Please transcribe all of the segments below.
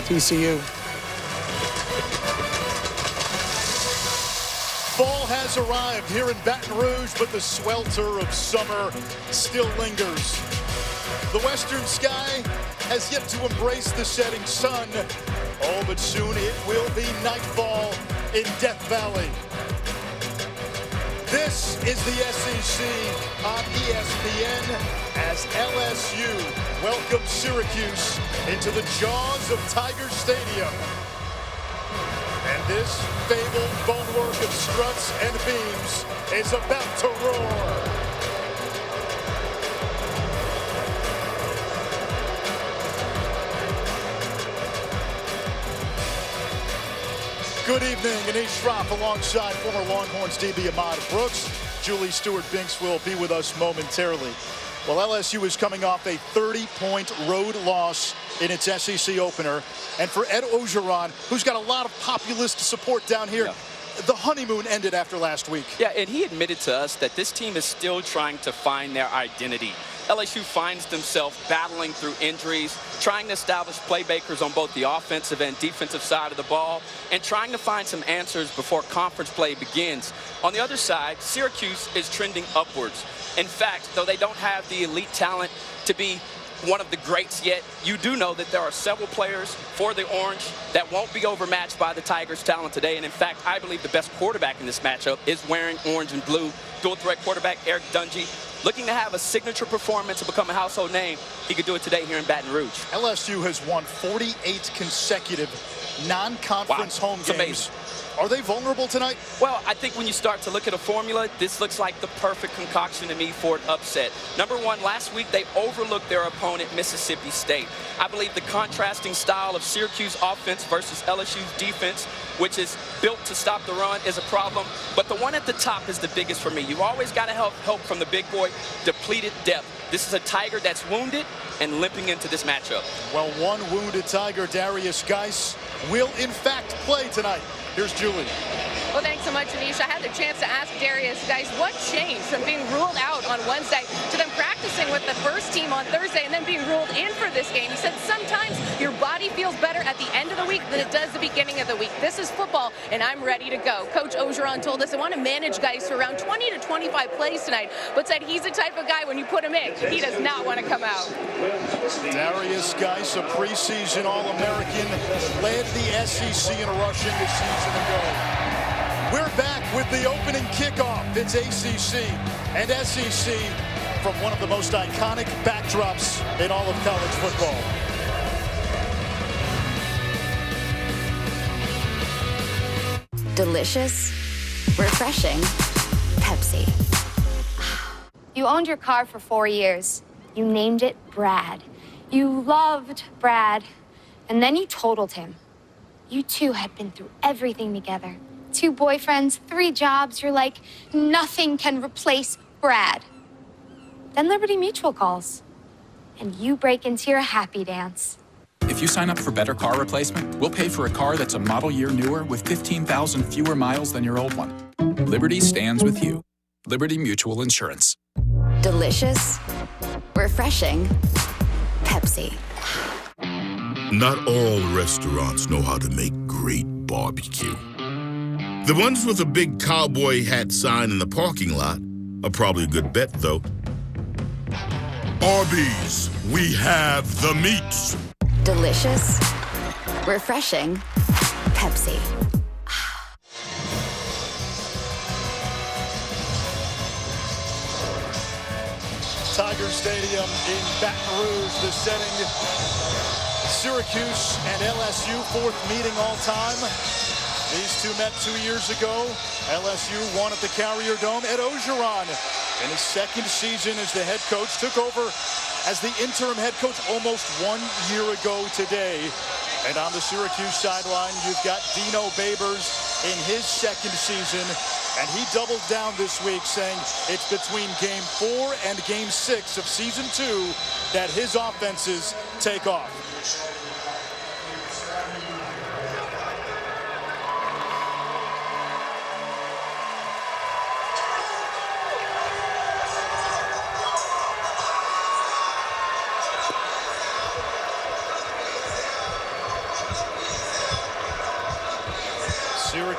TCU. Fall has arrived here in Baton Rouge, but the swelter of summer still lingers. The western sky has yet to embrace the setting sun. Oh, but soon it will be nightfall in Death Valley. This is the SEC on ESPN as LSU welcomes Syracuse into the jaws of Tiger Stadium. And this fabled bonework of struts and beams is about to roar. Good evening, Anish Shroff alongside former Longhorns DB Ahmad Brooks. Julie Stewart-Binks will be with us momentarily. Well, LSU is coming off a 30-point road loss in its SEC opener. And for Ed Orgeron, who's got a lot of populist support down here, the honeymoon ended after last week. Yeah, and he admitted to us that this team is still trying to find their identity. LSU finds themselves battling through injuries, trying to establish playmakers on both the offensive and defensive side of the ball, and trying to find some answers before conference play begins. On the other side, Syracuse is trending upwards. In fact, though they don't have the elite talent to be one of the greats yet, you do know that there are several players for the Orange that won't be overmatched by the Tigers' talent today. And in fact, I believe the best quarterback in this matchup is wearing orange and blue. Dual threat quarterback Eric Dungy, looking to have a signature performance and become a household name. He could do it today here in Baton Rouge. LSU has won 48 consecutive non-conference home games. Amazing. Are they vulnerable tonight? Well, I think when you start to look at a formula, this looks like the perfect concoction to me for an upset. Number one, last week they overlooked their opponent, Mississippi State. I believe the contrasting style of Syracuse offense versus LSU's defense, which is built to stop the run, is a problem. But the one at the top is the biggest for me. You've always got to help from the big boy, depleted depth. This is a Tiger that's wounded and limping into this matchup. Well, one wounded Tiger, Darius Geis, will in fact play tonight. Here's Julie. Well, thanks so much, Anish. I had the chance to ask Darius, guys, what changed from being ruled out on Wednesday to them practicing with the first team on Thursday and then being ruled in for this game? He said sometimes your body feels better at the end of the week than it does the beginning of the week. This is football, and I'm ready to go. Coach Orgeron told us they want to manage guys for around 20 to 25 plays tonight, but said he's the type of guy when you put him in, he does not want to come out. Darius Geis, a preseason All-American, led the SEC in rushing a season ago. We're back with the opening kickoff. It's ACC and SEC from one of the most iconic backdrops in all of college football. Delicious, refreshing, Pepsi. You owned your car for 4 years. You named it Brad. You loved Brad. And then you totaled him. You two had been through everything together. 2 boyfriends, 3 jobs. You're like, nothing can replace Brad. Then Liberty Mutual calls. And you break into your happy dance. If you sign up for Better Car Replacement, we'll pay for a car that's a model year newer with 15,000 fewer miles than your old one. Liberty stands with you. Liberty Mutual Insurance. Delicious, refreshing, Pepsi. Not all restaurants know how to make great barbecue. The ones with a big cowboy hat sign in the parking lot are probably a good bet, though. Arby's, we have the meats. Delicious, refreshing, Pepsi. Tiger Stadium in Baton Rouge, the setting. Syracuse and LSU, 4th meeting all time. These two met 2 years ago. LSU won at the Carrier Dome. Ed Orgeron, in his second season as the head coach, took over as the interim head coach almost 1 year ago today. And on the Syracuse sideline, you've got Dino Babers in his second season. And he doubled down this week, saying it's between Game 4 and Game 6 of Season 2 that his offenses take off.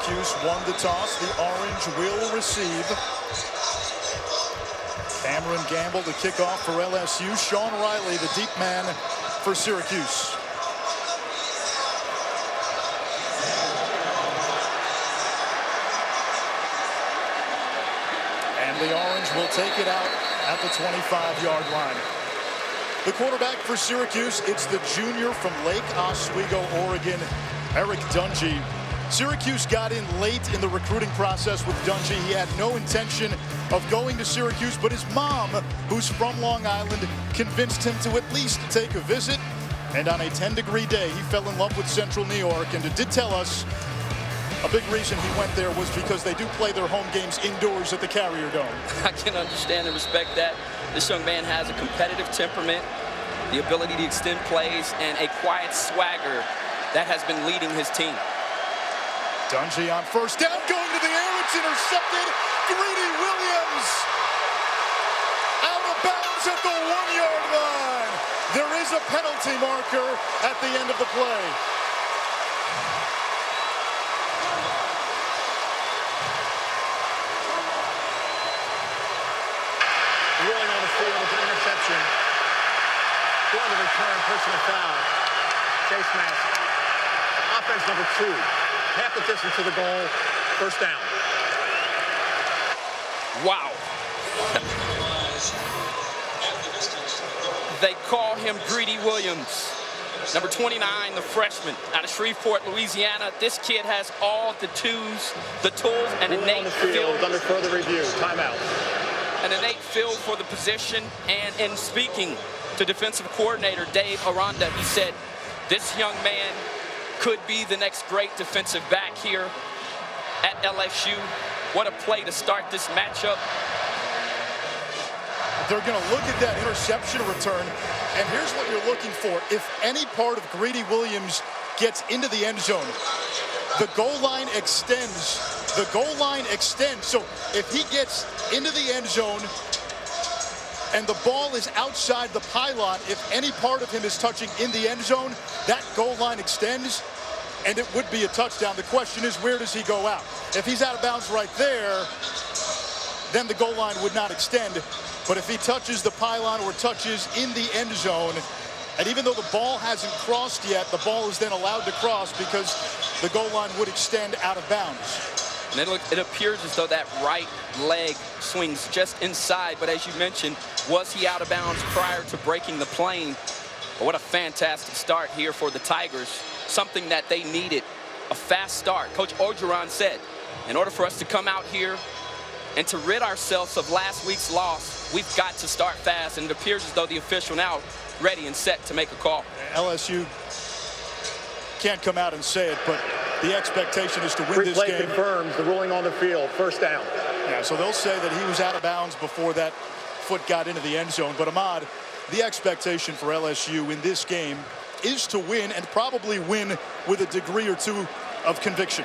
Syracuse won the toss. The Orange will receive. Cameron Gamble to kick off for LSU. Sean Riley, the deep man for Syracuse. And the Orange will take it out at the 25-yard line. The quarterback for Syracuse, it's the junior from Lake Oswego, Oregon, Eric Dungy. Syracuse got in late in the recruiting process with Dungy. He had no intention of going to Syracuse, but his mom, who's from Long Island, convinced him to at least take a visit. And on a 10-degree day, he fell in love with Central New York, and it did tell us a big reason he went there was because they do play their home games indoors at the Carrier Dome. I can understand and respect that. This young man has a competitive temperament, the ability to extend plays, and a quiet swagger that has been leading his team. Dungy on first down, going to the air, it's intercepted. Greedy Williams out of bounds at the 1-yard line. There is a penalty marker at the end of the play. Ruling on the field with an interception. Going to return, personal foul. Chase Massey. Offense number 2. Half the distance to the goal. First down. Wow. They call him Greedy Williams. Number 29, the freshman out of Shreveport, Louisiana. This kid has all the tools, and Ruling on the field under further review. Timeout. An innate feel for the position, and in speaking to defensive coordinator Dave Aranda, he said this young man could be the next great defensive back here at LSU. What a play to start this matchup. They're going to look at that interception return, and here's what you're looking for. If any part of Greedy Williams gets into the end zone, the goal line extends. The goal line extends. So if he gets into the end zone and the ball is outside the pylon, if any part of him is touching in the end zone, that goal line extends, and it would be a touchdown. The question is, where does he go out? If he's out of bounds right there, then the goal line would not extend. But if he touches the pylon or touches in the end zone, and even though the ball hasn't crossed yet, the ball is then allowed to cross because the goal line would extend out of bounds. And it appears as though that right leg swings just inside, but as you mentioned, was he out of bounds prior to breaking the plane? But what a fantastic start here for the Tigers, something that they needed, a fast start. Coach Orgeron said, in order for us to come out here and to rid ourselves of last week's loss, we've got to start fast, and it appears as though the official now ready and set to make a call. LSU can't come out and say it, but the expectation is to win this game. Replay confirms the ruling on the field. First down. Yeah, so they'll say that he was out of bounds before that foot got into the end zone. But Ahmad, the expectation for LSU in this game is to win, and probably win with a degree or two of conviction.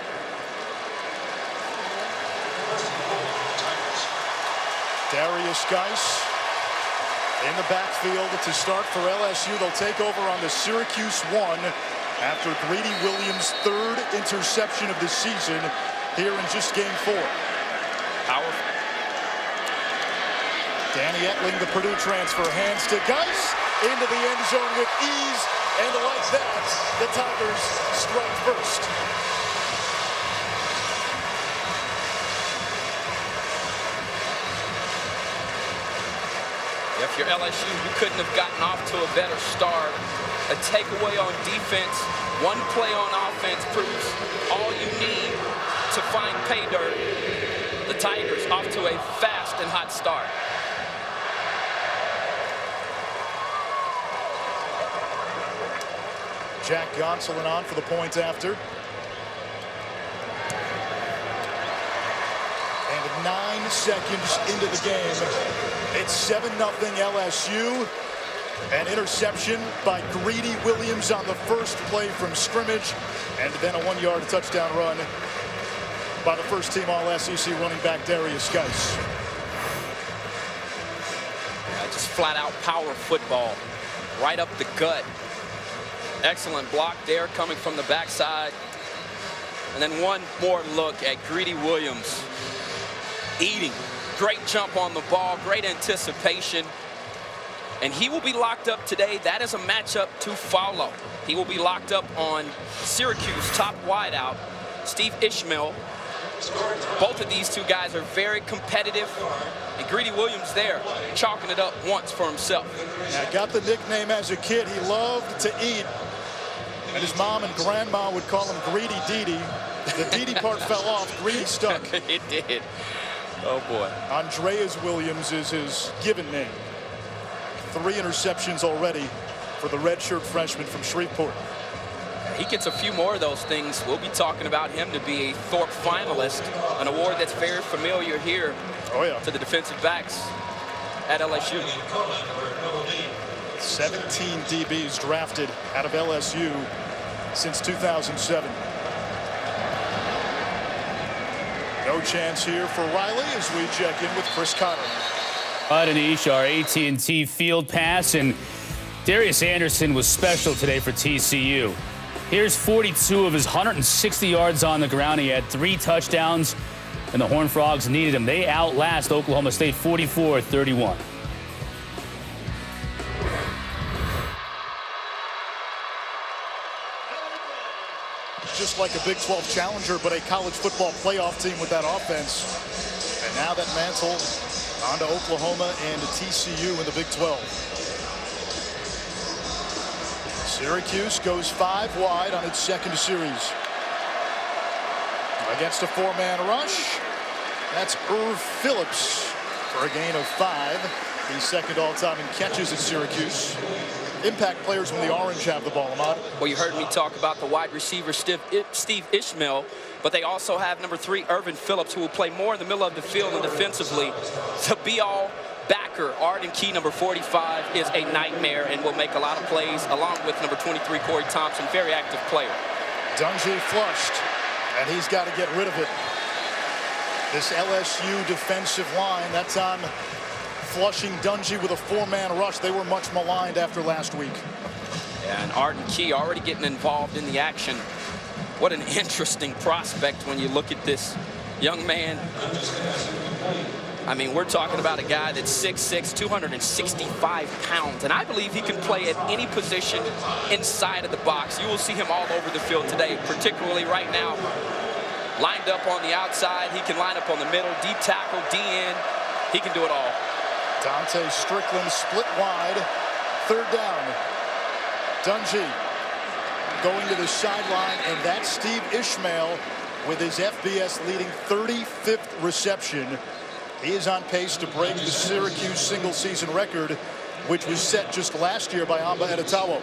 Darius Geis in the backfield to start for LSU. They'll take over on the Syracuse 1 after Greedy Williams' 3rd interception of the season here in just game 4. Powerful. Danny Etling, the Purdue transfer, hands to Geis into the end zone with ease, and like that, the Tigers strike first. If you're LSU, you couldn't have gotten off to a better start. A takeaway on defense, one play on offense proves all you need to find pay dirt. The Tigers off to a fast and hot start. Jack Gonsolin on for the point after. And 9 seconds into the game, it's 7-0 LSU. An interception by Greedy Williams on the first play from scrimmage, and then a 1-yard touchdown run by the first team All-SEC running back Darius Geis. Just flat-out power football, right up the gut. Excellent block there coming from the backside. And then one more look at Greedy Williams eating. Great jump on the ball, great anticipation. And he will be locked up today. That is a matchup to follow. He will be locked up on Syracuse top wideout, Steve Ishmael. Both of these two guys are very competitive. And Greedy Williams there, chalking it up once for himself. Yeah, got the nickname as a kid. He loved to eat. And his mom and grandma would call him Greedy Dee. The Dee part fell off. Greedy stuck. It did. Oh, boy. Andreas Williams is his given name. 3 interceptions already for the redshirt freshman from Shreveport. He gets a few more of those things. We'll be talking about him to be a Thorpe finalist, an award that's very familiar here to the defensive backs at LSU. 17 DBs drafted out of LSU since 2007. No chance here for Riley as we check in with Chris Cotter. Anish, our AT&T field pass, and Darius Anderson was special today for TCU. Here's 42 of his 160 yards on the ground. He had 3 touchdowns, and the Horned Frogs needed him. They outlast Oklahoma State 44-31. Just like a Big 12 challenger, but a college football playoff team with that offense. And now that mantle onto Oklahoma and TCU in the Big 12. Syracuse goes 5 wide on its second series. Against a 4-man rush. That's Irv Phillips for a gain of 5. He's second all-time in catches at Syracuse. Impact players when the Orange have the ball, Ahmad. Well, you heard me talk about the wide receiver Steve Ishmael, but they also have number 3, Irvin Phillips, who will play more in the middle of the field and defensively. The be-all backer, Arden Key, number 45, is a nightmare and will make a lot of plays, along with number 23, Corey Thompson, very active player. Dungy flushed, and he's got to get rid of it. This LSU defensive line, that time flushing Dungy with a 4-man rush. They were much maligned after last week. And Arden Key already getting involved in the action. What an interesting prospect when you look at this young man. I mean, we're talking about a guy that's 6'6", 265 pounds, and I believe he can play at any position inside of the box. You will see him all over the field today, particularly right now. Lined up on the outside, he can line up on the middle, D tackle, D end. He can do it all. Dante Strickland split wide, 3rd down. Dungy going to the sideline, and that's Steve Ishmael with his FBS leading 35th reception. He is on pace to break the Syracuse single-season record, which was set just last year by Amba Edetawo.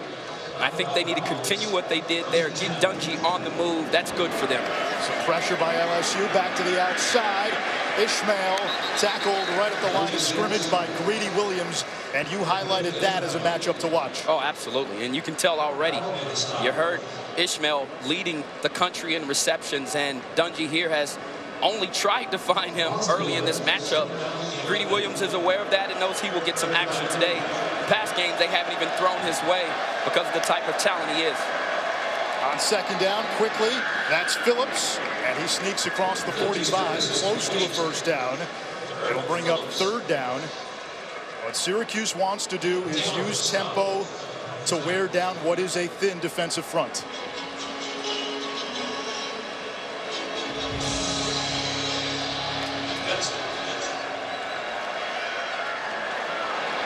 I think they need to continue what they did there, get Dungy on the move. That's good for them. Some pressure by LSU, back to the outside. Ishmael tackled right at the line of scrimmage by Greedy Williams, and you highlighted that as a matchup to watch. Oh, absolutely, and you can tell already. You heard Ishmael leading the country in receptions, and Dungy here has only tried to find him early in this matchup. Greedy Williams is aware of that and knows he will get some action today. Past games, they haven't even thrown his way because of the type of talent he is. On 2nd down, quickly, that's Phillips, and he sneaks across the 45, close to a 1st down. It'll bring up 3rd down. What Syracuse wants to do is use tempo to wear down what is a thin defensive front.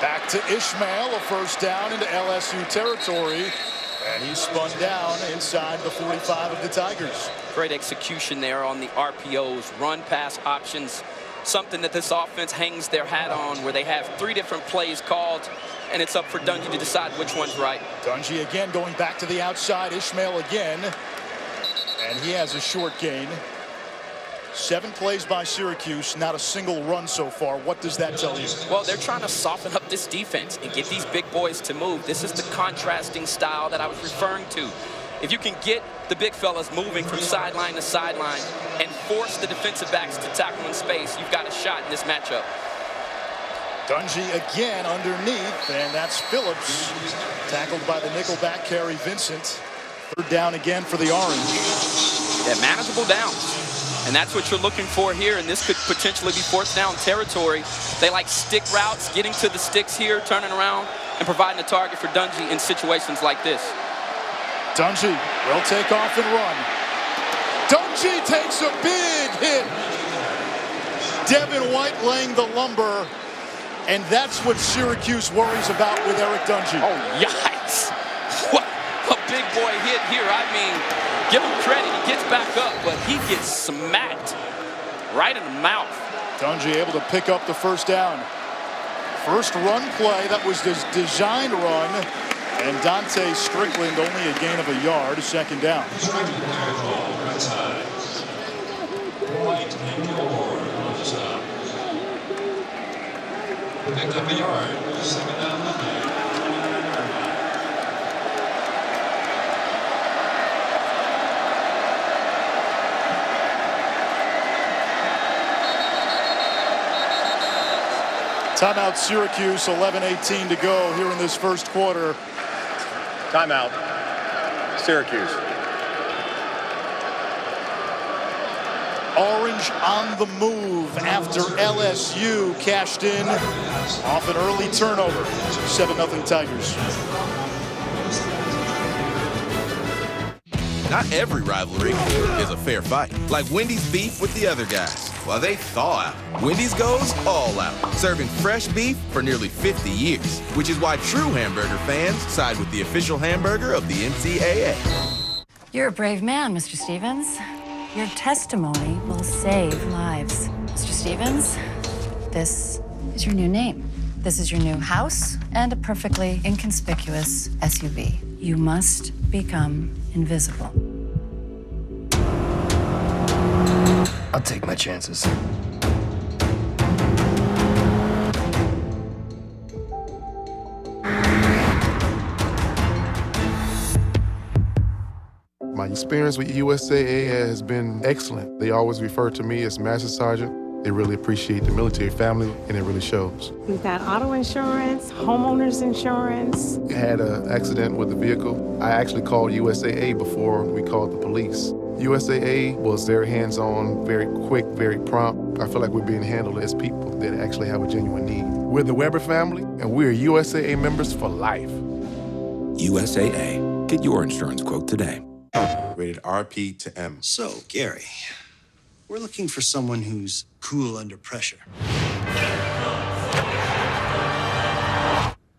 Back to Ishmael, a 1st down into LSU territory. And he's spun down inside the 45 of the Tigers. Great execution there on the RPOs, run-pass options, something that this offense hangs their hat on, where they have 3 different plays called, and it's up for Dungy to decide which one's right. Dungy again going back to the outside. Ishmael again. And he has a short gain. 7 plays by Syracuse, not a single run so far. What does that tell you? Well, they're trying to soften up this defense and get these big boys to move. This is the contrasting style that I was referring to. If you can get the big fellas moving from sideline to sideline and force the defensive backs to tackle in space, you've got a shot in this matchup. Dungy again underneath, and that's Phillips. Tackled by the nickelback, Kerry Vincent. 3rd down again for the Orange. Yeah, manageable downs. And that's what you're looking for here, and this could potentially be fourth down territory. They like stick routes, getting to the sticks here, turning around, and providing a target for Dungy in situations like this. Dungy will take off and run. Dungy takes a big hit. Devin White laying the lumber, and that's what Syracuse worries about with Eric Dungy. Oh, yikes. What a big boy hit here. I mean, give him credit. He gets back up, but he gets smacked right in the mouth. Dungy able to pick up the first down. First run play, that was his designed run, and Dante Strickland only a gain of a yard, second down. Picked up a yard, second down. Timeout Syracuse, 11:18 to go here in this first quarter. Timeout Syracuse. Orange on the move after LSU cashed in off an early turnover. 7-0 Tigers. Not every rivalry is a fair fight. Like Wendy's beef with the other guys. While they thaw out, Wendy's goes all out, serving fresh beef for nearly 50 years, which is why true hamburger fans side with the official hamburger of the NCAA. You're a brave man, Mr. Stevens. Your testimony will save lives. Mr. Stevens, this is your new name. This is your new house and a perfectly inconspicuous SUV. You must become invisible. I'll take my chances. My experience with USAA has been excellent. They always refer to me as Master Sergeant. They really appreciate the military family, and it really shows. We've got auto insurance, homeowners insurance. I had an accident with a vehicle. I actually called USAA before we called the police. USAA was very hands-on, very quick, very prompt. I feel like we're being handled as people that actually have a genuine need. We're the Weber family, and we're USAA members for life. USAA. Get your insurance quote today. Rated RP to M. So, Gary, we're looking for someone who's cool under pressure.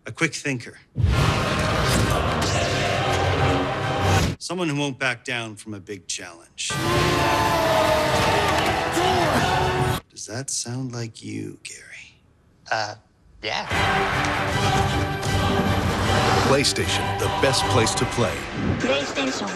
A quick thinker. Someone who won't back down from a big challenge. Does that sound like you, Gary? Yeah. PlayStation, the best place to play. PlayStation.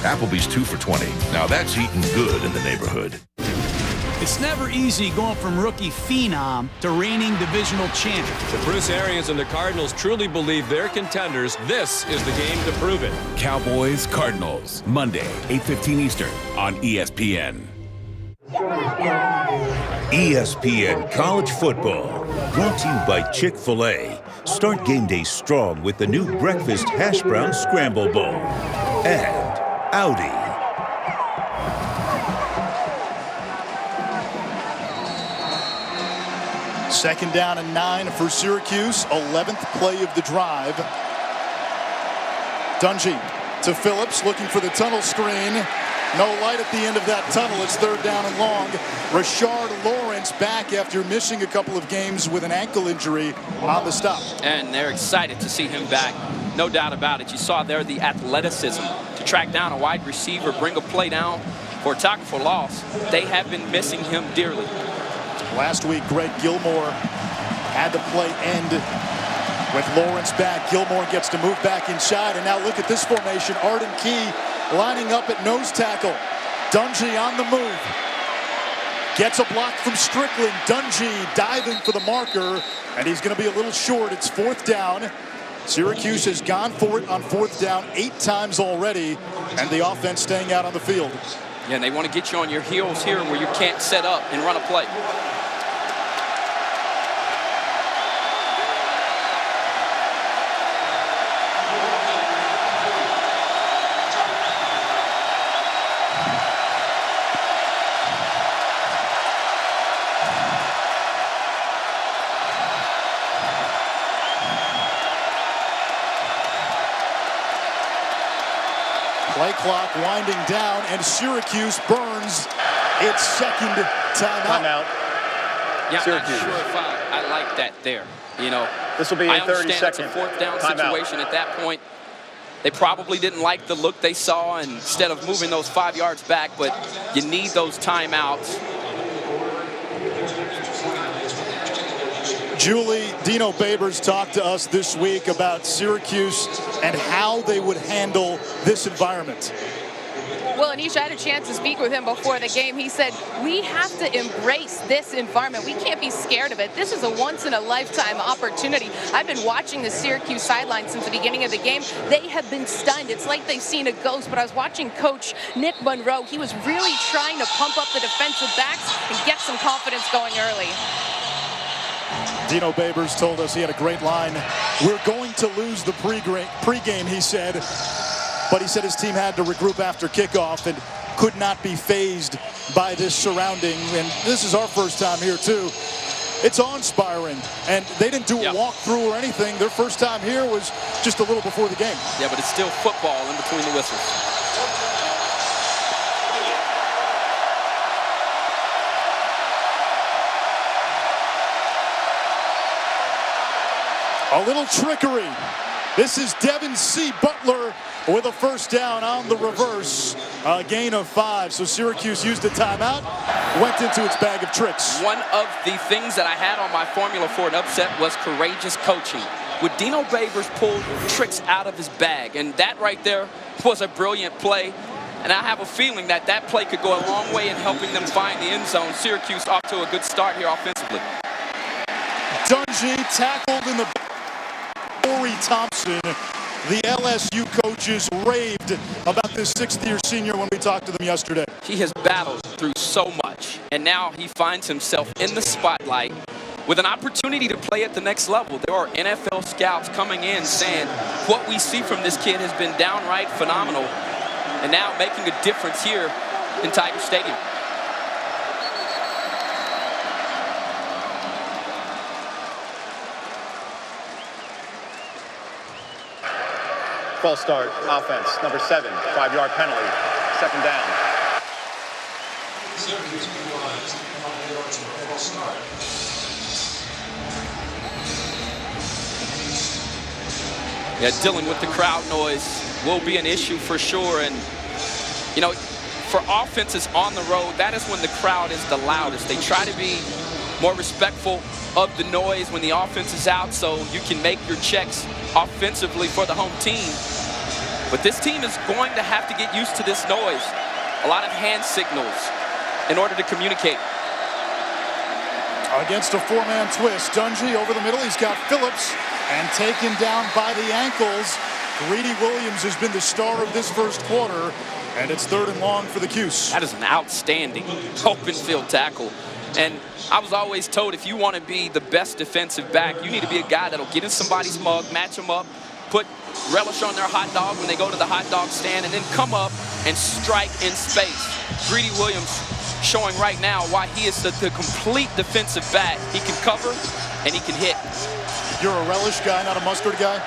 Applebee's 2 for $20. Now that's eating good in the neighborhood. It's never easy going from rookie phenom to reigning divisional champion. If Bruce Arians and the Cardinals truly believe they're contenders, this is the game to prove it. Cowboys Cardinals, Monday, 8:15 Eastern on ESPN. ESPN College Football, brought to you by Chick-fil-A. Start game day strong with the new breakfast hash brown scramble bowl. And Audi. Second down and 9 for Syracuse. 11th play of the drive. Dungy to Phillips, looking for the tunnel screen. No light at the end of that tunnel. It's third down and long. Rashard Lawrence back after missing a couple of games with an ankle injury on the stop. And they're excited to see him back. No doubt about it. You saw there the athleticism to track down a wide receiver, bring a play down for a tackle for loss. They have been missing him dearly. Last week, Greg Gilmore had the play end with Lawrence back. Gilmore gets to move back inside, and now look at this formation. Arden Key lining up at nose tackle. Dungy on the move. Gets a block from Strickland. Dungy diving for the marker, and he's going to be a little short. It's fourth down. Syracuse has gone for it on fourth down 8 times already, and the offense staying out on the field. Yeah, and they want to get you on your heels here where you can't set up and run a play. Play clock winding down, and Syracuse burns its second timeout. Yeah, Syracuse. I'm not sure if I like that there. You know, This will be a I understand 30-second it's a fourth down timeout. situation at that point. They probably didn't like the look they saw, and instead of moving those 5 yards back, but you need those timeouts. Julie, Dino Babers talked to us this week about Syracuse and how they would handle this environment. Well, Anisha, I had a chance to speak with him before the game. He said, we have to embrace this environment. We can't be scared of it. This is a once-in-a-lifetime opportunity. I've been watching the Syracuse sideline since the beginning of the game. They have been stunned. It's like they've seen a ghost. But I was watching Coach Nick Monroe. He was really trying to pump up the defensive backs and get some confidence going early. Dino Babers told us he had a great line. We're going to lose the pregame, he said. But he said his team had to regroup after kickoff and could not be fazed by this surrounding. And this is our first time here, too. It's awe-inspiring. And they didn't do a walkthrough or anything. Their first time here was just a little before the game. Yeah, but it's still football in between the whistles. A little trickery. This is Devin C. Butler with a first down on the reverse. A gain of 5. So Syracuse used a timeout, went into its bag of tricks. One of the things that I had on my formula for an upset was courageous coaching. Would Dino Babers pull tricks out of his bag? And that right there was a brilliant play. And I have a feeling that that play could go a long way in helping them find the end zone. Syracuse off to a good start here offensively. Dungy tackled in the Corey Thompson. The LSU coaches raved about this sixth-year senior when we talked to them yesterday. He has battled through so much, and now he finds himself in the spotlight with an opportunity to play at the next level. There are NFL scouts coming in saying what we see from this kid has been downright phenomenal, and now making a difference here in Tiger Stadium. False start, offense, number 7, 5-yard penalty, second down. Syracuse penalized 5 yards for a false start. Yeah, dealing with the crowd noise will be an issue for sure. And, you know, for offenses on the road, that is when the crowd is the loudest. They try to be more respectful of the noise when the offense is out so you can make your checks offensively for the home team. But this team is going to have to get used to this noise. A lot of hand signals in order to communicate. Against a 4-man twist, Dungy over the middle. He's got Phillips and taken down by the ankles. Greedy Williams has been the star of this first quarter, and it's 3rd and long for the Cuse. That is an outstanding open field tackle. And I was always told if you want to be the best defensive back, you need to be a guy that'll get in somebody's mug, match them up, put relish on their hot dog when they go to the hot dog stand, and then come up and strike in space. Greedy Williams showing right now why he is the complete defensive back. He can cover and he can hit. You're a relish guy, not a mustard guy?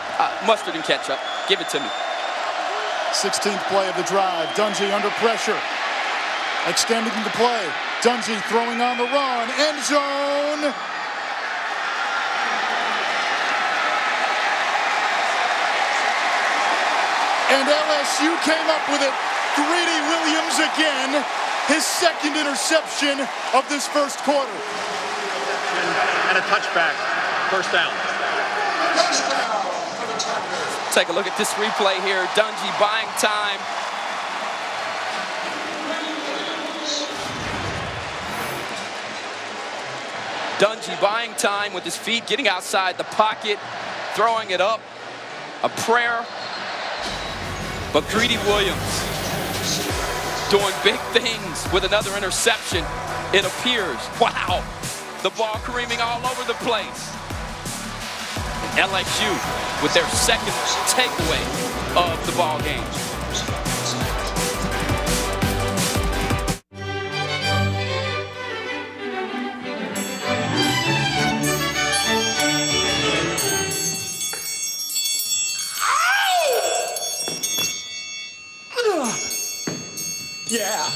Mustard and ketchup. Give it to me. 16th play of the drive. Dungy under pressure. Extending the play. Dungy throwing on the run. End zone. And LSU came up with it. Greedy Williams again. His second interception of this first quarter. And a touchback. First down. Take a look at this replay here. Dungy buying time. Dungy buying time with his feet, getting outside the pocket, throwing it up. A prayer. But Greedy Williams doing big things with another interception, it appears. Wow, the ball careening all over the place. LSU with their second takeaway of the ball game. Yeah.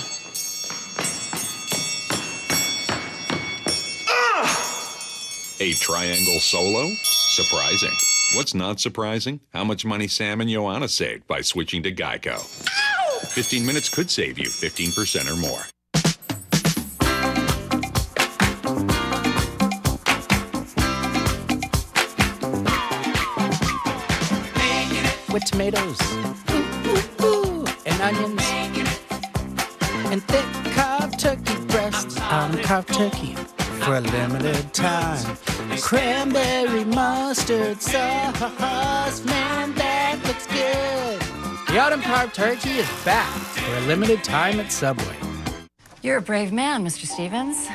A triangle solo? Surprising. What's not surprising? How much money Sam and Joanna saved by switching to Geico. 15 minutes could save you 15% or more. With tomatoes, and onions, and thick carved turkey breasts on carved turkey for a limited time. Cranberry mustard sauce, man, that looks good. The autumn carved turkey is back for a limited time at Subway. You're a brave man, Mr. Stevens.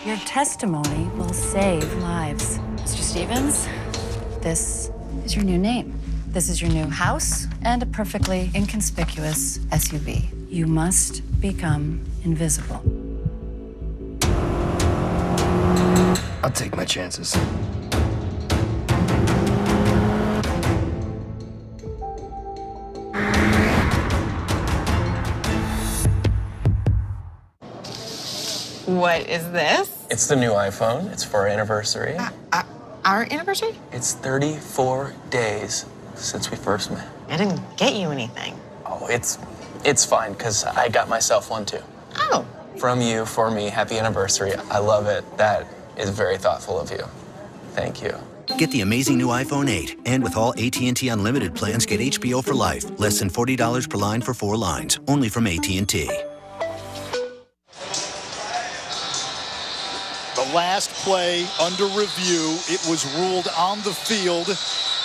Your testimony will save lives. Mr. Stevens, this is your new name. This is your new house and a perfectly inconspicuous SUV. You must become invisible. I'll take my chances. What is this? It's the new iPhone. It's for our anniversary. Our anniversary? It's 34 days since we first met. I didn't get you anything. Oh, it's fine, because I got myself one, too. Oh. From you, for me, happy anniversary. I love it. That is very thoughtful of you. Thank you. Get the amazing new iPhone 8. And with all AT&T Unlimited plans, get HBO for life. Less than $40 per line for 4 lines. Only from AT&T. The last play under review, it was ruled on the field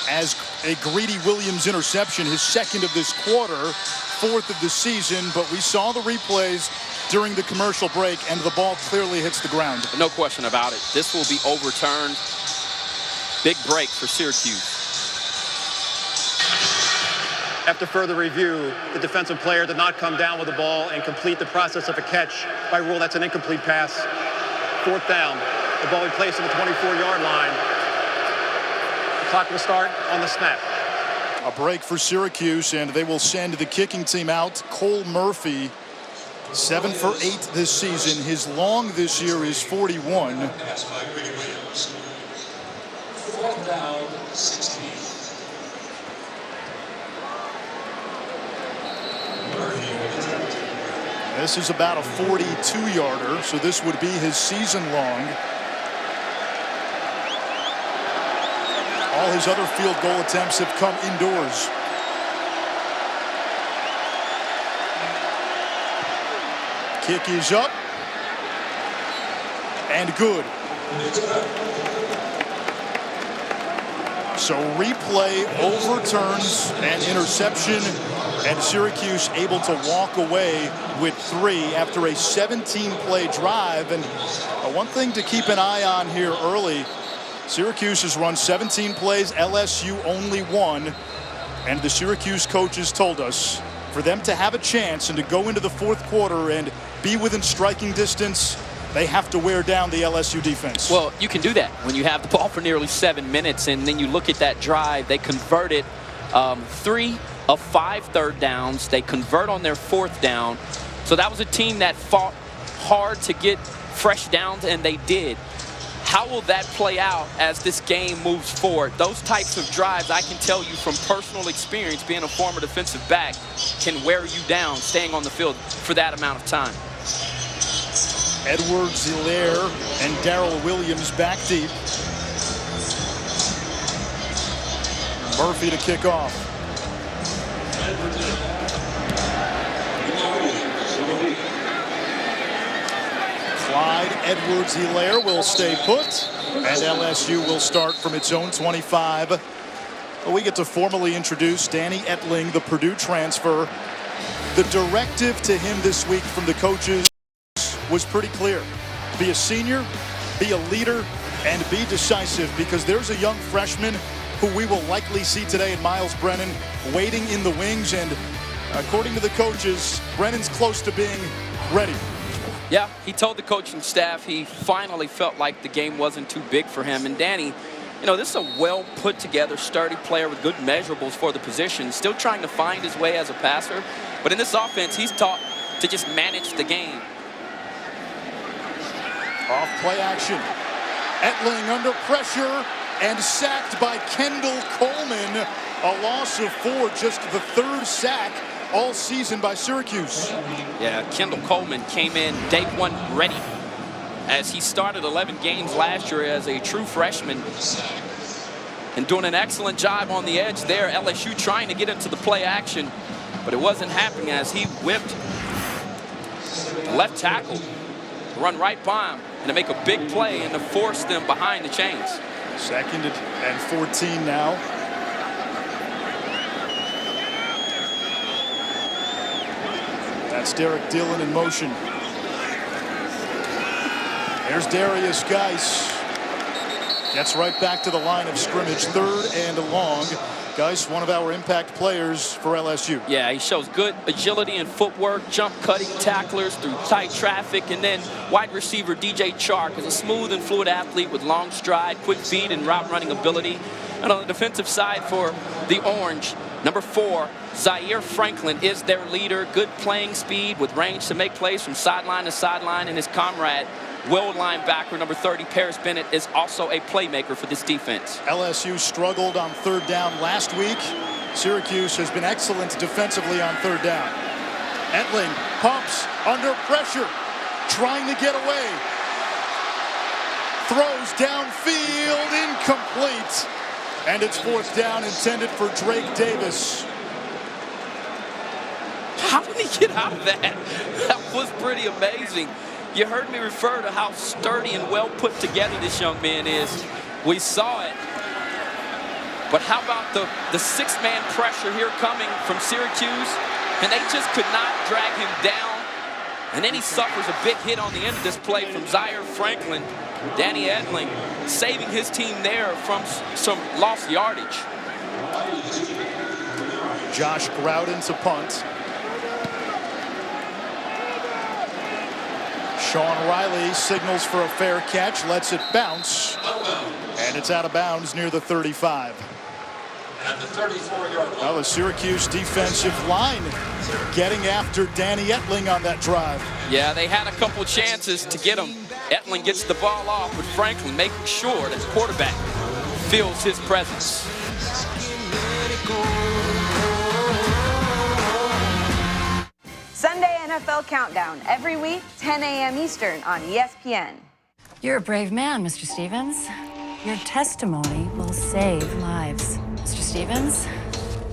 as a Greedy Williams interception, his second of this quarter, fourth of the season, but we saw the replays during the commercial break, and the ball clearly hits the ground. No question about it. This will be overturned. Big break for Syracuse. After further review, the defensive player did not come down with the ball and complete the process of a catch. By rule, that's an incomplete pass. Fourth down. The ball will be placed on the 24-yard line. The clock will start on the snap. A break for Syracuse, and they will send the kicking team out. Cole Murphy, 7 for 8 this season. His long this year is 41. Fourth down, 16. This is about a 42-yarder, so this would be his season long. All his other field goal attempts have come indoors. Kick is up and good. So replay overturns an interception, and Syracuse able to walk away with 3 after a 17-play drive. And one thing to keep an eye on here early, Syracuse has run 17 plays, LSU only 1, and the Syracuse coaches told us for them to have a chance and to go into the fourth quarter and be within striking distance, they have to wear down the LSU defense. Well, you can do that when you have the ball for nearly 7 minutes, and then you look at that drive. They converted 3 of 5 third downs. They convert on their fourth down. So that was a team that fought hard to get fresh downs, and they did. How will that play out as this game moves forward? Those types of drives, I can tell you from personal experience, being a former defensive back, can wear you down staying on the field for that amount of time. Edwards-Helaire and Darrell Williams back deep. Murphy to kick off. Clyde Edwards-Helaire will stay put, and LSU will start from its own 25. We get to formally introduce Danny Etling, the Purdue transfer. The directive to him this week from the coaches was pretty clear. Be a senior, be a leader, and be decisive, because there's a young freshman who we will likely see today in Miles Brennan waiting in the wings, and according to the coaches, Brennan's close to being ready. Yeah, he told the coaching staff he finally felt like the game wasn't too big for him. And Danny, you know, this is a well put together, sturdy player with good measurables for the position, still trying to find his way as a passer. But in this offense, he's taught to just manage the game. Off play action. Etling under pressure and sacked by Kendall Coleman. A loss of 4, just the 3rd sack all season by Syracuse. Yeah, Kendall Coleman came in day 1 ready, as he started 11 games last year as a true freshman and doing an excellent job on the edge there. LSU trying to get into the play action, but it wasn't happening as he whipped the left tackle, run right by him, and to make a big play and to force them behind the chains. 2nd and 14 now. That's Derek Dillon in motion. There's Darius Geis. Gets right back to the line of scrimmage. 3rd and long. Geis, one of our impact players for LSU. Yeah, he shows good agility and footwork, jump cutting tacklers through tight traffic, and then wide receiver DJ Chark is a smooth and fluid athlete with long stride, quick feet, and route running ability. And on the defensive side for the Orange, number 4, Zaire Franklin is their leader. Good playing speed with range to make plays from sideline to sideline. And his comrade, Will linebacker number 30, Paris Bennett, is also a playmaker for this defense. LSU struggled on 3rd down last week. Syracuse has been excellent defensively on 3rd down. Etling pumps under pressure, trying to get away. Throws downfield, incomplete. And it's 4th down, intended for Drake Davis. How did he get out of that? That was pretty amazing. You heard me refer to how sturdy and well put together this young man is. We saw it. But how about the 6-man pressure here coming from Syracuse? And they just could not drag him down. And then he suffers a big hit on the end of this play from Zaire Franklin. Danny Etling saving his team there from some lost yardage. Josh Grouden to punt. Sean Riley signals for a fair catch, lets it bounce, and it's out of bounds near the 35. At the 34-yard line. Well, the Syracuse defensive line getting after Danny Etling on that drive. Yeah, they had a couple chances to get him. Etling gets the ball off with Franklin, making sure that the quarterback feels his presence. Sunday NFL Countdown, every week, 10 a.m. Eastern on ESPN. You're a brave man, Mr. Stevens. Your testimony will save lives. Mr. Stevens,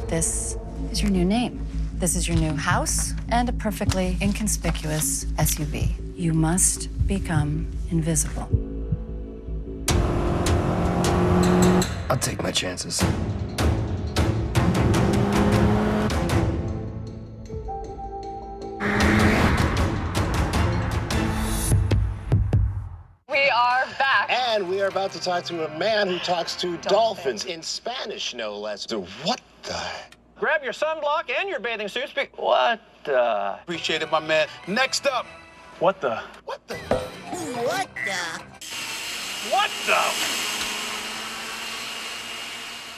this is your new name. This is your new house and a perfectly inconspicuous SUV. You must become invisible. I'll take my chances. We are back. And we are about to talk to a man who talks to dolphins in Spanish, no less. So what the? Grab your sunblock and your bathing suits. What the? Appreciate it, my man. Next up. What the? What the? What the? What the?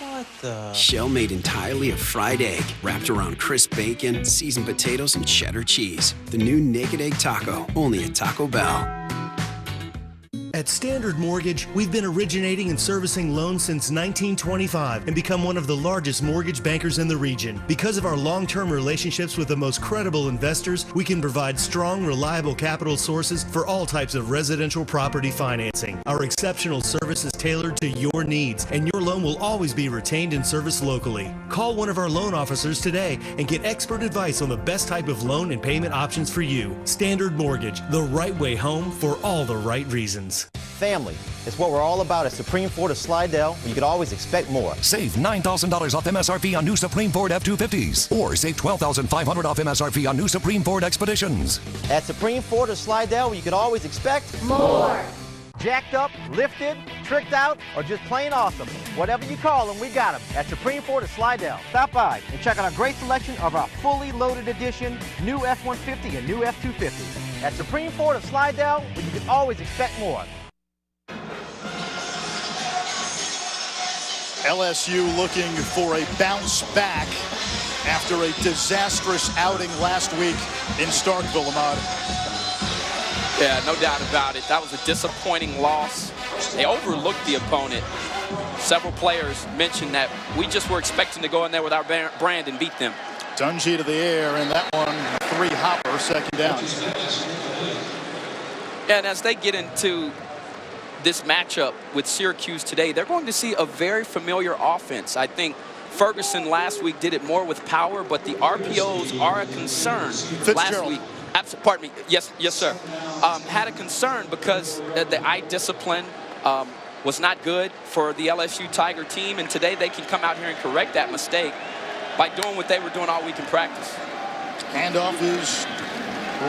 What the? Shell made entirely of fried egg, wrapped around crisp bacon, seasoned potatoes, and cheddar cheese. The new Naked Egg Taco, only at Taco Bell. At Standard Mortgage, we've been originating and servicing loans since 1925 and become one of the largest mortgage bankers in the region. Because of our long-term relationships with the most credible investors, we can provide strong, reliable capital sources for all types of residential property financing. Our exceptional service is tailored to your needs, and your loan will always be retained and serviced locally. Call one of our loan officers today and get expert advice on the best type of loan and payment options for you. Standard Mortgage, the right way home for all the right reasons. family. It's what we're all about at Supreme Ford of Slidell, where you could always expect more. Save $9,000 off MSRP on new Supreme Ford F-250s. Or save $12,500 off MSRP on new Supreme Ford Expeditions. At Supreme Ford of Slidell, where you could always expect more. Jacked up, lifted, tricked out, or just plain awesome. Whatever you call them, we got them at Supreme Ford of Slidell. Stop by and check out our great selection of our fully loaded edition new F-150 and new F-250. At Supreme Ford of Slidell, where you can always expect more. LSU looking for a bounce back after a disastrous outing last week in Starkville, Ahmad. Yeah, no doubt about it. That was a disappointing loss. They overlooked the opponent. Several players mentioned that we just were expecting to go in there with our brand and beat them. Dungy to the air, and that one, three-hopper, second down. And as they get into this matchup with Syracuse today, they're going to see a very familiar offense. I think Ferguson last week did it more with power, but the RPOs are a concern. Last week, pardon me, yes, sir. Had a concern because the eye discipline was not good for the LSU Tiger team, and today they can come out here and correct that mistake by doing what they were doing all week in practice. Handoff is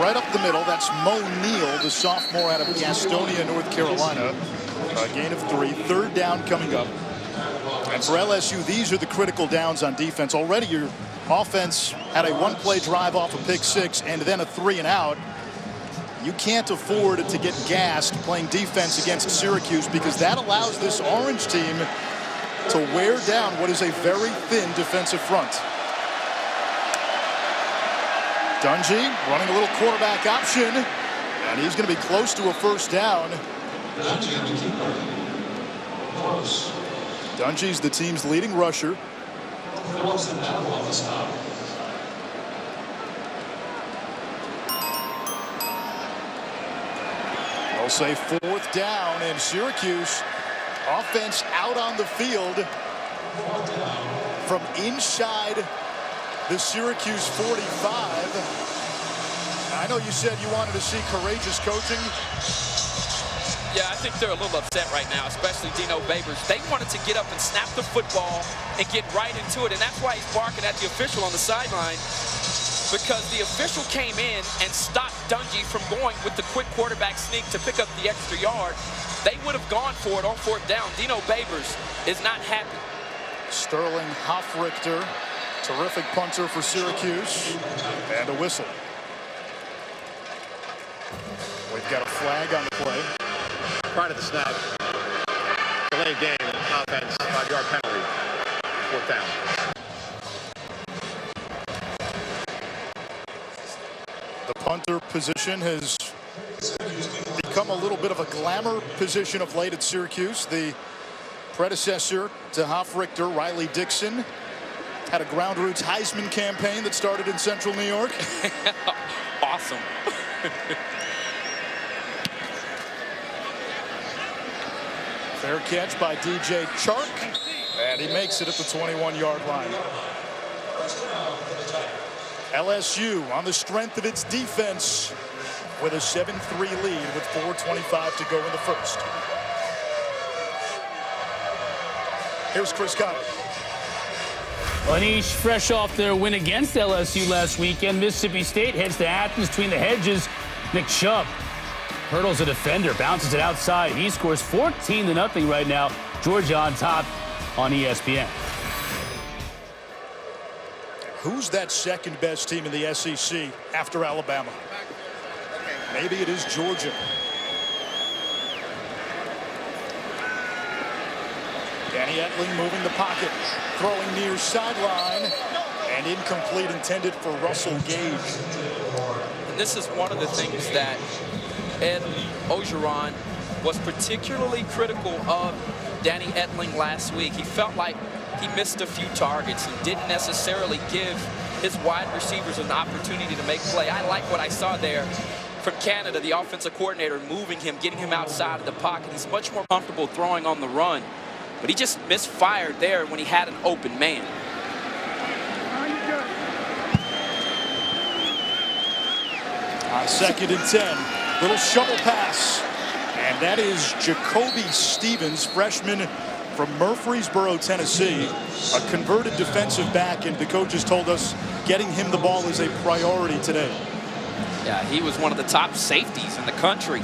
right up the middle. That's Mo Neal, the sophomore out of Gastonia, North Carolina. A gain of 3. Third down coming up. And for LSU, these are the critical downs on defense. Already your offense had a one-play drive off a pick 6 and then a 3-and-out. You can't afford to get gassed playing defense against Syracuse, because that allows this Orange team to wear down what is a very thin defensive front. Dungy running a little quarterback option, and he's going to be close to a first down. Dungy's the team's leading rusher. They'll say fourth down, and Syracuse offense out on the field from inside the Syracuse 45. I know you said you wanted to see courageous coaching. Yeah, I think they're a little upset right now, especially Dino Babers. They wanted to get up and snap the football and get right into it, and that's why he's barking at the official on the sideline, because the official came in and stopped Dungy from going with the quick quarterback sneak to pick up the extra yard. They would have gone for it on fourth down. Dino Babers is not happy. Sterling Hoffrichter, terrific punter for Syracuse, and a whistle. We've got a flag on the play. Prior to the snap, delayed game, offense, 5-yard penalty, fourth down. The punter position has become a little bit of a glamour position of late at Syracuse. The predecessor to Hoffrichter, Riley Dixon, had a Ground Roots Heisman campaign that started in Central New York. Awesome. Fair catch by DJ Chark, and he makes it at the 21-yard line. LSU on the strength of its defense with a 7-3 lead with 4:25 to go in the first. Here's Chris Conner. Anish, fresh off their win against LSU last weekend, Mississippi State heads to Athens between the hedges. Nick Chubb hurdles a defender, bounces it outside. He scores 14-0 right now. Georgia on top on ESPN. Who's that second best team in the SEC after Alabama? Maybe it is Georgia. Danny Etling moving the pocket, throwing near sideline, and incomplete, intended for Russell Gage. And this is one of the things that Ed Orgeron was particularly critical of Danny Etling last week. He felt like he missed a few targets and didn't necessarily give his wide receivers an opportunity to make play. I like what I saw there from Canada, the offensive coordinator, moving him, getting him outside of the pocket. He's much more comfortable throwing on the run, but he just misfired there when he had an open man. On 2nd and 10, little shovel pass, and That is Jacoby Stevens, freshman from Murfreesboro, Tennessee, a converted defensive back, and the coaches told us getting him the ball is a priority today. Yeah, he was one of the top safeties in the country,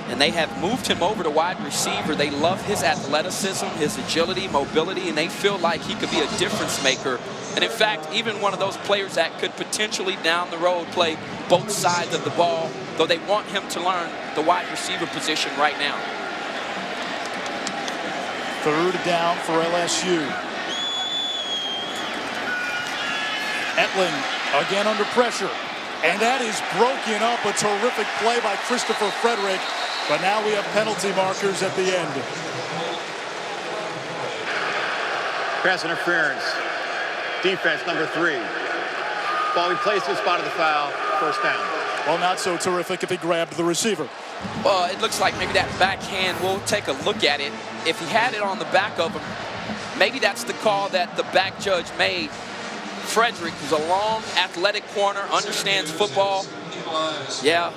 and they have moved him over to wide receiver. They love his athleticism, his agility, mobility, and they feel like he could be a difference maker. And in fact, even one of those players that could potentially down the road play both sides of the ball, though they want him to learn the wide receiver position right now. Third down for LSU. Etling again under pressure. And that is broken up. A terrific play by Christopher Frederick. But now we have penalty markers at the end. Pass interference. Defense number 3. Ball replaced the spot of the foul. First down. Well, not so terrific if he grabbed the receiver. Well, it looks like maybe that backhand, we'll take a look at it. If he had it on the back of him, maybe that's the call that the back judge made. Frederick, who's a long, athletic corner, understands football. Yeah,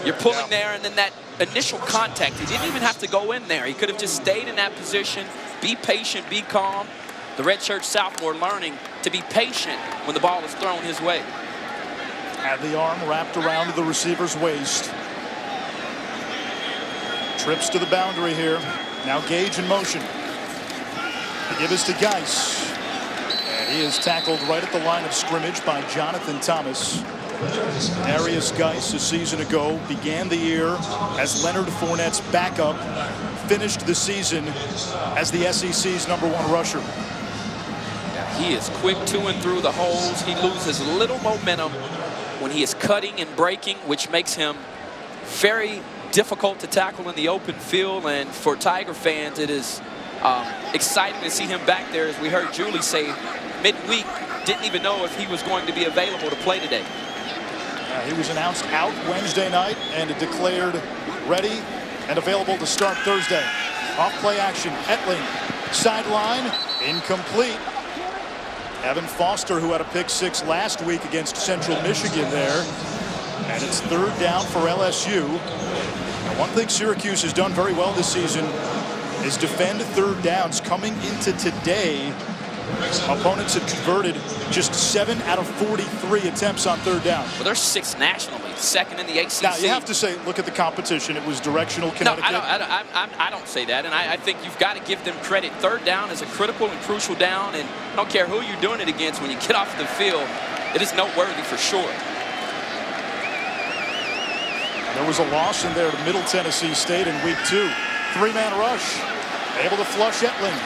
you're pulling there, and then that initial contact, he didn't even have to go in there. He could have just stayed in that position, be patient, be calm. The redshirt sophomore learning to be patient when the ball is thrown his way. Had the arm wrapped around the receiver's waist. Trips to the boundary here. Now Gage in motion. They give us to Geis. And he is tackled right at the line of scrimmage by Jonathan Thomas. Darius Geis, a season ago, began the year as Leonard Fournette's backup, finished the season as the SEC's #1 rusher. He is quick to and through the holes. He loses little momentum when he is cutting and breaking, which makes him very difficult to tackle in the open field. And for Tiger fans, it is exciting to see him back there. As we heard Julie say midweek, didn't even know if he was going to be available to play today. He was announced out Wednesday night and declared ready and available to start Thursday. Off play action, Etling, sideline, incomplete. Evan Foster, who had a pick 6 last week against Central Michigan there. And it's third down for LSU. Now, one thing Syracuse has done very well this season is defend third downs. Coming into today, opponents have converted just 7 out of 43 attempts on third down. Well, they're 6th nationally, 2nd in the ACC. Now, you have to say, look at the competition. It was directional Connecticut. No, I don't say that, and I think you've got to give them credit. Third down is a critical and crucial down, and I don't care who you're doing it against. When you get off the field, it is noteworthy for sure. There was a loss in there to Middle Tennessee State in week 2. 3-man rush. Able to flush Etling.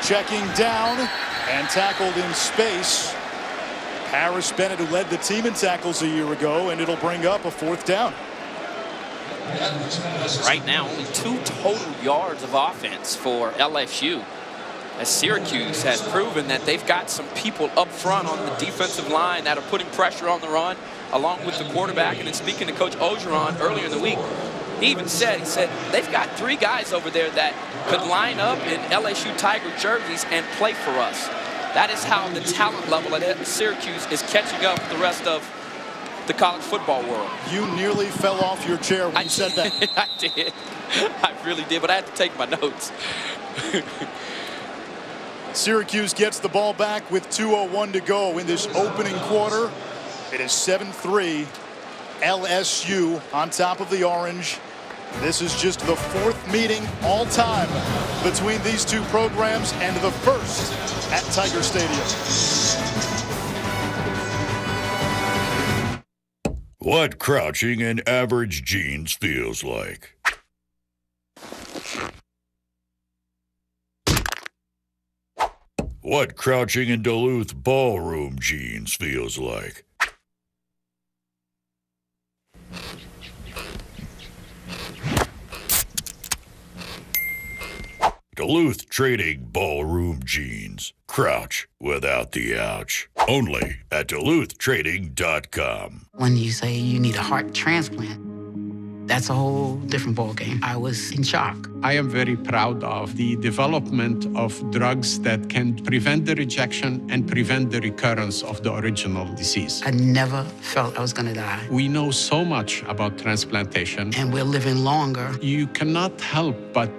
Checking down and tackled in space. Harris Bennett, who led the team in tackles a year ago, and it'll bring up a 4th down. Right now, only 2 total yards of offense for LSU, as Syracuse has proven that they've got some people up front on the defensive line that are putting pressure on the run, along with the quarterback. And then speaking to Coach Ogeron earlier in the week, he even said, they've got 3 guys over there that could line up in LSU Tiger jerseys and play for us. That is how the talent level at Syracuse is catching up with the rest of the college football world. You nearly fell off your chair when you said that. I did. I really did, but I had to take my notes. Syracuse gets the ball back with 2:01 to go in this opening quarter. It is 7-3. LSU on top of the Orange. This is just the 4th meeting all time between these 2 programs, and the first at Tiger Stadium. What crouching in average jeans feels like. What crouching in Duluth ballroom jeans feels like. Duluth Trading Ballroom Jeans. Crouch without the ouch. Only at DuluthTrading.com. When you say you need a heart transplant, That's a whole different ballgame. I was in shock. I am very proud of the development of drugs that can prevent the rejection and prevent the recurrence of the original disease. I never felt I was gonna die. We know so much about transplantation. And we're living longer. You cannot help but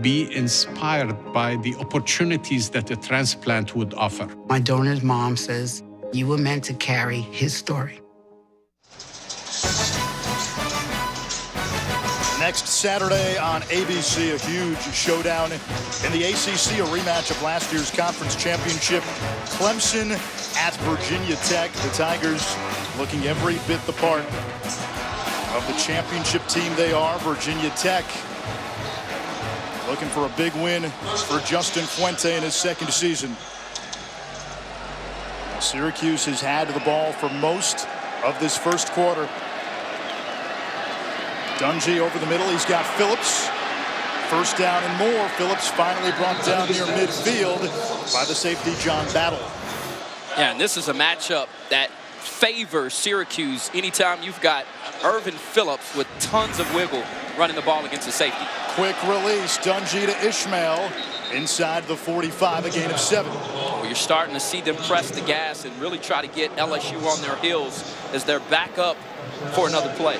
be inspired by the opportunities that a transplant would offer. My donor's mom says, you were meant to carry his story. Next Saturday on ABC, a huge showdown in the ACC, a rematch of last year's conference championship. Clemson at Virginia Tech. The Tigers looking every bit the part of the championship team they are. Virginia Tech looking for a big win for Justin Fuente in his second season. Syracuse has had the ball for most of this first quarter. Dungy over the middle. He's got Phillips. First down and more. Phillips finally brought down near midfield by the safety John Battle. Yeah, and this is a matchup that favors Syracuse anytime you've got Irvin Phillips with tons of wiggle running the ball against the safety. Quick release. Dungy to Ishmael inside the 45, a gain of 7. Well, you're starting to see them press the gas and really try to get LSU on their heels as they're back up for another play.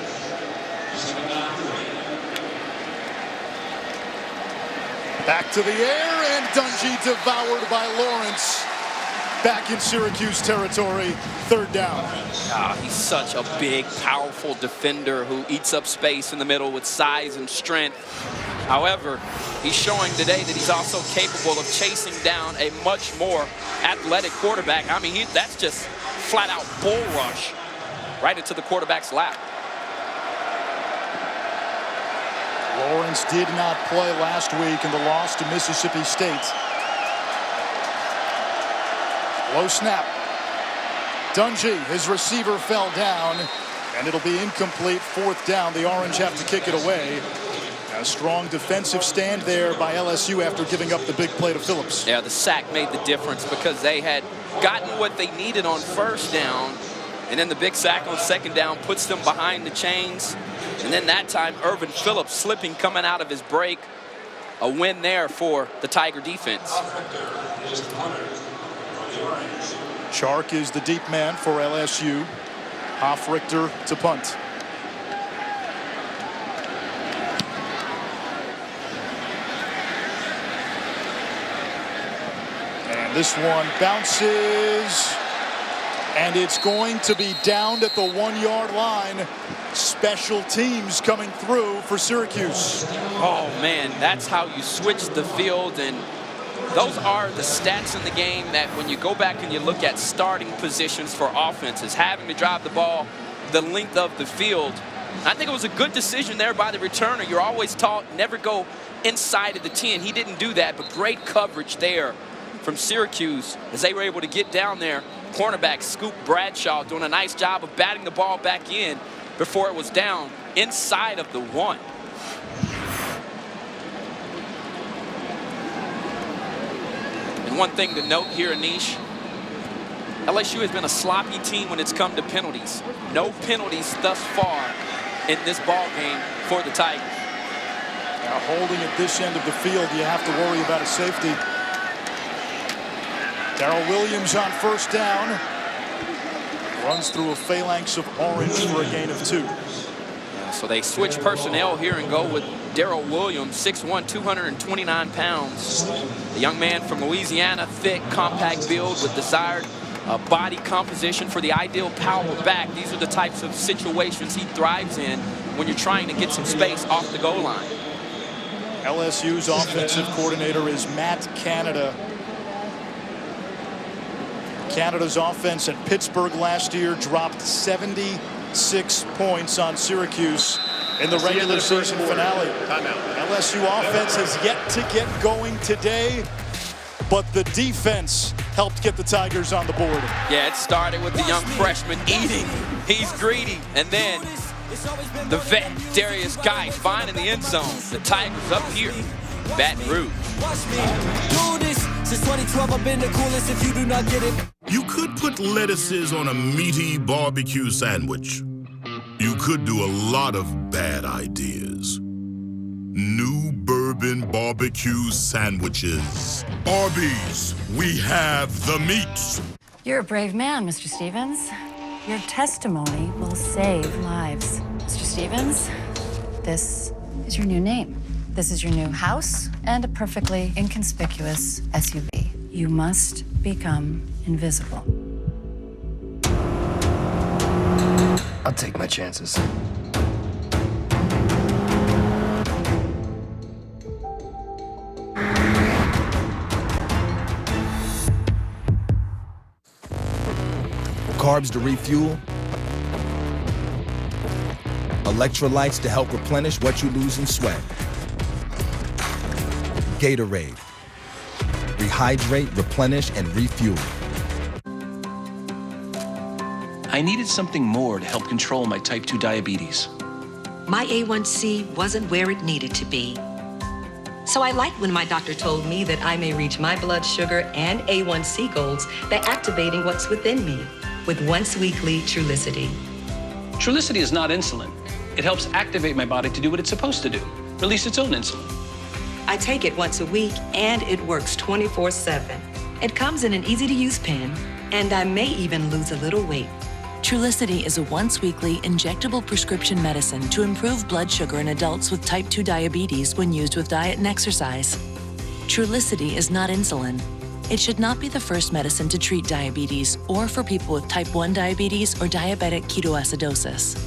Back to the air, and Dungy devoured by Lawrence. Back in Syracuse territory, third down. He's such a big, powerful defender who eats up space in the middle with size and strength. However, he's showing today that he's also capable of chasing down a much more athletic quarterback. I mean, that's just flat-out bull rush right into the quarterback's lap. Lawrence did not play last week in the loss to Mississippi State. Low snap. Dungy, his receiver fell down, and it'll be incomplete. Fourth down. The Orange have to kick it away. A strong defensive stand there by LSU after giving up the big play to Phillips. Yeah, the sack made the difference because they had gotten what they needed on first down, and then the big sack on second down puts them behind the chains. And then that time, Irvin Phillips slipping coming out of his break. A win there for the Tiger defense. Chark is the deep man for LSU. Hofrichter to punt. And this one bounces. And it's going to be downed at the 1-yard line. Special teams coming through for Syracuse. Oh, man, that's how you switch the field. And those are the stats in the game that when you go back and you look at starting positions for offenses, having to drive the ball the length of the field. I think it was a good decision there by the returner. You're always taught never go inside of the 10. He didn't do that, but great coverage there from Syracuse as they were able to get down there. Cornerback Scoop Bradshaw doing a nice job of batting the ball back in before it was down inside of the 1. And one thing to note here, Anish, LSU has been a sloppy team when it's come to penalties. No penalties thus far in this ball game for the Tigers. Now holding at this end of the field, you have to worry about a safety. Darrell Williams on first down. Runs through a phalanx of orange for a gain of 2. Yeah, so they switch personnel here and go with Darrell Williams, 6'1", 229 pounds. The young man from Louisiana, thick, compact build with desired body composition for the ideal power back. These are the types of situations he thrives in when you're trying to get some space off the goal line. LSU's offensive coordinator is Matt Canada. Canada's offense at Pittsburgh last year dropped 76 points on Syracuse in the regular season finale. LSU offense has yet to get going today, but the defense helped get the Tigers on the board. Yeah, it started with the young freshman eating. He's greedy. And then the vet, Darius Guy, finding the end zone. The Tigers up here, Baton Rouge. Since 2012, I've been the coolest if you do not get it. You could put lettuces on a meaty barbecue sandwich. You could do a lot of bad ideas. New bourbon barbecue sandwiches. Arby's, we have the meats. You're a brave man, Mr. Stevens. Your testimony will save lives. Mr. Stevens, this is your new name. This is your new house and a perfectly inconspicuous SUV. You must become invisible. I'll take my chances. Carbs to refuel, electrolytes to help replenish what you lose in sweat. Gatorade. Rehydrate, replenish, and refuel. I needed something more to help control my type 2 diabetes. My A1C wasn't where it needed to be. So I liked when my doctor told me that I may reach my blood sugar and A1C goals by activating what's within me with once-weekly Trulicity. Trulicity is not insulin. It helps activate my body to do what it's supposed to do, release its own insulin. I take it once a week, and it works 24/7. It comes in an easy-to-use pen, and I may even lose a little weight. Trulicity is a once-weekly injectable prescription medicine to improve blood sugar in adults with type 2 diabetes when used with diet and exercise. Trulicity is not insulin. It should not be the first medicine to treat diabetes or for people with type 1 diabetes or diabetic ketoacidosis.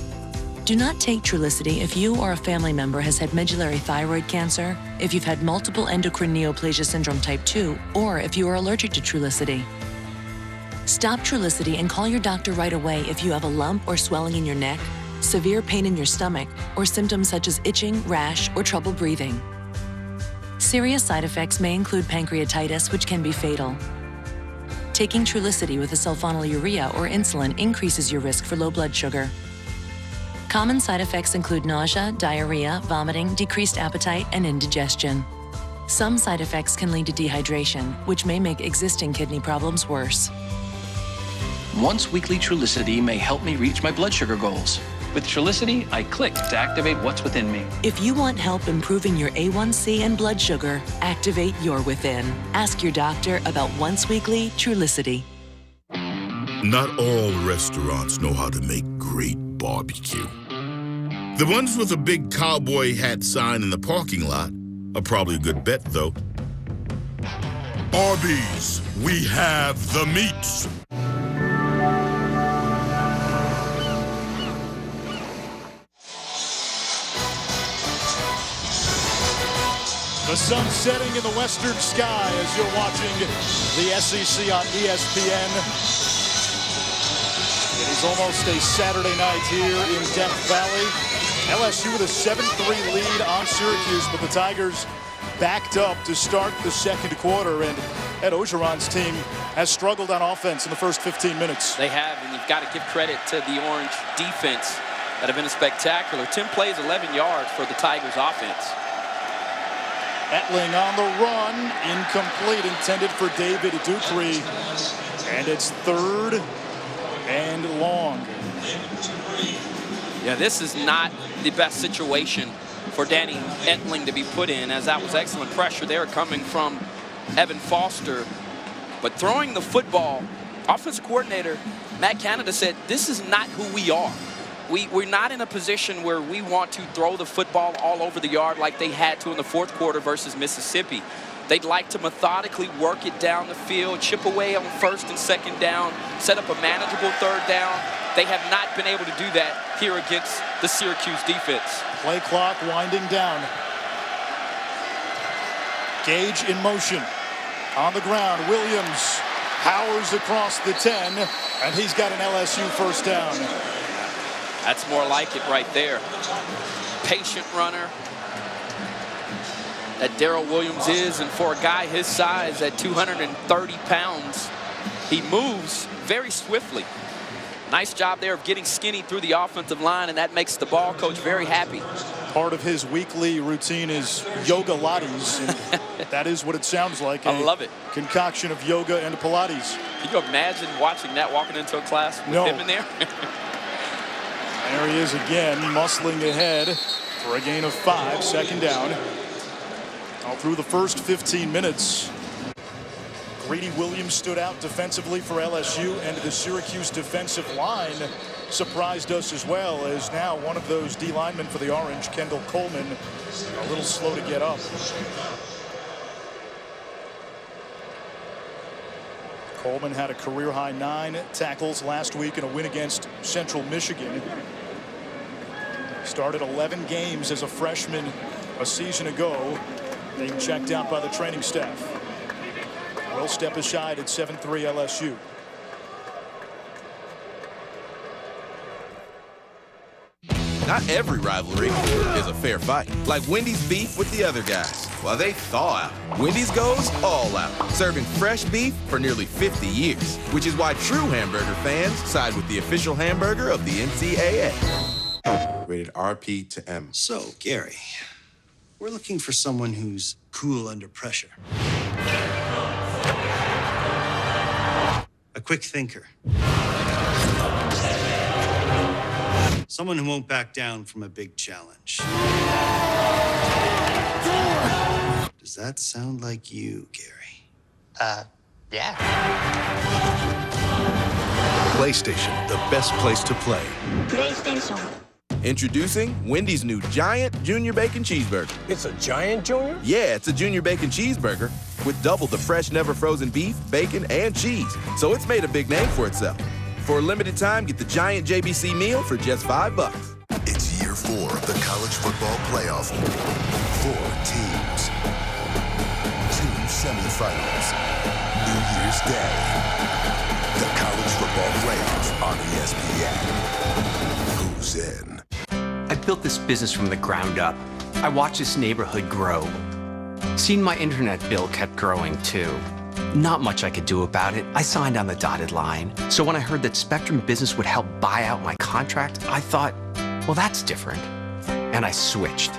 Do not take Trulicity if you or a family member has had medullary thyroid cancer, if you've had multiple endocrine neoplasia syndrome type 2, or if you are allergic to Trulicity. Stop Trulicity and call your doctor right away if you have a lump or swelling in your neck, severe pain in your stomach, or symptoms such as itching, rash, or trouble breathing. Serious side effects may include pancreatitis, which can be fatal. Taking Trulicity with a sulfonylurea or insulin increases your risk for low blood sugar. Common side effects include nausea, diarrhea, vomiting, decreased appetite, and indigestion. Some side effects can lead to dehydration, which may make existing kidney problems worse. Once-weekly Trulicity may help me reach my blood sugar goals. With Trulicity, I click to activate what's within me. If you want help improving your A1C and blood sugar, activate your within. Ask your doctor about once-weekly Trulicity. Not all restaurants know how to make great barbecue. The ones with a big cowboy hat sign in the parking lot are probably a good bet, though. Arby's, we have the meats. The sun setting in the western sky as you're watching the SEC on ESPN. It is almost a Saturday night here in Death Valley. LSU with a 7-3 lead on Syracuse, but the Tigers backed up to start the second quarter, and Ed Ogeron's team has struggled on offense in the first 15 minutes. They have, and you've got to give credit to the Orange defense that have been spectacular. 10 plays, 11 yards for the Tigers offense. Etling on the run, incomplete, intended for David Dupree, and it's 3rd and long. Yeah, this is not the best situation for Danny Etling to be put in, as that was excellent pressure there coming from Evan Foster. But throwing the football, offensive coordinator Matt Canada said, this is not who we are. We're not in a position where we want to throw the football all over the yard like they had to in the fourth quarter versus Mississippi. They'd like to methodically work it down the field, chip away on 1st and 2nd down, set up a manageable 3rd down. They have not been able to do that here against the Syracuse defense. Play clock winding down. Gage in motion. On the ground, Williams powers across the 10, and he's got an LSU first down. That's more like it right there. Patient runner that Darrell Williams is, and for a guy his size at 230 pounds, he moves very swiftly. Nice job there of getting skinny through the offensive line, and that makes the ball coach very happy. Part of his weekly routine is yoga lattes, and that is what it sounds like. I love it. Concoction of yoga and Pilates. Can you imagine watching that walking into a class with him in there? There he is again, muscling ahead for a gain of 5, second down. All through the first 15 minutes, Greedy Williams stood out defensively for LSU, and the Syracuse defensive line surprised us as well, as now one of those D linemen for the Orange, Kendall Coleman, a little slow to get up. Coleman had a career-high 9 tackles last week in a win against Central Michigan. Started 11 games as a freshman a season ago, being checked out by the training staff. Will step aside at 7-3 LSU. Not every rivalry is a fair fight. Like Wendy's beef with the other guys. While they thaw out, Wendy's goes all out, serving fresh beef for nearly 50 years, which is why true hamburger fans side with the official hamburger of the NCAA. Rated RP to M. So, Gary, we're looking for someone who's cool under pressure. A quick thinker. Someone who won't back down from a big challenge. Does that sound like you, Gary? Yeah. PlayStation, the best place to play. PlayStation. Introducing Wendy's new Giant Junior Bacon Cheeseburger. It's a Giant Junior? Yeah, it's a Junior Bacon Cheeseburger with double the fresh, never frozen beef, bacon, and cheese. So it's made a big name for itself. For a limited time, get the Giant JBC meal for just $5. It's year 4 of the college football playoff. 4 teams. 2 semifinals. New Year's Day. The college football playoff on ESPN. Who's in? I built this business from the ground up. I watched this neighborhood grow. Seen my internet bill kept growing too. Not much I could do about it. I signed on the dotted line. So when I heard that Spectrum Business would help buy out my contract, I thought, well, that's different. And I switched.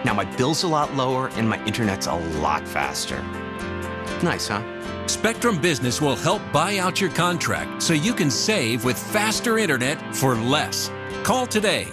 Now my bill's a lot lower and my internet's a lot faster. Nice, huh? Spectrum Business will help buy out your contract so you can save with faster internet for less. Call today.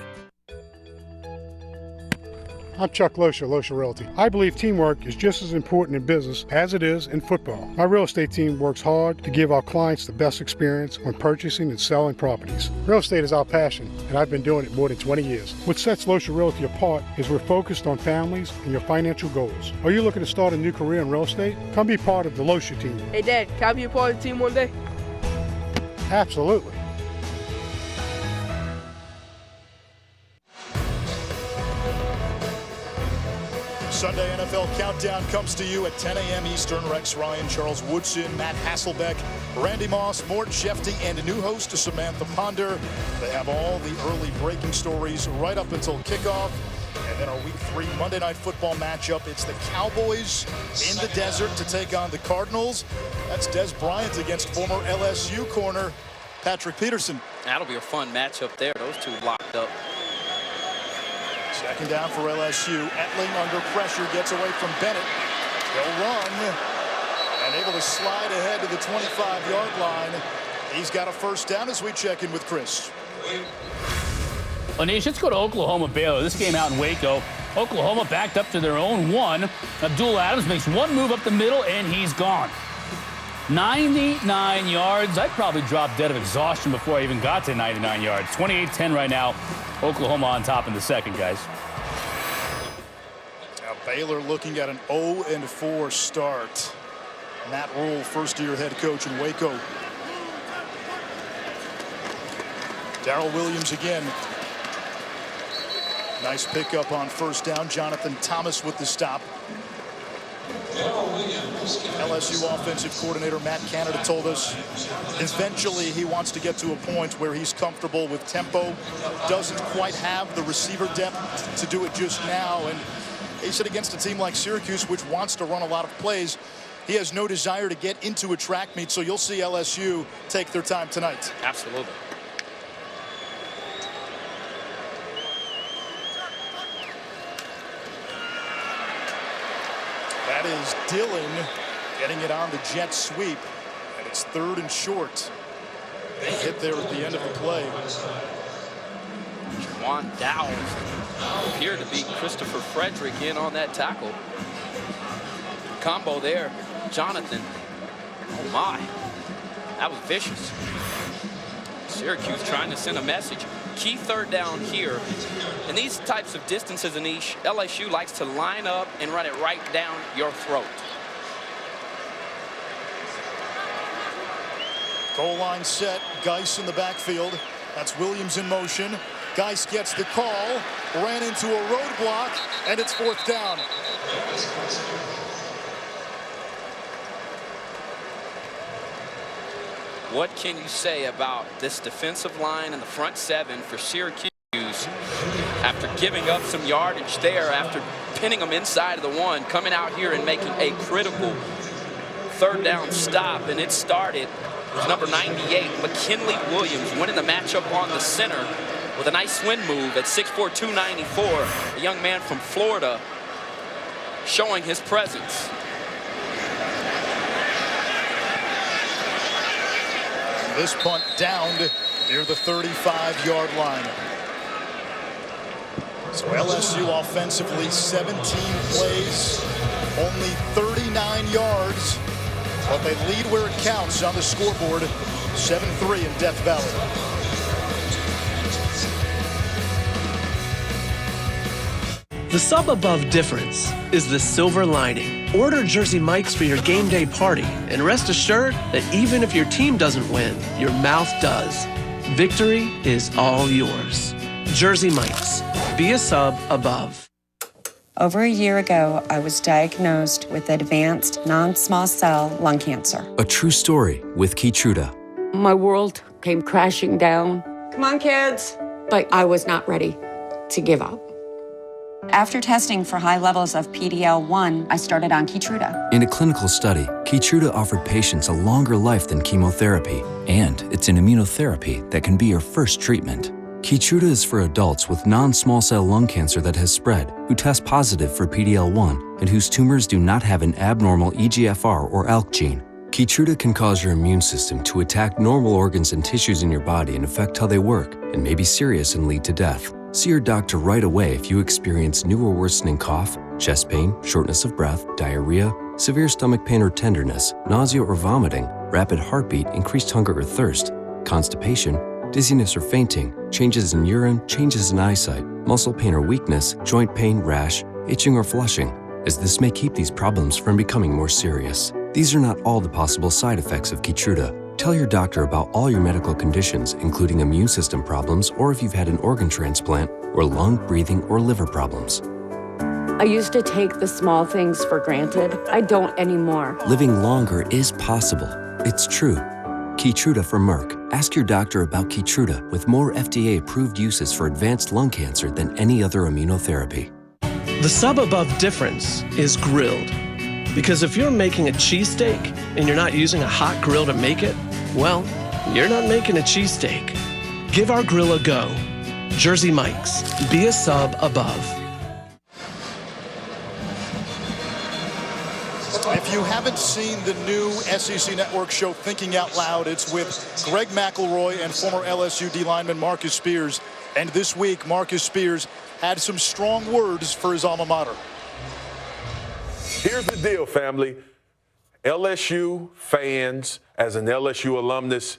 I'm Chuck Loescher, Loescher Realty. I believe teamwork is just as important in business as it is in football. My real estate team works hard to give our clients the best experience when purchasing and selling properties. Real estate is our passion, and I've been doing it more than 20 years. What sets Loescher Realty apart is we're focused on families and your financial goals. Are you looking to start a new career in real estate? Come be part of the Loescher team. Hey, Dad, can I be a part of the team one day? Absolutely. Sunday NFL Countdown comes to you at 10 a.m. Eastern. Rex Ryan, Charles Woodson, Matt Hasselbeck, Randy Moss, Mort Shefty, and new host Samantha Ponder. They have all the early breaking stories right up until kickoff. And then our Week 3 Monday Night Football matchup. It's the Cowboys in the desert to take on the Cardinals. That's Des Bryant against former LSU corner Patrick Peterson. That'll be a fun matchup there. Those two locked up. Second down for LSU. Etling under pressure gets away from Bennett. He'll run and able to slide ahead to the 25-yard line. He's got a first down as we check in with Chris. Anish, let's go to Oklahoma Baylor. This game out in Waco. Oklahoma backed up to their own 1. Abdul Adams makes one move up the middle, and he's gone. 99 yards. I'd probably drop dead of exhaustion before I even got to 99 yards. 28-10 right now. Oklahoma on top in the second, guys. Now Baylor looking at an 0-4 start. Matt Rule, first-year head coach in Waco. Darrell Williams again. Nice pickup on first down. Jonathan Thomas with the stop. LSU offensive coordinator Matt Canada told us eventually he wants to get to a point where he's comfortable with tempo. Doesn't quite have the receiver depth to do it just now. And he said against a team like Syracuse, which wants to run a lot of plays, he has no desire to get into a track meet. So you'll see LSU take their time tonight. Absolutely. That is Dillon getting it on the jet sweep, and it's 3rd and short. They hit there at the end of the play. Juan Dowles appeared to be Christopher Frederick in on that tackle. Combo there, Jonathan. Oh my, that was vicious. Syracuse trying to send a message. Key third down here. In these types of distances, Anish, LSU likes to line up and run it right down your throat. Goal line set, Geis in the backfield. That's Williams in motion. Geis gets the call, ran into a roadblock, and it's fourth down. What can you say about this defensive line and the front seven for Syracuse after giving up some yardage there, after pinning them inside of the one, coming out here and making a critical third down stop, and it started with number 98, McKinley Williams, winning the matchup on the center with a nice swing move at 6'4", 294. A young man from Florida showing his presence. This punt downed near the 35-yard line. So LSU offensively 17 plays, only 39 yards, but they lead where it counts on the scoreboard, 7-3 in Death Valley. The sub above difference is the silver lining. Order Jersey Mike's for your game day party and rest assured that even if your team doesn't win, your mouth does. Victory is all yours. Jersey Mike's. Be a sub above. Over a year ago, I was diagnosed with advanced non-small cell lung cancer. A true story with Keytruda. My world came crashing down. Come on, kids. But I was not ready to give up. After testing for high levels of PD-L1, I started on Keytruda. In a clinical study, Keytruda offered patients a longer life than chemotherapy, and it's an immunotherapy that can be your first treatment. Keytruda is for adults with non-small cell lung cancer that has spread, who test positive for PD-L1, and whose tumors do not have an abnormal EGFR or ALK gene. Keytruda can cause your immune system to attack normal organs and tissues in your body and affect how they work, and may be serious and lead to death. See your doctor right away if you experience new or worsening cough, chest pain, shortness of breath, diarrhea, severe stomach pain or tenderness, nausea or vomiting, rapid heartbeat, increased hunger or thirst, constipation, dizziness or fainting, changes in urine, changes in eyesight, muscle pain or weakness, joint pain, rash, itching or flushing, as this may keep these problems from becoming more serious. These are not all the possible side effects of Keytruda. Tell your doctor about all your medical conditions, including immune system problems, or if you've had an organ transplant, or lung, breathing, or liver problems. I used to take the small things for granted. I don't anymore. Living longer is possible. It's true. Keytruda from Merck. Ask your doctor about Keytruda with more FDA-approved uses for advanced lung cancer than any other immunotherapy. The sub above difference is grilled. Because if you're making a cheesesteak and you're not using a hot grill to make it, well, you're not making a cheesesteak. Give our grill a go. Jersey Mike's. Be a sub above. If you haven't seen the new SEC Network show Thinking Out Loud, it's with Greg McElroy and former LSU D lineman Marcus Spears. And this week, Marcus Spears had some strong words for his alma mater. Here's the deal, family. LSU fans, as an LSU alumnus,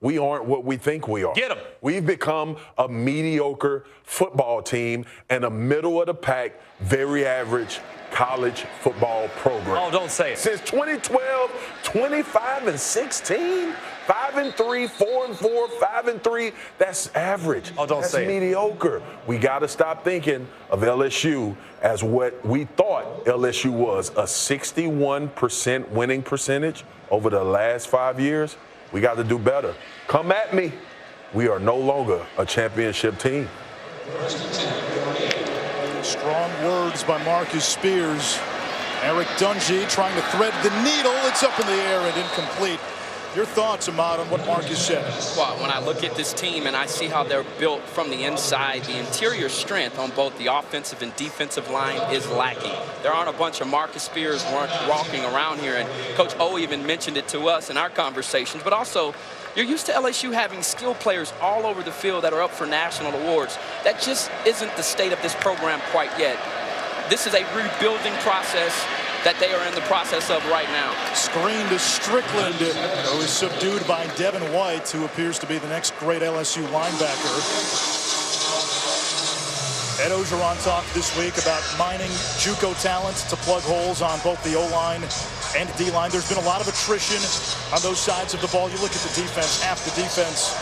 we aren't what we think we are. Get them. We've become a mediocre football team and a middle-of-the-pack, very average college football program. Oh, don't say it. Since 2012, 25-16, 5-3, 4-4, 5-3. That's average. Oh, don't say it. That's mediocre. We got to stop thinking of LSU as what we thought LSU was, a 61% winning percentage over the last 5 years. We got to do better. Come at me. We are no longer a championship team. Strong words by Marcus Spears. Eric Dungy trying to thread the needle. It's up in the air and incomplete. Your thoughts, Ahmad, on what Marcus said? Well, when I look at this team and I see how they're built from the inside, the interior strength on both the offensive and defensive line is lacking. There aren't a bunch of Marcus Spears walking around here, and Coach O even mentioned it to us in our conversations, but also You're used to LSU having skilled players all over the field that are up for national awards. That just isn't the state of this program quite yet. This is a rebuilding process that they are in the process of right now. Screen to Strickland, who is subdued by Devin White, who appears to be the next great LSU linebacker. Ed Orgeron talked this week about mining JUCO talent to plug holes on both the O-line and D-line. There's been a lot of attrition on those sides of the ball. You look at the defense, half the defense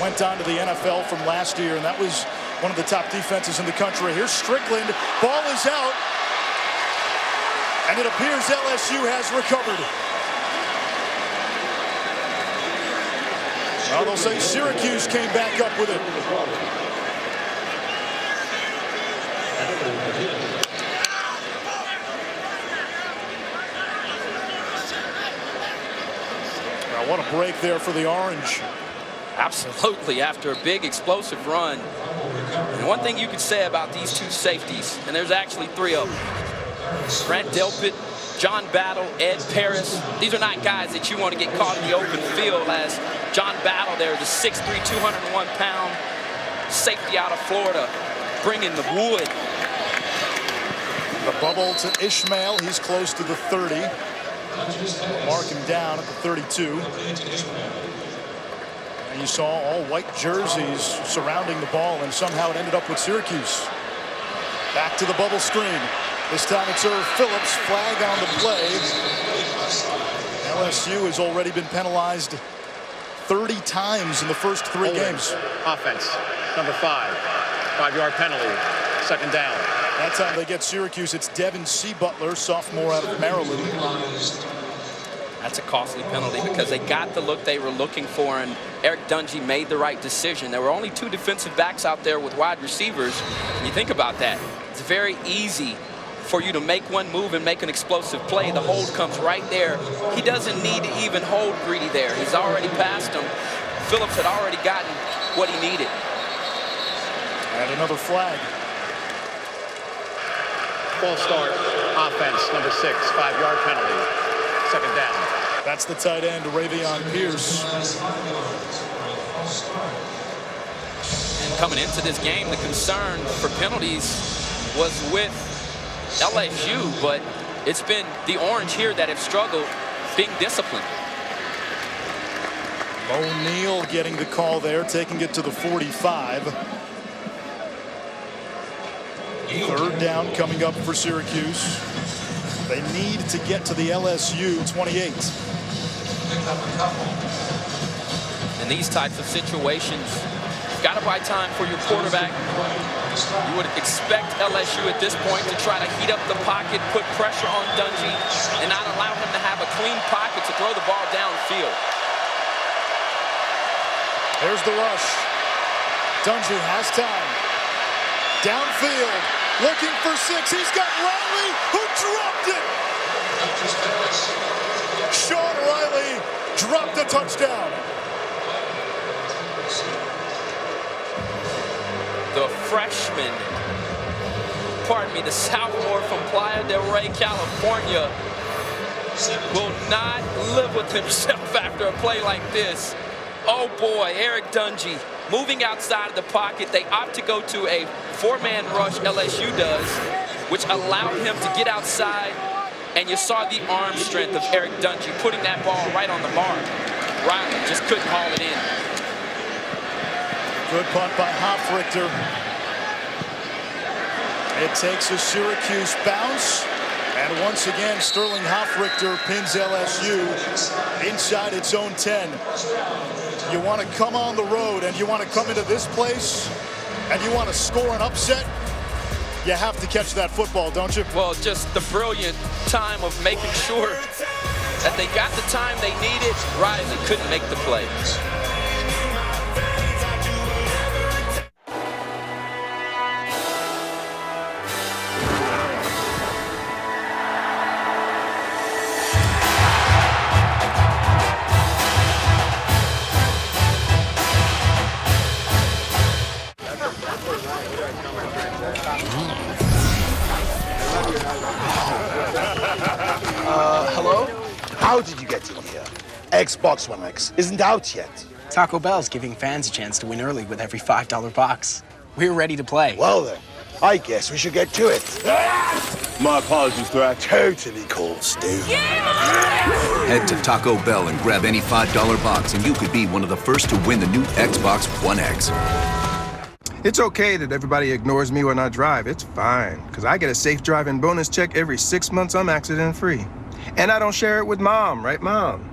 went on to the NFL from last year, and that was one of the top defenses in the country. Here's Strickland, ball is out, and it appears LSU has recovered. Well, they'll say Syracuse came back up with it. Now, what a break there for the Orange. Absolutely, after a big explosive run. And one thing you could say about these two safeties, and there's actually three of them, Brent Delpit, John Battle, Ed Paris. These are not guys that you want to get caught in the open field, as John Battle there, the 6'3", 201-pound safety out of Florida, bringing the wood. The bubble to Ishmael. He's close to the 30. Mark him down at the 32. And you saw all white jerseys surrounding the ball, and somehow it ended up with Syracuse. Back to the bubble screen. This time it's Irv Phillips. Flag on the play. LSU has already been penalized 30 times in the first 3 games. Offense, number 5. 5-yard penalty. Second down. That time they get Syracuse. It's Devin C. Butler, sophomore out of Maryland. That's a costly penalty because they got the look they were looking for, and Eric Dungey made the right decision. There were only 2 defensive backs out there with wide receivers. And you think about that. It's very easy for you to make one move and make an explosive play. The hold comes right there. He doesn't need to even hold Greedy there. He's already passed him. Phillips had already gotten what he needed. And another flag. False start. Offense, number 6. 5-yard penalty. Second down. That's the tight end, Ravion Pierce. And coming into this game, the concern for penalties was with LSU, but it's been the Orange here that have struggled being disciplined. O'Neal getting the call there, taking it to the 45. Third down coming up for Syracuse. They need to get to the LSU 28. In these types of situations, you've got to buy time for your quarterback. You would expect LSU at this point to try to heat up the pocket, put pressure on Dungey, and not allow him to have a clean pocket to throw the ball downfield. There's the rush. Dungey has time. Downfield, looking for 6. He's got Riley, who dropped it. Sean Riley dropped a touchdown. The freshman, the sophomore from Playa del Rey, California, will not live with himself after a play like this. Oh boy, Eric Dungey moving outside of the pocket. They opt to go to a 4-man rush, LSU does, which allowed him to get outside, and you saw the arm strength of Eric Dungey putting that ball right on the mark. Riley just couldn't haul it in. Good punt by Hofrichter. It takes a Syracuse bounce, and once again Sterling Hofrichter pins LSU inside its own 10. You want to come on the road and you want to come into this place and you want to score an upset, you have to catch that football, don't you? Well, just the brilliant time of making sure that they got the time they needed. Riley couldn't make the play. Hello? How did you get in here? Xbox One X isn't out yet. Taco Bell's giving fans a chance to win early with every $5 box. We're ready to play. Well then, I guess we should get to it. My apologies for our totally cold stew. Head to Taco Bell and grab any $5 box, and you could be one of the first to win the new Xbox One X. It's okay that everybody ignores me when I drive. It's fine, because I get a safe driving bonus check every 6 months I'm accident-free. And I don't share it with Mom, right, Mom?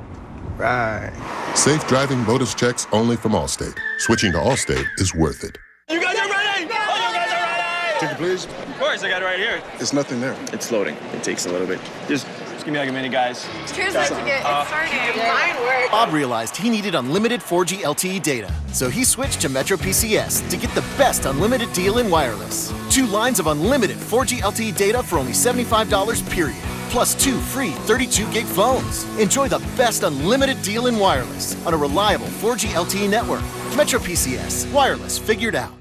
Right. Safe driving bonus checks only from Allstate. Switching to Allstate is worth it. You guys are ready! Oh, you guys are ready! Ticket, please. Of course, I got it right here. There's nothing there. It's loading. It takes a little bit. Just give me like a minute, guys. Here's my ticket. It's starting. Mine works. Bob realized he needed unlimited 4G LTE data, so he switched to Metro PCS to get the best unlimited deal in wireless. 2 lines of unlimited 4G LTE data for only $75, period. Plus 2 free 32-gig phones. Enjoy the best unlimited deal in wireless on a reliable 4G LTE network. Metro PCS. Wireless figured out.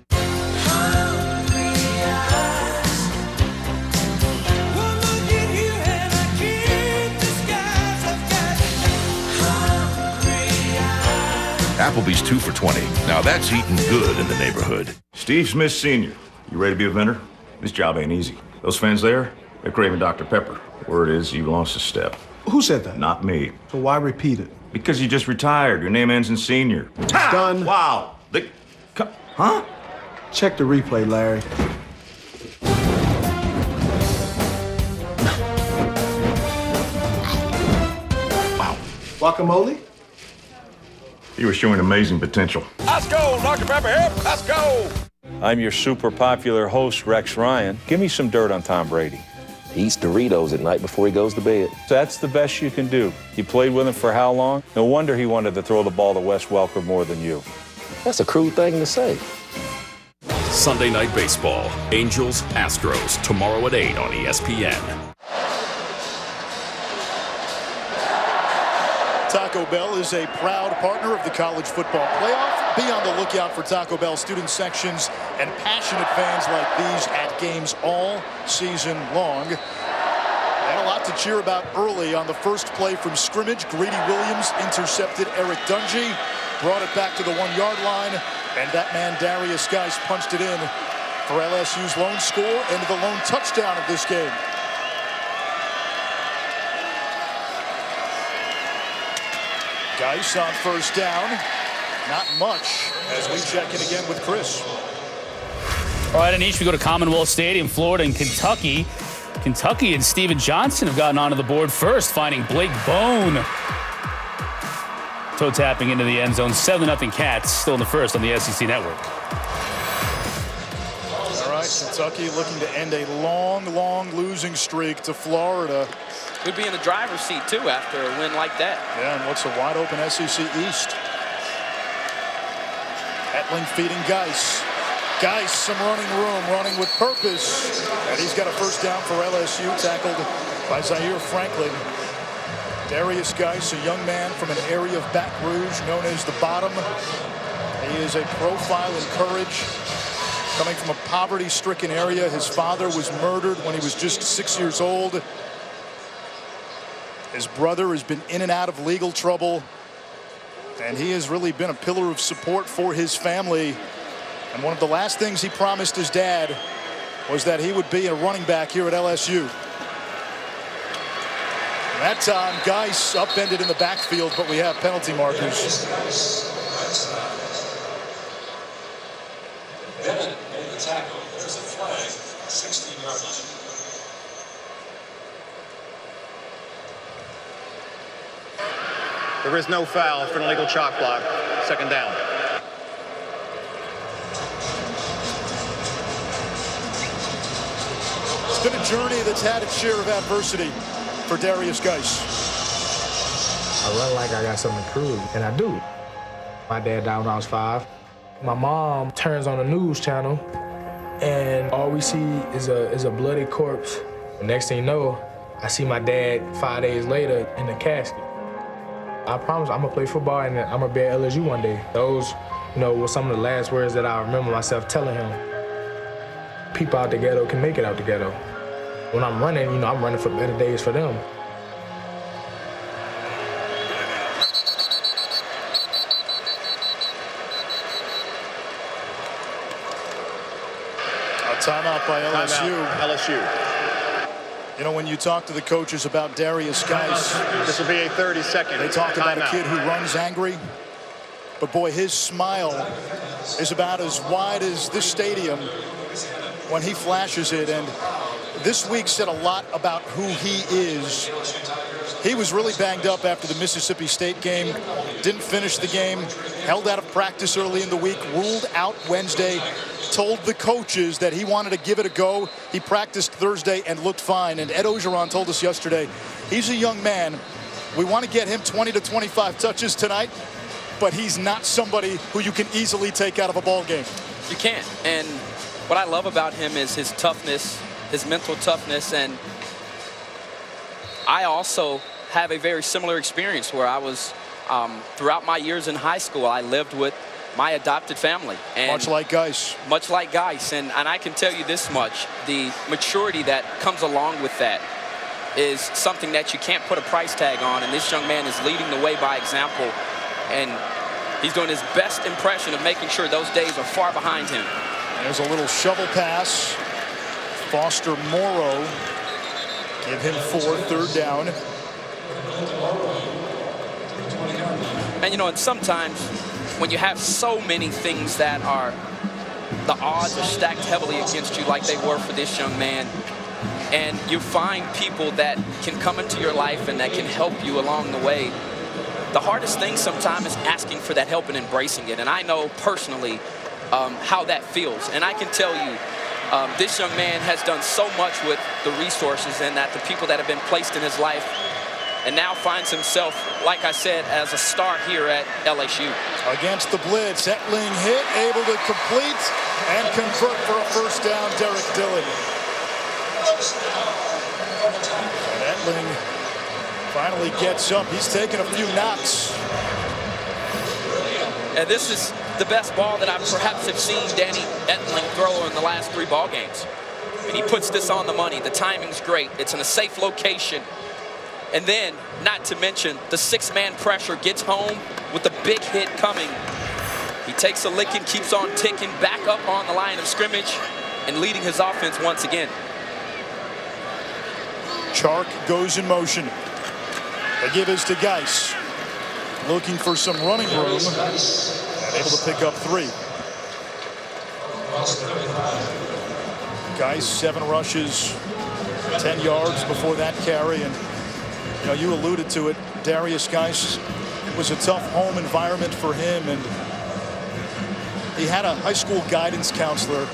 Applebee's 2 for $20. Now that's eating good in the neighborhood. Steve Smith Sr., you ready to be a vendor? This job ain't easy. Those fans there, they're craving Dr. Pepper. Word is you lost a step. Who said that? Not me. So why repeat it? Because you just retired. Your name ends in Senior. Done. Wow. Huh? Check the replay, Larry. Wow. Guacamole? You were showing amazing potential. Let's go, Dr. Pepper, hip, let's go! I'm your super popular host, Rex Ryan. Give me some dirt on Tom Brady. He eats Doritos at night before he goes to bed. That's the best you can do. You played with him for how long? No wonder he wanted to throw the ball to Wes Welker more than you. That's a crude thing to say. Sunday Night Baseball. Angels, Astros, tomorrow at 8 on ESPN. Taco Bell is a proud partner of the College Football Playoff. Be on the lookout for Taco Bell student sections and passionate fans like these at games all season long. They had a lot to cheer about early on the first play from scrimmage. Grady Williams intercepted Eric Dungy, brought it back to the 1-yard line, and that man Darius Geis punched it in for LSU's lone score and the lone touchdown of this game. Geis on first down. Not much as we check in again with Chris. All right, Anish, we go to Commonwealth Stadium, Florida and Kentucky. Kentucky and Steven Johnson have gotten onto the board first, finding Blake Bone. Toe tapping into the end zone. 7-0 Cats, still in the first on the SEC Network. All right, Kentucky looking to end a long losing streak to Florida. Could be in the driver's seat, too, after a win like that. Yeah, and what's a wide-open SEC East? Etling feeding Geis. Geis, some running room, running with purpose. And he's got a first down for LSU, tackled by Zaire Franklin. Darius Geis, a young man from an area of Baton Rouge known as the Bottom. He is a profile in courage. Coming from a poverty-stricken area, his father was murdered when he was just 6 years old. His brother has been in and out of legal trouble, and he has really been a pillar of support for his family. And one of the last things he promised his dad was that he would be a running back here at LSU. And that time, Geis upended in the backfield, but we have penalty markers. Bennett made the tackle. There's a flag, 16 yards. There is no foul for an illegal chalk block. Second down. It's been a journey that's had its share of adversity for Darius Geis. I run like I got something to prove, and I do. My dad died when I was 5. My mom turns on the news channel, and all we see is a bloody corpse. The next thing you know, I see my dad 5 days later in the casket. I promise I'm gonna play football and I'm gonna be at LSU one day. Those, were some of the last words that I remember myself telling him. People out the ghetto can make it out the ghetto. When I'm running, I'm running for better days for them. Timeout by LSU. Timeout, LSU. You know, when you talk to the coaches about Darius Geis, this will be a 30-second. They talk about timeout. a kid who runs angry, but boy, his smile is about as wide as this stadium when he flashes it. And this week said a lot about who he is. He was really banged up after the Mississippi State game, didn't finish the game, held out of practice early in the week, ruled out Wednesday, told the coaches that he wanted to give it a go. He practiced Thursday and looked fine. And Ed Ogeron told us yesterday, he's a young man. We want to get him 20 to 25 touches tonight, but he's not somebody who you can easily take out of a ball game. You can't. And what I love about him is his toughness, his mental toughness. And I also have a very similar experience where I was, throughout my years in high school, I lived with my adopted family. And much like Geis. Much like Geis. And I can tell you this much, the maturity that comes along with that is something that you can't put a price tag on. And this young man is leading the way by example. And he's doing his best impression of making sure those days are far behind him. There's a little shovel pass. Foster Morrow. Give him 4, 3rd down. And, you know, and sometimes when you have so many things that are, the odds are stacked heavily against you like they were for this young man, and you find people that can come into your life and that can help you along the way, the hardest thing sometimes is asking for that help and embracing it. And I know personally how that feels. And I can tell you, this young man has done so much with the resources and that the people that have been placed in his life, and now finds himself, like I said, as a star here at LSU. Against the blitz, Etling hit, able to complete and convert for a 1st down, Derek Dillon. And Etling finally gets up. He's taken a few knocks. And this is the best ball that I perhaps have seen Danny Etling throw in the last 3 ball games. And he puts this on the money. The timing's great. It's in a safe location. And then, not to mention, the 6-man pressure gets home with the big hit coming. He takes a licking, keeps on ticking, back up on the line of scrimmage, and leading his offense once again. Chark goes in motion. They give this to Geis. Looking for some running room. And able to pick up 3. Geis, 7 rushes, 10 yards before that carry. And you know, you alluded to it, Darius Geis, it was a tough home environment for him, and he had a high school guidance counselor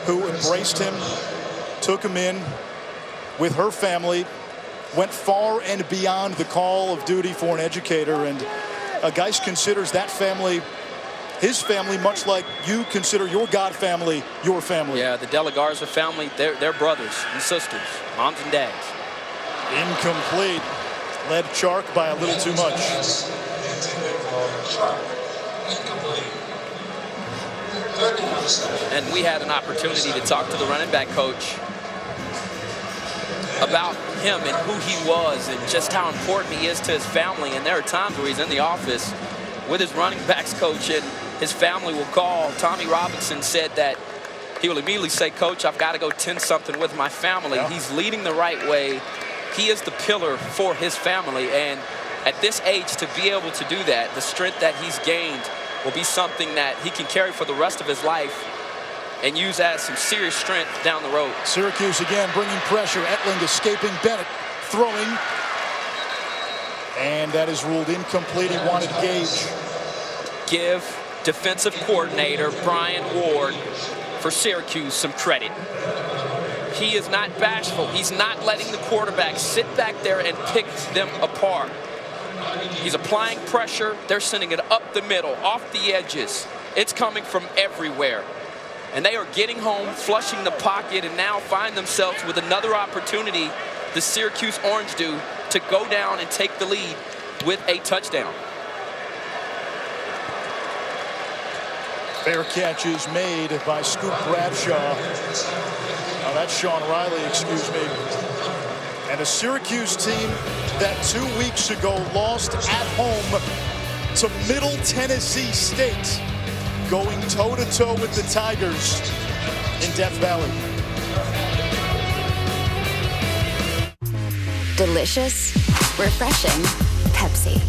who embraced him, took him in with her family, went far and beyond the call of duty for an educator. And Geis considers that family his family, much like you consider your God family your family. Yeah, the De La Garza family, they're brothers and sisters, moms and dads. Incomplete. Led Chark by a little too much. And we had an opportunity to talk to the running back coach about him and who he was and just how important he is to his family. And there are times where he's in the office with his running backs coach and his family will call. Tommy Robinson said that he will immediately say, "Coach, I've got to go tend something with my family." Yeah. He's leading the right way. He is the pillar for his family. And at this age, to be able to do that, the strength that he's gained will be something that he can carry for the rest of his life and use as some serious strength down the road. Syracuse again bringing pressure. Etling escaping Bennett, throwing. And that is ruled incomplete. He wanted Gage. Give defensive coordinator Brian Ward for Syracuse some credit. He is not bashful. He's not letting the quarterback sit back there and pick them apart. He's applying pressure. They're sending it up the middle, off the edges. It's coming from everywhere. And they are getting home, flushing the pocket, and now find themselves with another opportunity, the Syracuse Orange do, to go down and take the lead with a touchdown. Fair catch is made by Scoop Bradshaw. Now that's Sean Riley, excuse me. And a Syracuse team that 2 weeks ago lost at home to Middle Tennessee State. going toe-to-toe with the Tigers in Death Valley. Delicious, refreshing Pepsi.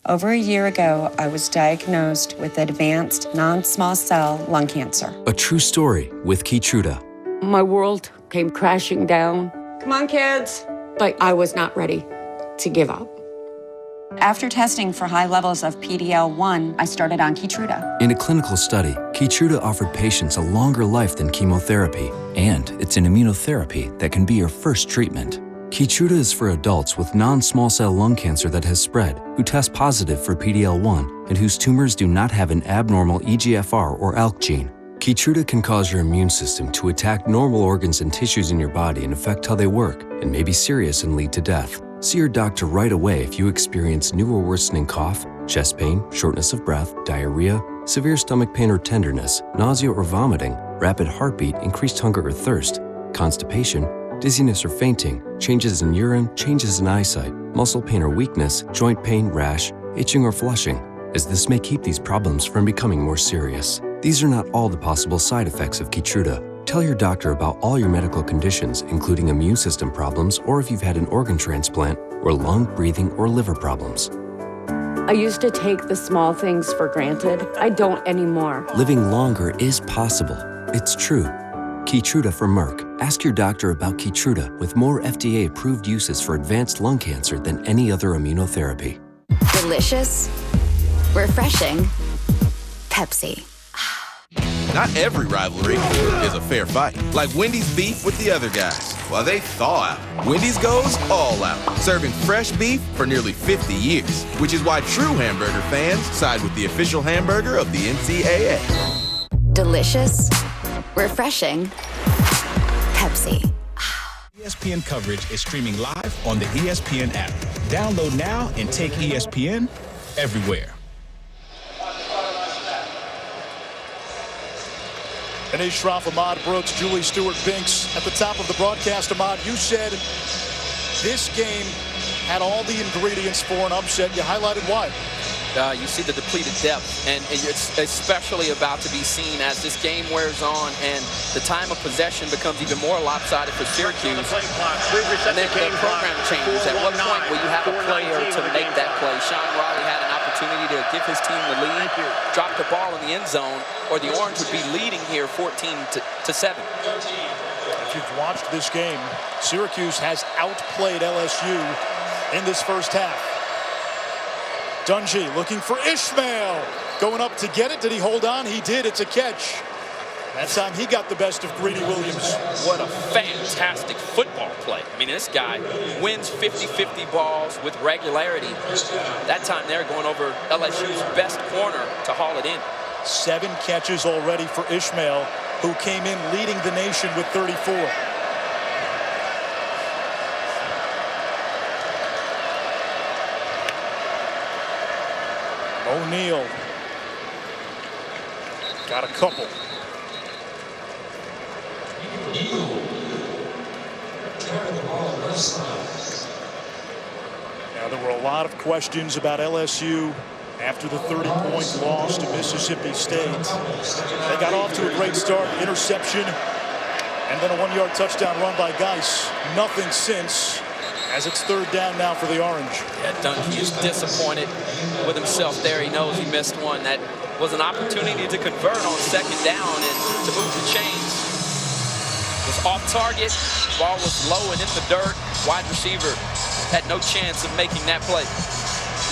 Over a year ago, I was diagnosed with advanced non-small cell lung cancer. A true story with Keytruda. My world came crashing down. Come on, kids. But I was not ready to give up. After testing for high levels of PD-L1, I started on Keytruda. In a clinical study, Keytruda offered patients a longer life than chemotherapy, and it's an immunotherapy that can be your first treatment. Keytruda is for adults with non-small cell lung cancer that has spread, who test positive for PD-L1, and whose tumors do not have an abnormal EGFR or ALK gene. Keytruda can cause your immune system to attack normal organs and tissues in your body and affect how they work, and may be serious and lead to death. See your doctor right away if you experience new or worsening cough, chest pain, shortness of breath, diarrhea, severe stomach pain or tenderness, nausea or vomiting, rapid heartbeat, increased hunger or thirst, constipation, dizziness or fainting, changes in urine, changes in eyesight, muscle pain or weakness, joint pain, rash, itching or flushing, as this may keep these problems from becoming more serious. These are not all the possible side effects of Keytruda. Tell your doctor about all your medical conditions, including immune system problems, or if you've had an organ transplant, or lung, breathing, or liver problems. I used to take the small things for granted. I don't anymore. Living longer is possible. It's true. Keytruda from Merck. Ask your doctor about Keytruda, with more FDA-approved uses for advanced lung cancer than any other immunotherapy. Delicious, refreshing Pepsi. Not every rivalry is a fair fight. Like Wendy's beef with the other guys. While they thaw out, Wendy's goes all out, serving fresh beef for nearly 50 years, which is why true hamburger fans side with the official hamburger of the NCAA. Delicious, refreshing Pepsi. ESPN coverage is streaming live on the ESPN app. Download now and take ESPN everywhere. Anae Schroff, Ahmad Brooks, Julie Stewart-Binks. At the top of the broadcast, Ahmad, you said this game had all the ingredients for an upset. You highlighted why. You see the depleted depth, and it's especially about to be seen as this game wears on and the time of possession becomes even more lopsided for Syracuse. And then the program changes. At what point will you have a player to make that play? Sean Riley had an opportunity to give his team the lead, drop the ball in the end zone, or the Orange would be leading here 14-7. If you've watched this game, Syracuse has outplayed LSU in this first half. Dungy looking for Ishmael. Going up to get it. Did he hold on? He did. It's a catch. That time he got the best of Greedy Williams. What a fantastic football play. I mean, this guy wins 50-50 balls with regularity. That time they're going over LSU's best corner to haul it in. 7 catches already for Ishmael, who came in leading the nation with 34. O'Neal got a couple. Now, there were a lot of questions about LSU after the 30-point loss to Mississippi State. They got off to a great start, interception, and then a 1-yard touchdown run by Geis. Nothing since, as it's 3rd down now for the Orange. Yeah, Dungy is disappointed with himself there. He knows he missed one. That was an opportunity to convert on 2nd down and to move the chains. It was off target. Ball was low and in the dirt. Wide receiver had no chance of making that play.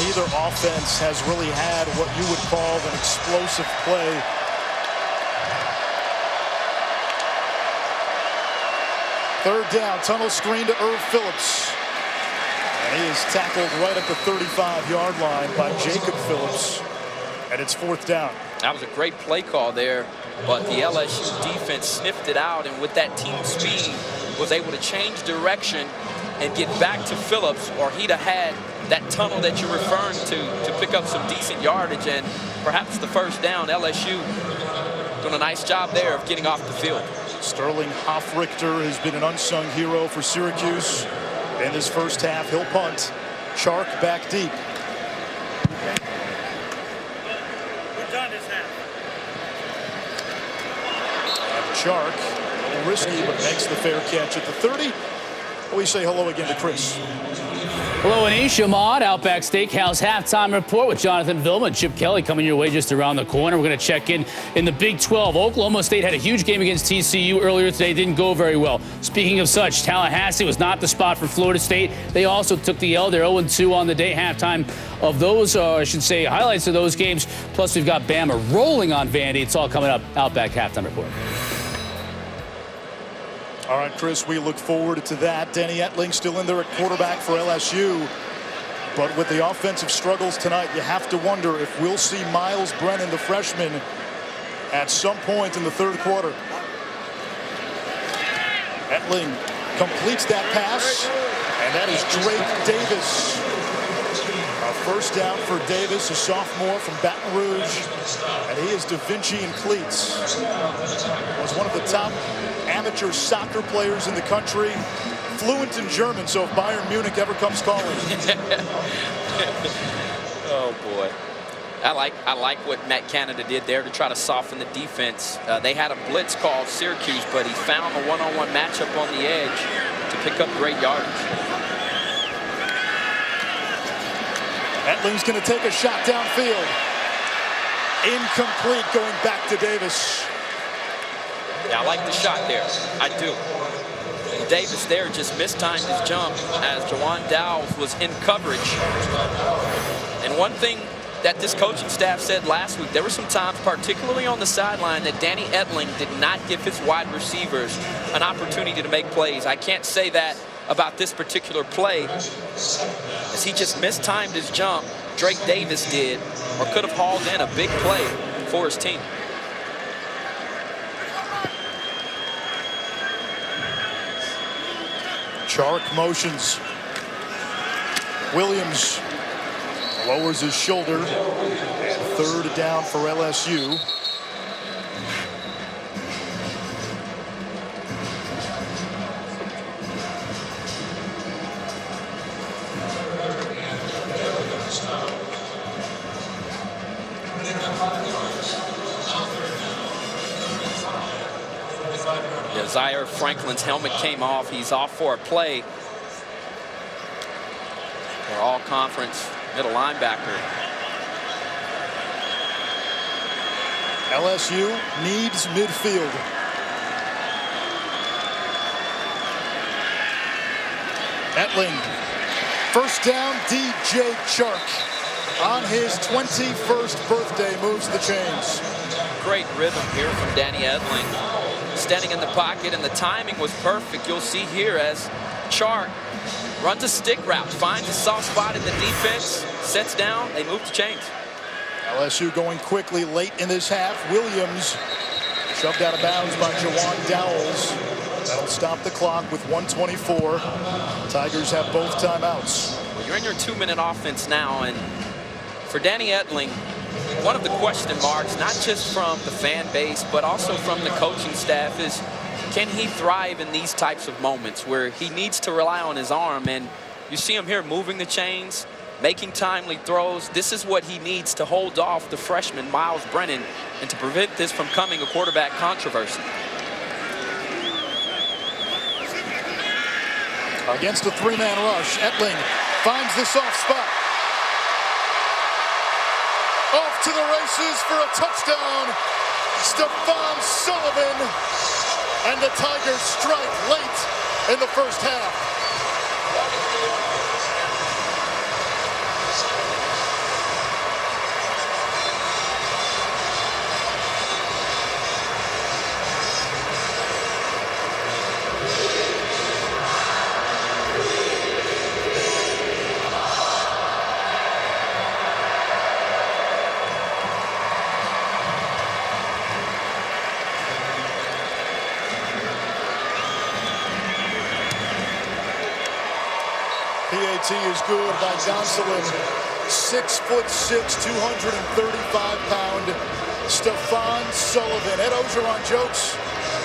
Neither offense has really had what you would call an explosive play. Third down, tunnel screen to Irv Phillips. And he is tackled right at the 35-yard line by Jacob Phillips. And it's 4th down. That was a great play call there, but the LSU defense sniffed it out, and with that team speed, was able to change direction and get back to Phillips, or he'd have had that tunnel that you're referring to pick up some decent yardage and perhaps the 1st down. LSU doing a nice job there of getting off the field. Sterling Hoffrichter has been an unsung hero for Syracuse. In this first half, he'll punt. Chark back deep. Chark. A little risky, but makes the fair catch at the 30. We say hello again to Chris. Hello, Anisha Maud, Outback Steakhouse halftime report with Jonathan Vilma and Chip Kelly coming your way just around the corner. We're going to check in the Big 12. Oklahoma State had a huge game against TCU earlier today. Didn't go very well. Speaking of such, Tallahassee was not the spot for Florida State. They also took the L. They're 0-2 on the day. Halftime of those, I should say, highlights of those games. Plus, we've got Bama rolling on Vandy. It's all coming up. Outback halftime report. All right, Chris, we look forward to that. Danny Etling still in there at quarterback for LSU. But with the offensive struggles tonight, you have to wonder if we'll see Miles Brennan, the freshman, at some point in the third quarter. Etling completes that pass, and that is Drake Davis. A first down for Davis, a sophomore from Baton Rouge, and he is Da Vinci in cleats. Was one of the top amateur soccer players in the country, fluent in German, so if Bayern Munich ever comes calling. Oh boy, I like what Matt Canada did there to try to soften the defense. They had a blitz called Syracuse, but he found a one-on-one matchup on the edge to pick up great yardage. Etling's going to take a shot downfield. Incomplete, going back to Davis. Yeah, I like the shot there. I do. And Davis there just mistimed his jump as Jawan Dowles was in coverage. And one thing that this coaching staff said last week, there were some times, particularly on the sideline, that Danny Etling did not give his wide receivers an opportunity to make plays. I can't say that about this particular play, as he just mistimed his jump. Drake Davis did, or could have hauled in a big play for his team. Chark motions. Williams lowers his shoulder. And third down for LSU. Zaire Franklin's helmet came off. He's off for a play. Our all-conference middle linebacker. LSU needs midfield. Etling. First down, DJ Chark. On his 21st birthday, moves the chains. Great rhythm here from Danny Etling. Standing in the pocket, and the timing was perfect. You'll see here as Chark runs a stick route, finds a soft spot in the defense, sets down, they move the chains. LSU going quickly late in this half. Williams shoved out of bounds by Jawan Dowles. That'll stop the clock with 1:24. Tigers have both timeouts. Well, you're in your 2-minute offense now, and for Danny Etling, one of the question marks, not just from the fan base, but also from the coaching staff, is can he thrive in these types of moments where he needs to rely on his arm? And you see him here moving the chains, making timely throws. This is what he needs to hold off the freshman Miles Brennan and to prevent this from becoming a quarterback controversy. Against a 3-man rush, Etling finds the soft spot. Off to the races for a touchdown, Stephon Sullivan, and the Tigers strike late in the first half. PAT is good by Gonsolin. 6'6", 235-pound Stephon Sullivan. Ed Ogeron jokes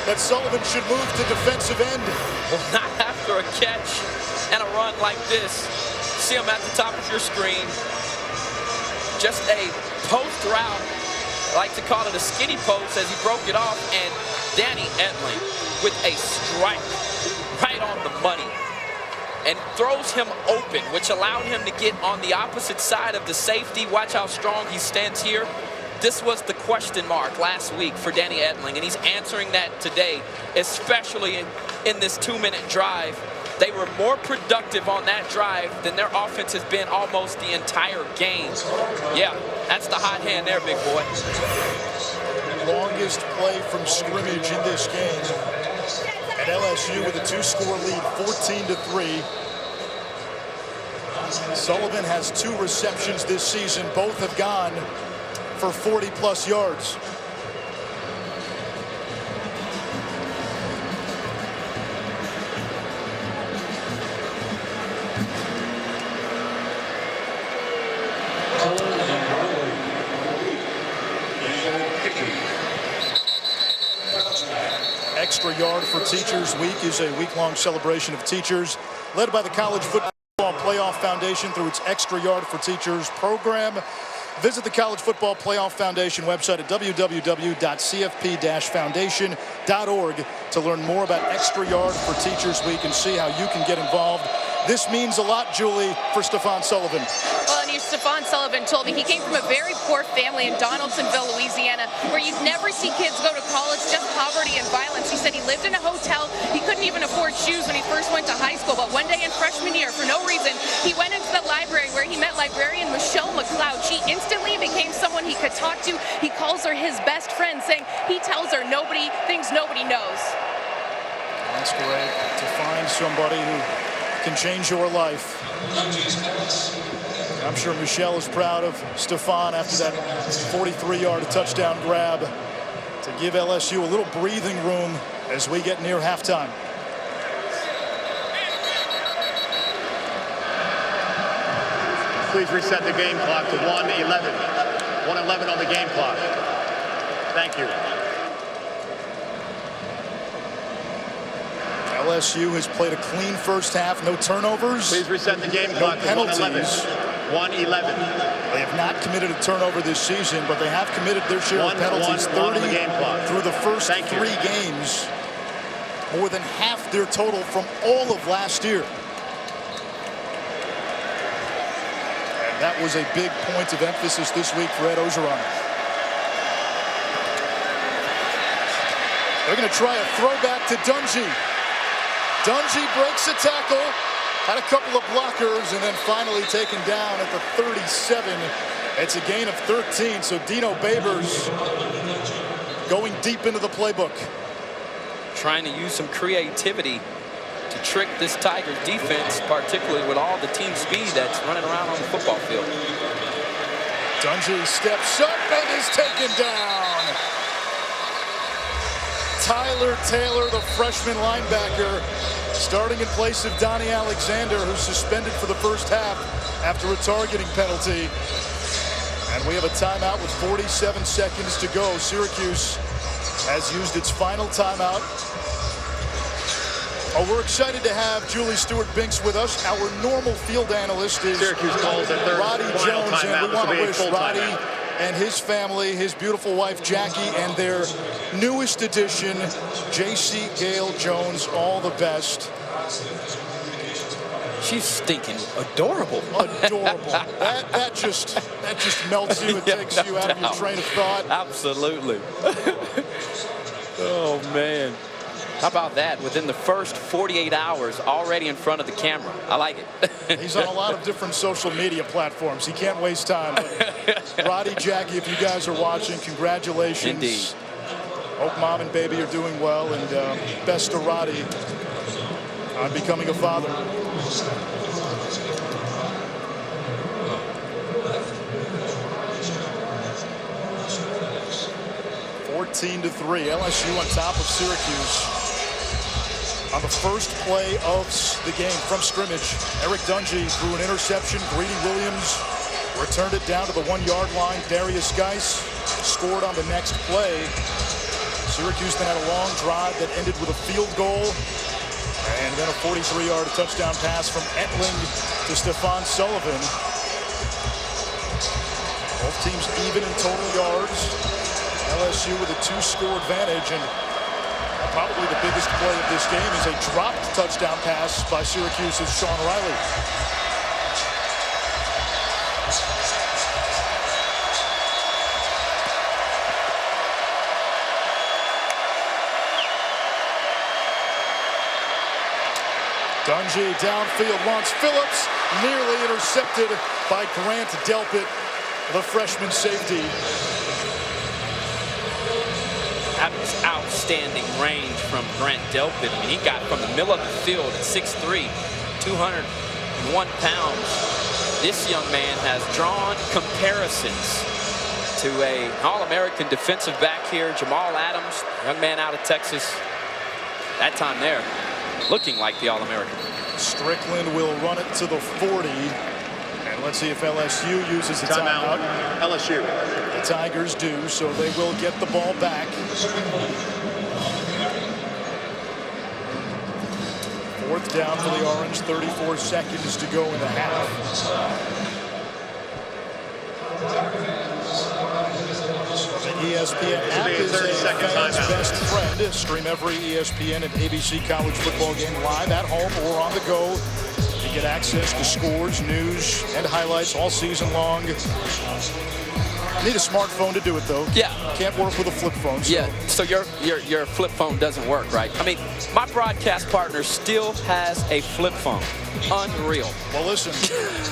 that Sullivan should move to defensive end. Well, not after a catch and a run like this. See him at the top of your screen. Just a post route. I like to call it a skinny post as he broke it off, and Danny Etling with a strike right on the money and throws him open, which allowed him to get on the opposite side of the safety. Watch how strong he stands here. This was the question mark last week for Danny Etling, and he's answering that today, especially in this 2-minute drive. They were more productive on that drive than their offense has been almost the entire game. Yeah, that's the hot hand there, big boy. Longest play from scrimmage in this game. And LSU with a 2-score lead, 14-3. Sullivan has 2 receptions this season. Both have gone for 40-plus yards. Extra Yard for Teachers Week is a week-long celebration of teachers led by the College Football Playoff Foundation through its Extra Yard for Teachers program. Visit the College Football Playoff Foundation website at www.cfp-foundation.org to learn more about Extra Yard for Teachers Week and see how you can get involved. This means a lot, Julie, for Stephon Sullivan. Well, and Stephon Sullivan told me he came from a very poor family in Donaldsonville, Louisiana, where you'd never see kids go to college, just poverty and violence. He said he lived in a hotel. He couldn't even afford shoes when he first went to high school. But one day in freshman year, for no reason, he went into the library where he met librarian Michelle McLeod. She instantly became someone he could talk to. He calls her his best friend, saying he tells her things nobody knows. That's great to find somebody who can change your life. I'm sure Michelle is proud of Stephon after that 43-yard touchdown grab to give LSU a little breathing room as we get near halftime. Please reset the game clock to 1:11. 1:11 on the game clock. Thank you. LSU has played a clean first half, no turnovers. Please reset the game clock no to penalties. 1:11. They have not committed a turnover this season, but they have committed their share of penalties, 30 through the first 3 games. More than half their total from all of last year. And that was a big point of emphasis this week for Ed Orgeron. They're going to try a throwback to Dungy. Dungy breaks a tackle, had a couple of blockers, and then finally taken down at the 37. It's a gain of 13, so Dino Babers going deep into the playbook. Trying to use some creativity to trick this Tigers defense, particularly with all the team speed that's running around on the football field. Dungy steps up and is taken down. Tyler Taylor, the freshman linebacker, starting in place of Donnie Alexander, who's suspended for the first half after a targeting penalty. And we have a timeout with 47 seconds to go. Syracuse has used its final timeout. Oh, we're excited to have Julie Stewart-Binks with us. Our normal field analyst is Syracuse calls their third Roddy final Jones, timeout. and we want to wish Roddy timeout. and his family, his beautiful wife Jackie, and their newest addition, J.C. Gale Jones, all the best. She's stinking adorable. Adorable. that just melts you. It takes you out of your train of thought. Absolutely. Oh, man. How about that? Within the first 48 hours, already in front of the camera. I like it. He's on a lot of different social media platforms. He can't waste time. But Roddy, Jackie, if you guys are watching, congratulations. Indeed. Hope mom and baby are doing well, and best to Roddy on becoming a father. (14-3), LSU on top of Syracuse. On the first play of the game from scrimmage, Eric Dungy threw an interception. Greedy Williams returned it down to the 1-yard line. Darius Geis scored on the next play. Syracuse then had a long drive that ended with a field goal. And then a 43-yard touchdown pass from Etling to Stephon Sullivan. Both teams even in total yards. LSU with a 2-score advantage. And Probably the biggest play of this game is a dropped touchdown pass by Syracuse's Sean Riley. Dungy downfield wants Phillips, nearly intercepted by Grant Delpit, the freshman safety. That was outstanding range from Grant Delpit. I mean, he got from the middle of the field at 6'3", 201 pounds. This young man has drawn comparisons to an All-American defensive back here, Jamal Adams, young man out of Texas. That time there, looking like the All-American. Strickland will run it to the 40. And let's see if LSU uses the timeout. LSU. The Tigers do, so they will get the ball back. Fourth down for the Orange, 34 seconds to go in the half. The ESPN app is a fan's best friend. Stream every ESPN and ABC college football game live at home or on the go. You get access to scores, news, and highlights all season long. Need a smartphone to do it, though. Yeah. Can't work with a flip phone. So. Yeah, so your flip phone doesn't work, right? I mean, my broadcast partner still has a flip phone. Unreal. Well, listen,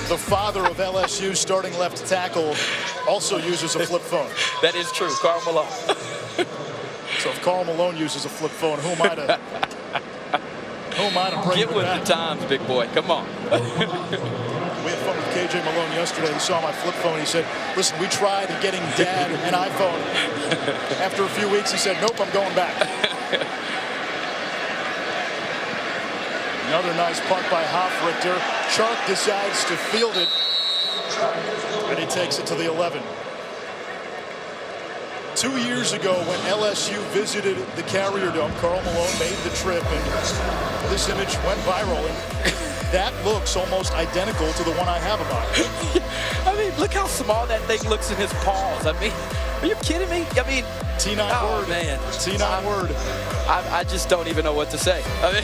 the father of LSU starting left tackle also uses a flip phone. That is true, Karl Malone. So if Karl Malone uses a flip phone, who am I to break Get with the times, big boy. Come on. We had fun with KJ Malone yesterday. He saw my flip phone. He said, listen, we tried getting Dad an iPhone. After a few weeks, he said, nope, I'm going back. Another nice punt by Hofrichter. Chark decides to field it. And he takes it to the 11. 2 years ago, when LSU visited the Carrier Dome, Karl Malone made the trip, and this image went viral. And that looks almost identical to the one I have about it. I mean, look how small that thing looks in his paws. I mean, are you kidding me? I mean, T9 word. Man. T9 word. I just don't even know what to say. I mean,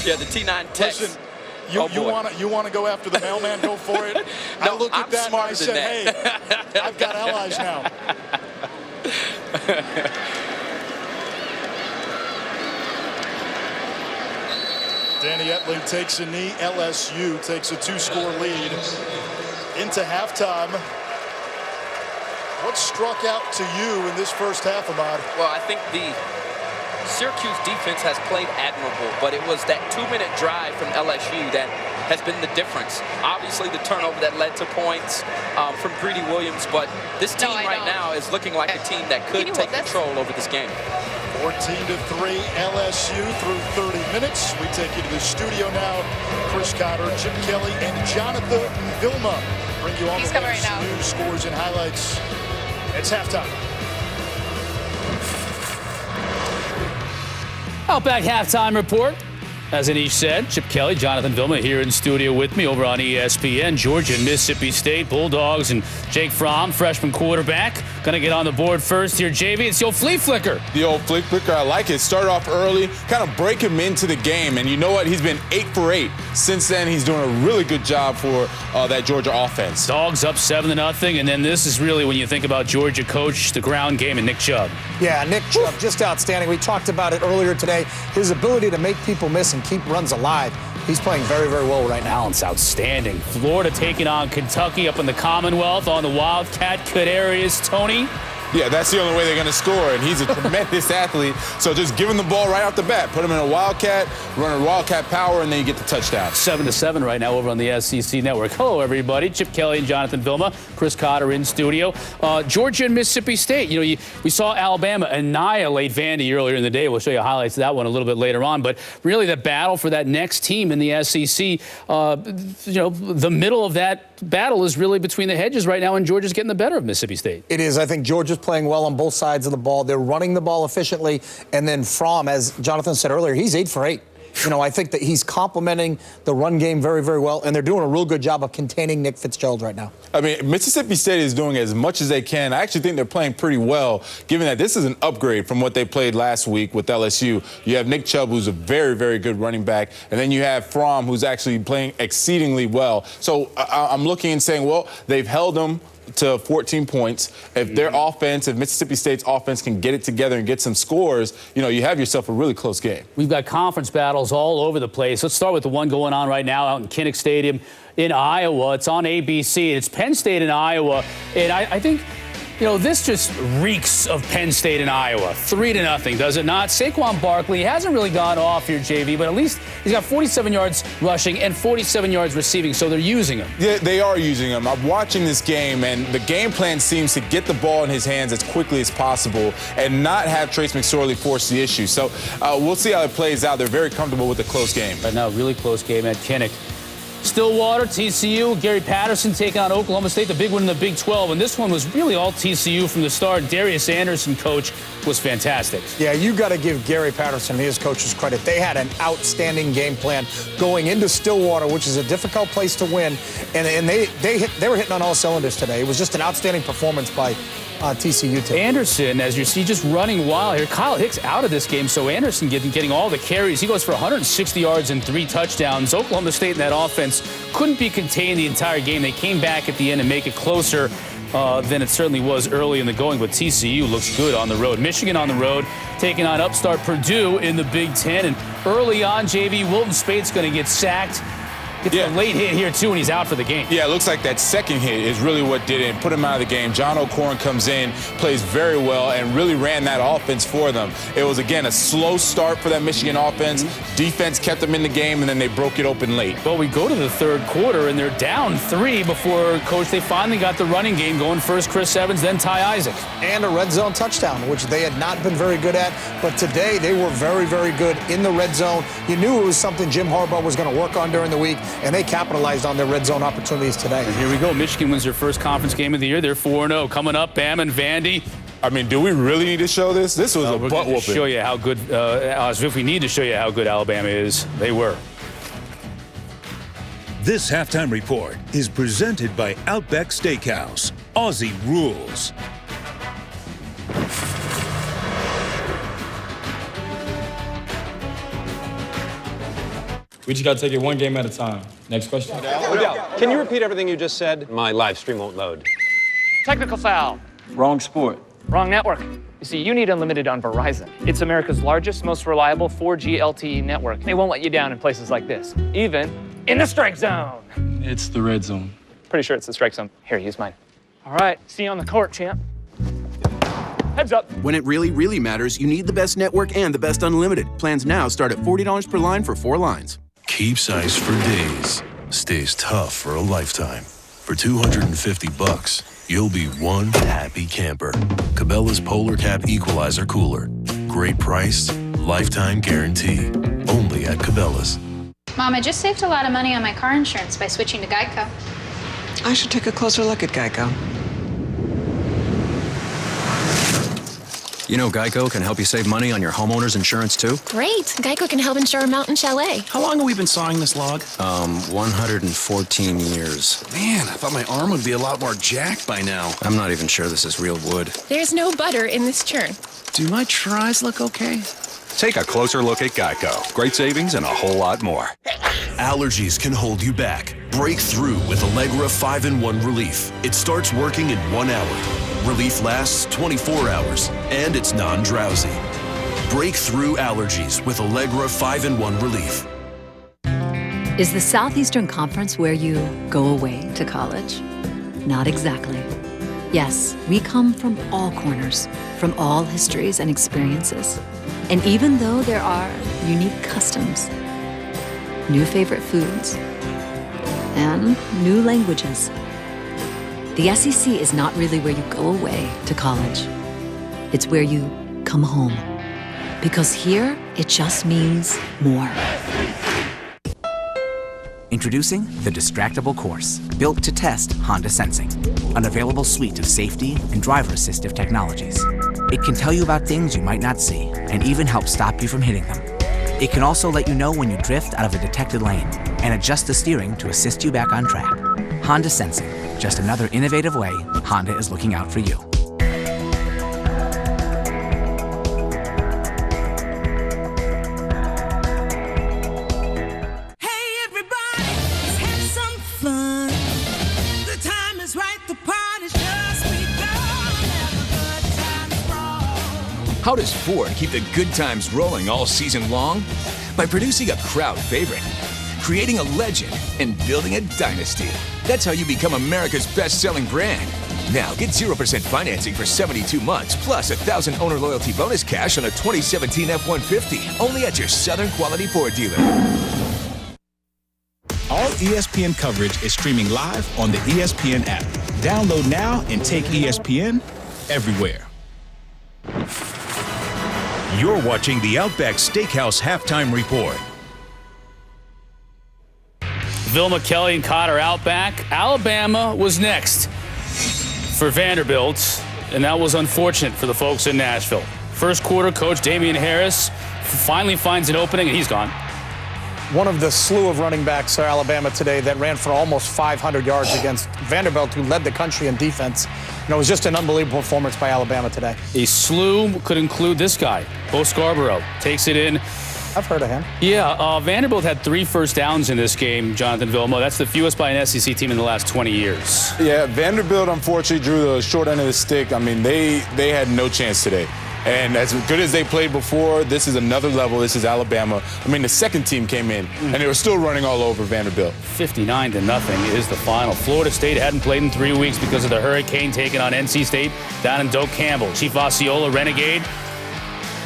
yeah, the T9 text. Listen, you want to go after the mailman? Go for it. No, I looked at that and I said, hey, I've got allies now. Danny Etling takes a knee. LSU takes a 2-score lead into halftime. What struck out to you in this first half, Ahmad? Well, I think the Syracuse defense has played admirable, but it was that 2-minute drive from LSU that has been the difference. Obviously, the turnover that led to points from Greedy Williams, but this team now is looking like a team that could take control over this game. 14-3 LSU through 30 minutes. We take you to the studio now. Chris Cotter, Chip Kelly, and Jonathan Vilma bring you all the latest news, scores, and highlights. It's halftime. Outback halftime report. As Anish said, Chip Kelly, Jonathan Vilma here in studio with me over on ESPN. Georgia and Mississippi State Bulldogs and Jake Fromm, freshman quarterback. Going to get on the board first here, JV. It's the old flea flicker. The old flea flicker, I like it. Start off early, kind of break him into the game. And you know what? He's been 8 for 8. Since then, he's doing a really good job for that Georgia offense. Dogs up 7-0. And then this is really when you think about Georgia coach, the ground game, and Nick Chubb. Yeah, Nick Chubb, just outstanding. We talked about it earlier today. His ability to make people miss and keep runs alive. He's playing very, very well right now. Balance outstanding. Florida taking on Kentucky up in the Commonwealth on the Wildcat. Kadarius Toney. Yeah, that's the only way they're going to score, and he's a tremendous athlete. So just give him the ball right off the bat. Put him in a Wildcat, run a Wildcat power, and then you get the touchdown. 7-7 right now over on the SEC Network. Hello, everybody. Chip Kelly and Jonathan Vilma. Chris Cotter in studio. Georgia and Mississippi State. You know, we saw Alabama annihilate Vandy earlier in the day. We'll show you highlights of that one a little bit later on. But really the battle for that next team in the SEC, the middle of that battle is really between the hedges right now, and Georgia's getting the better of Mississippi State. It is. I think Georgia's playing well on both sides of the ball. They're running the ball efficiently. And then Fromm, as Jonathan said earlier, he's 8 for 8. You know, I think that he's complementing the run game very, very well, and they're doing a real good job of containing Nick Fitzgerald right now. I mean, Mississippi State is doing as much as they can. I actually think they're playing pretty well, given that this is an upgrade from what they played last week with LSU. You have Nick Chubb, who's a very, very good running back, and then you have Fromm, who's actually playing exceedingly well. So I'm looking and saying, well, they've held them to 14 points. If their offense, if Mississippi State's offense can get it together and get some scores, you know, you have yourself a really close game. We've got conference battles all over the place. Let's start with the one going on right now out in Kinnick Stadium in Iowa. It's on ABC. It's Penn State and Iowa. And I think, you know, this just reeks of Penn State and Iowa. 3-0, does it not? Saquon Barkley hasn't really gone off here, JV, but at least he's got 47 yards rushing and 47 yards receiving, so they're using him. Yeah, they are using him. I'm watching this game, and the game plan seems to get the ball in his hands as quickly as possible and not have Trace McSorley force the issue. So we'll see how it plays out. They're very comfortable with a close game. Right now, really close game at Kinnick. Stillwater, TCU, Gary Patterson taking on Oklahoma State, the big one in the Big 12. And this one was really all TCU from the start. Darius Anderson, coach, was fantastic. Yeah, you got to give Gary Patterson and his coaches credit. They had an outstanding game plan going into Stillwater, which is a difficult place to win. And they were hitting on all cylinders today. It was just an outstanding performance by TCU today. Anderson, as you see, just running wild here. Kyle Hicks out of this game, so Anderson getting all the carries. He goes for 160 yards and 3 touchdowns. Oklahoma State in that offense couldn't be contained the entire game. They came back at the end and make it closer than it certainly was early in the going, but TCU looks good on the road. Michigan on the road, taking on upstart Purdue in the Big Ten. And early on, JV, Wilton Spate's going to get sacked. Gets a late hit here, too, and he's out for the game. Yeah, it looks like that second hit is really what did it, put him out of the game. John O'Corn comes in, plays very well, and really ran that offense for them. It was, again, a slow start for that Michigan offense. Defense kept them in the game, and then they broke it open late. Well, we go to the third quarter, and they're down 3 before, Coach, they finally got the running game going. First Chris Evans, then Ty Isaac. And a red zone touchdown, which they had not been very good at. But today, they were very, very good in the red zone. You knew it was something Jim Harbaugh was going to work on during the week, and they capitalized on their red zone opportunities today. And here we go. Michigan wins their first conference game of the year. They're 4-0. Coming up, Bam and Vandy. I mean, do we really need to show this? This was a butt whooping. Show you how good, as if we need to show you how good Alabama is. They were. This halftime report is presented by Outback Steakhouse. Aussie rules. We just got to take it one game at a time. Next question. Can you repeat everything you just said? My live stream won't load. Technical foul. Wrong sport. Wrong network. You see, you need unlimited on Verizon. It's America's largest, most reliable 4G LTE network. They won't let you down in places like this, even in the strike zone. It's the red zone. Pretty sure it's the strike zone. Here, use mine. All right, see you on the court, champ. Heads up. When it really, really matters, you need the best network and the best unlimited. Plans now start at $40 per line for 4 lines. Keeps ice for days, stays tough for a lifetime. For $250, you'll be one happy camper. Cabela's Polar Cap Equalizer Cooler. Great price, lifetime guarantee. Only at Cabela's. Mom, I just saved a lot of money on my car insurance by switching to Geico. I should take a closer look at Geico. You know Geico can help you save money on your homeowner's insurance, too? Great. Geico can help insure a mountain chalet. How long have we been sawing this log? 114 years. Man, I thought my arm would be a lot more jacked by now. I'm not even sure this is real wood. There's no butter in this churn. Do my tries look okay? Take a closer look at Geico. Great savings and a whole lot more. Allergies can hold you back. Break through with Allegra 5-in-1 Relief. It starts working in 1 hour. Relief lasts 24 hours, and it's non-drowsy. Break through allergies with Allegra 5-in-1 Relief. Is the Southeastern Conference where you go away to college? Not exactly. Yes, we come from all corners, from all histories and experiences. And even though there are unique customs, new favorite foods, and new languages, the SEC is not really where you go away to college. It's where you come home. Because here, it just means more. Introducing the Distractible Course, built to test Honda Sensing, an available suite of safety and driver assistive technologies. It can tell you about things you might not see and even help stop you from hitting them. It can also let you know when you drift out of a detected lane and adjust the steering to assist you back on track. Honda Sensing, just another innovative way Honda is looking out for you. How does Ford keep the good times rolling all season long? By producing a crowd favorite, creating a legend, and building a dynasty. That's how you become America's best-selling brand. Now, get 0% financing for 72 months, plus $1,000 owner loyalty bonus cash on a 2017 F-150, only at your Southern Quality Ford dealer. All ESPN coverage is streaming live on the ESPN app. Download now and take ESPN everywhere. You're watching the Outback Steakhouse Halftime Report. Vilma, Kelly, and Cotter out back. Alabama was next for Vanderbilt, and that was unfortunate for the folks in Nashville. First quarter, Coach Damian Harris finally finds an opening, and he's gone. One of the slew of running backs for Alabama today that ran for almost 500 yards against Vanderbilt, who led the country in defense. It was just an unbelievable performance by Alabama today. A slew could include this guy, Bo Scarborough, takes it in. I've heard of him. Yeah, Vanderbilt had 3 first downs in this game, Jonathan Vilma. That's the fewest by an SEC team in the last 20 years. Yeah, Vanderbilt unfortunately drew the short end of the stick. I mean, they had no chance today. And as good as they played before, this is another level. This is Alabama. I mean, the second team came in, and they were still running all over Vanderbilt. 59-0 is the final. Florida State hadn't played in 3 weeks because of the hurricane taking on NC State down in Doak Campbell. Chief Osceola, Renegade.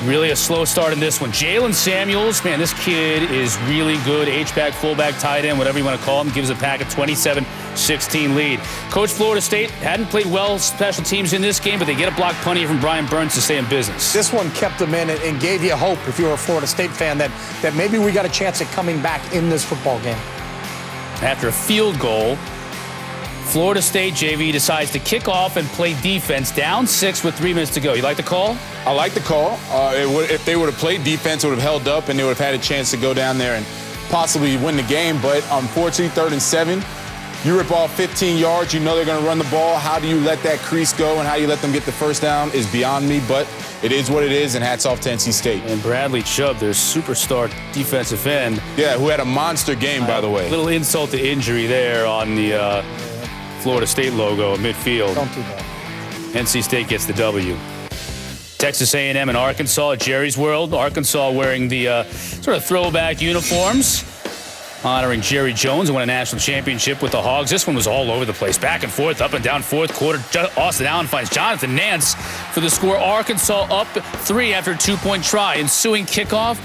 Really a slow start in this one. Jalen Samuels, man, this kid is really good. H-back, fullback, tight end, whatever you want to call him. Gives a Pack a 27-16 lead. Coach Florida State hadn't played well special teams in this game, but they get a block punty from Brian Burns to stay in business. This one kept them in and gave you hope, if you were a Florida State fan, that maybe we got a chance at coming back in this football game. After a field goal, Florida State JV decides to kick off and play defense, down 6 with 3 minutes to go. You like the call? I like the call. If they would have played defense, it would have held up, and they would have had a chance to go down there and possibly win the game. But unfortunately, 3rd and 7, you rip off 15 yards. You know they're going to run the ball. How do you let that crease go and how you let them get the first down is beyond me. But it is what it is, and hats off to NC State. And Bradley Chubb, their superstar defensive end. Yeah, who had a monster game, by the way. Little insult to injury there on the Florida State logo at midfield. Don't do that. NC State gets the W. Texas A&M and Arkansas at Jerry's World. Arkansas wearing the sort of throwback uniforms, honoring Jerry Jones, who won a national championship with the Hogs. This one was all over the place, back and forth, up and down, fourth quarter. Austin Allen finds Jonathan Nance for the score. Arkansas up 3 after a 2-point try. Ensuing kickoff,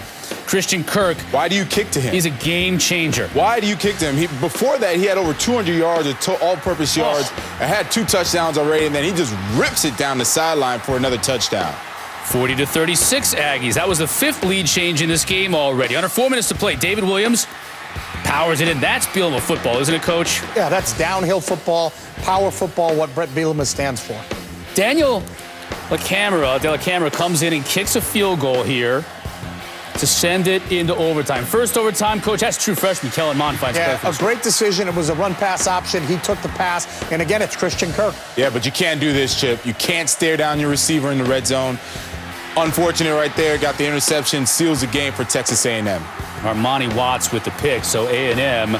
Christian Kirk. Why do you kick to him? He's a game changer. Why do you kick to him? Before that, he had over 200 yards of all-purpose yards. I had 2 touchdowns already, and then he just rips it down the sideline for another touchdown. 40-36 Aggies. That was the 5th lead change in this game already. Under 4 minutes to play, David Williams powers it in. That's Bielema football, isn't it, Coach? Yeah, that's downhill football, power football, what Brett Bielema stands for. Daniel De La Camera comes in and kicks a field goal here to send it into overtime. First overtime, Coach, that's true freshman Kellen Mond finds a great decision. It was a run-pass option. He took the pass, and again, it's Christian Kirk. Yeah, but you can't do this, Chip. You can't stare down your receiver in the red zone. Unfortunate right there. Got the interception. Seals the game for Texas A&M. Armani Watts with the pick, so A&M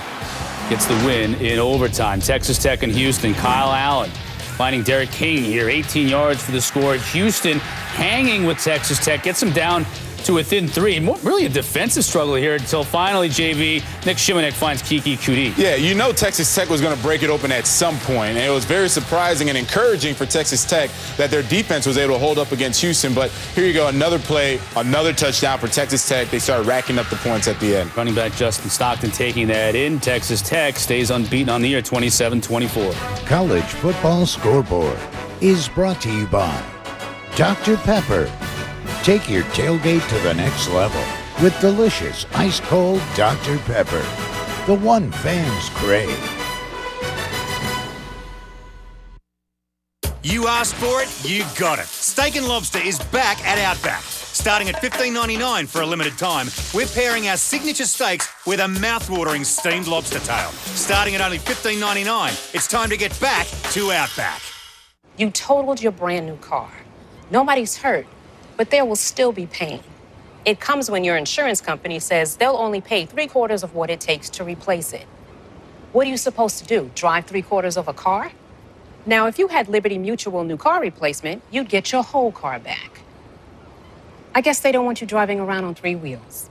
gets the win in overtime. Texas Tech and Houston. Kyle Allen finding Derek King here, 18 yards for the score. Houston hanging with Texas Tech, gets them down to within 3. Really a defensive struggle here until finally, JV, Nick Shimonek finds Kiki Kuti. Yeah, you know Texas Tech was going to break it open at some point, and it was very surprising and encouraging for Texas Tech that their defense was able to hold up against Houston. But here you go, another play, another touchdown for Texas Tech. They started racking up the points at the end. Running back Justin Stockton taking that in. Texas Tech stays unbeaten on the year, 27-24. College Football Scoreboard is brought to you by Dr. Pepper. Take your tailgate to the next level with delicious ice-cold Dr. Pepper, the one fans crave. You asked for it, you got it. Steak and Lobster is back at Outback. Starting at $15.99 for a limited time, we're pairing our signature steaks with a mouth-watering steamed lobster tail. Starting at only $15.99, it's time to get back to Outback. You totaled your brand new car. Nobody's hurt, but there will still be pain. It comes when your insurance company says they'll only pay 3/4 of what it takes to replace it. What are you supposed to do, drive 3/4 of a car? Now, if you had Liberty Mutual new car replacement, you'd get your whole car back. I guess they don't want you driving around on 3 wheels.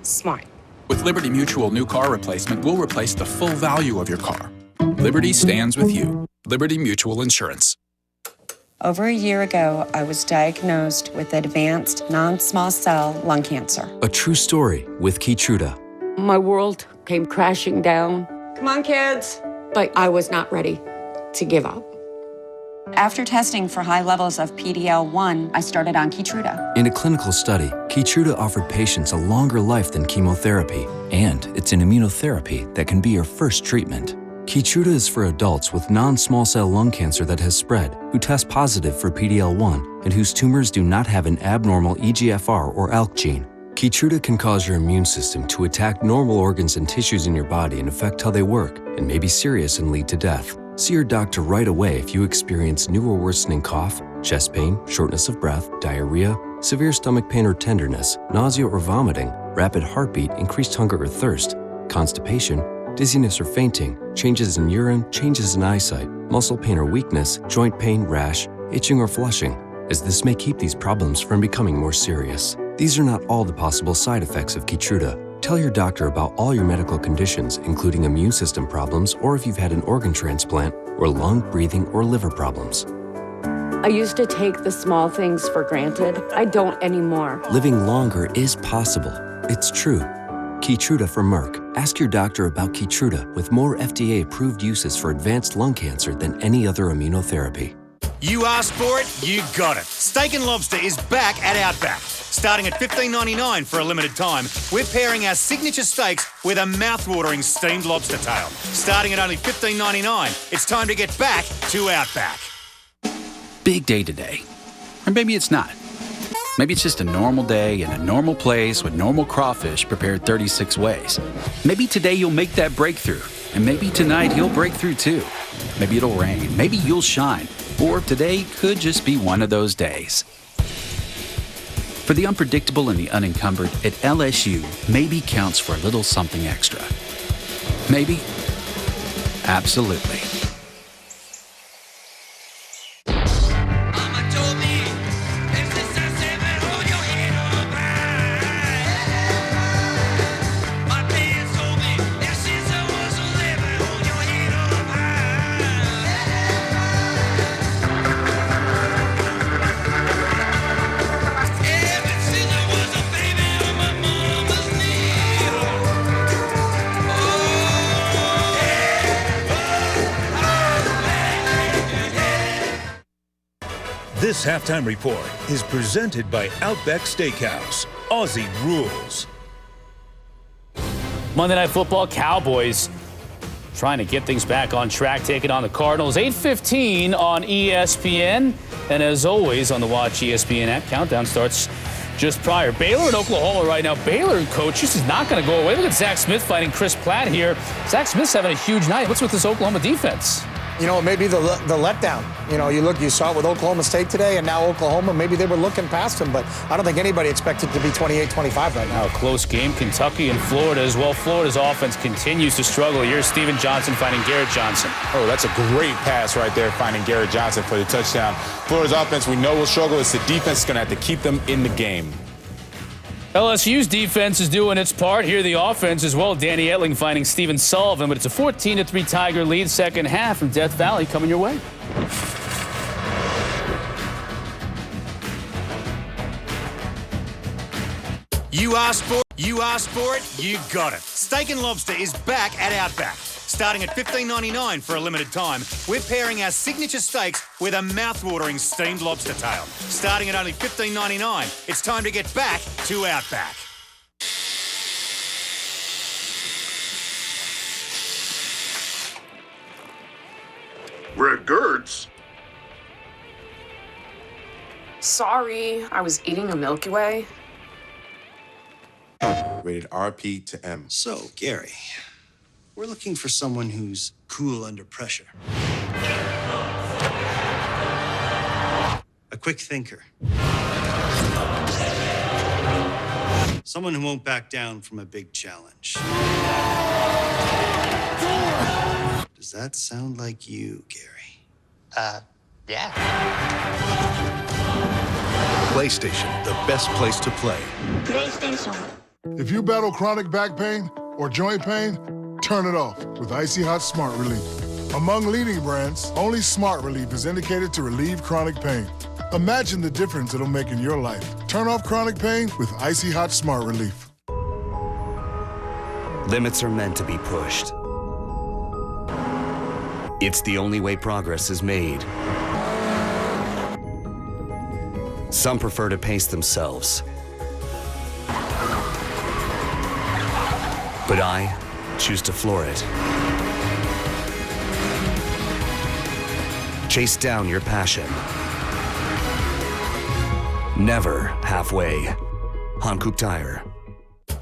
Smart. With Liberty Mutual new car replacement, we'll replace the full value of your car. Liberty stands with you. Liberty Mutual Insurance. Over a year ago, I was diagnosed with advanced non-small cell lung cancer. A true story with Keytruda. My world came crashing down. Come on, kids. But I was not ready to give up. After testing for high levels of PD-L1, I started on Keytruda. In a clinical study, Keytruda offered patients a longer life than chemotherapy, and it's an immunotherapy that can be your first treatment. Keytruda is for adults with non-small cell lung cancer that has spread, who test positive for PD-L1, and whose tumors do not have an abnormal EGFR or ALK gene. Keytruda can cause your immune system to attack normal organs and tissues in your body and affect how they work, and may be serious and lead to death. See your doctor right away if you experience new or worsening cough, chest pain, shortness of breath, diarrhea, severe stomach pain or tenderness, nausea or vomiting, rapid heartbeat, increased hunger or thirst, constipation, dizziness or fainting, changes in urine, changes in eyesight, muscle pain or weakness, joint pain, rash, itching or flushing, as this may keep these problems from becoming more serious. These are not all the possible side effects of Keytruda. Tell your doctor about all your medical conditions, including immune system problems, or if you've had an organ transplant, or lung, breathing, or liver problems. I used to take the small things for granted. I don't anymore. Living longer is possible. It's true. Keytruda from Merck. Ask your doctor about Keytruda with more FDA-approved uses for advanced lung cancer than any other immunotherapy. You asked for it, you got it. Steak and Lobster is back at Outback. Starting at $15.99 for a limited time, we're pairing our signature steaks with a mouth-watering steamed lobster tail. Starting at only $15.99, it's time to get back to Outback. Big day today. Or maybe it's not. Maybe it's just a normal day in a normal place with normal crawfish prepared 36 ways. Maybe today you'll make that breakthrough. And maybe tonight you'll break through too. Maybe it'll rain. Maybe you'll shine. Or today could just be one of those days. For the unpredictable and the unencumbered, at LSU, maybe counts for a little something extra. Maybe. Absolutely. This halftime report is presented by Outback Steakhouse. Aussie rules. Monday Night Football, Cowboys trying to get things back on track, taking on the Cardinals. 8:15 on ESPN. And as always, on the Watch ESPN app, countdown starts just prior. Baylor and Oklahoma right now. Baylor, coach, this is not going to go away. Look at Zach Smith fighting Chris Platt here. Zach Smith's having a huge night. What's with this Oklahoma defense? You know, maybe the letdown. You know, you saw it with Oklahoma State today, and now Oklahoma, maybe they were looking past them, but I don't think anybody expected to be 28-25 right now. A close game, Kentucky and Florida as well. Florida's offense continues to struggle. Here's Steven Johnson finding Garrett Johnson. Oh, that's a great pass right there, finding Garrett Johnson for the touchdown. Florida's offense, we know will struggle. It's the defense going to have to keep them in the game. LSU's defense is doing its part. Here the offense as well. Danny Etling finding Steven Sullivan, but it's a 14-3 Tiger lead second half from Death Valley coming your way. You asked for it, you got it. Steak and Lobster is back at Outback. Starting at $15.99 for a limited time, we're pairing our signature steaks with a mouth-watering steamed lobster tail. Starting at only $15.99, it's time to get back to Outback. Regards. Sorry, I was eating a Milky Way. Rated RP to M. So, Gary, we're looking for someone who's cool under pressure. A quick thinker. Someone who won't back down from a big challenge. Does that sound like you, Gary? Yeah. PlayStation, the best place to play. PlayStation. If you battle chronic back pain or joint pain, turn it off with Icy Hot Smart Relief. Among leading brands, only Smart Relief is indicated to relieve chronic pain. Imagine the difference it'll make in your life. Turn off chronic pain with Icy Hot Smart Relief. Limits are meant to be pushed. It's the only way progress is made. Some prefer to pace themselves. But I choose to floor it. Chase down your passion. Never halfway. Hankook Tire.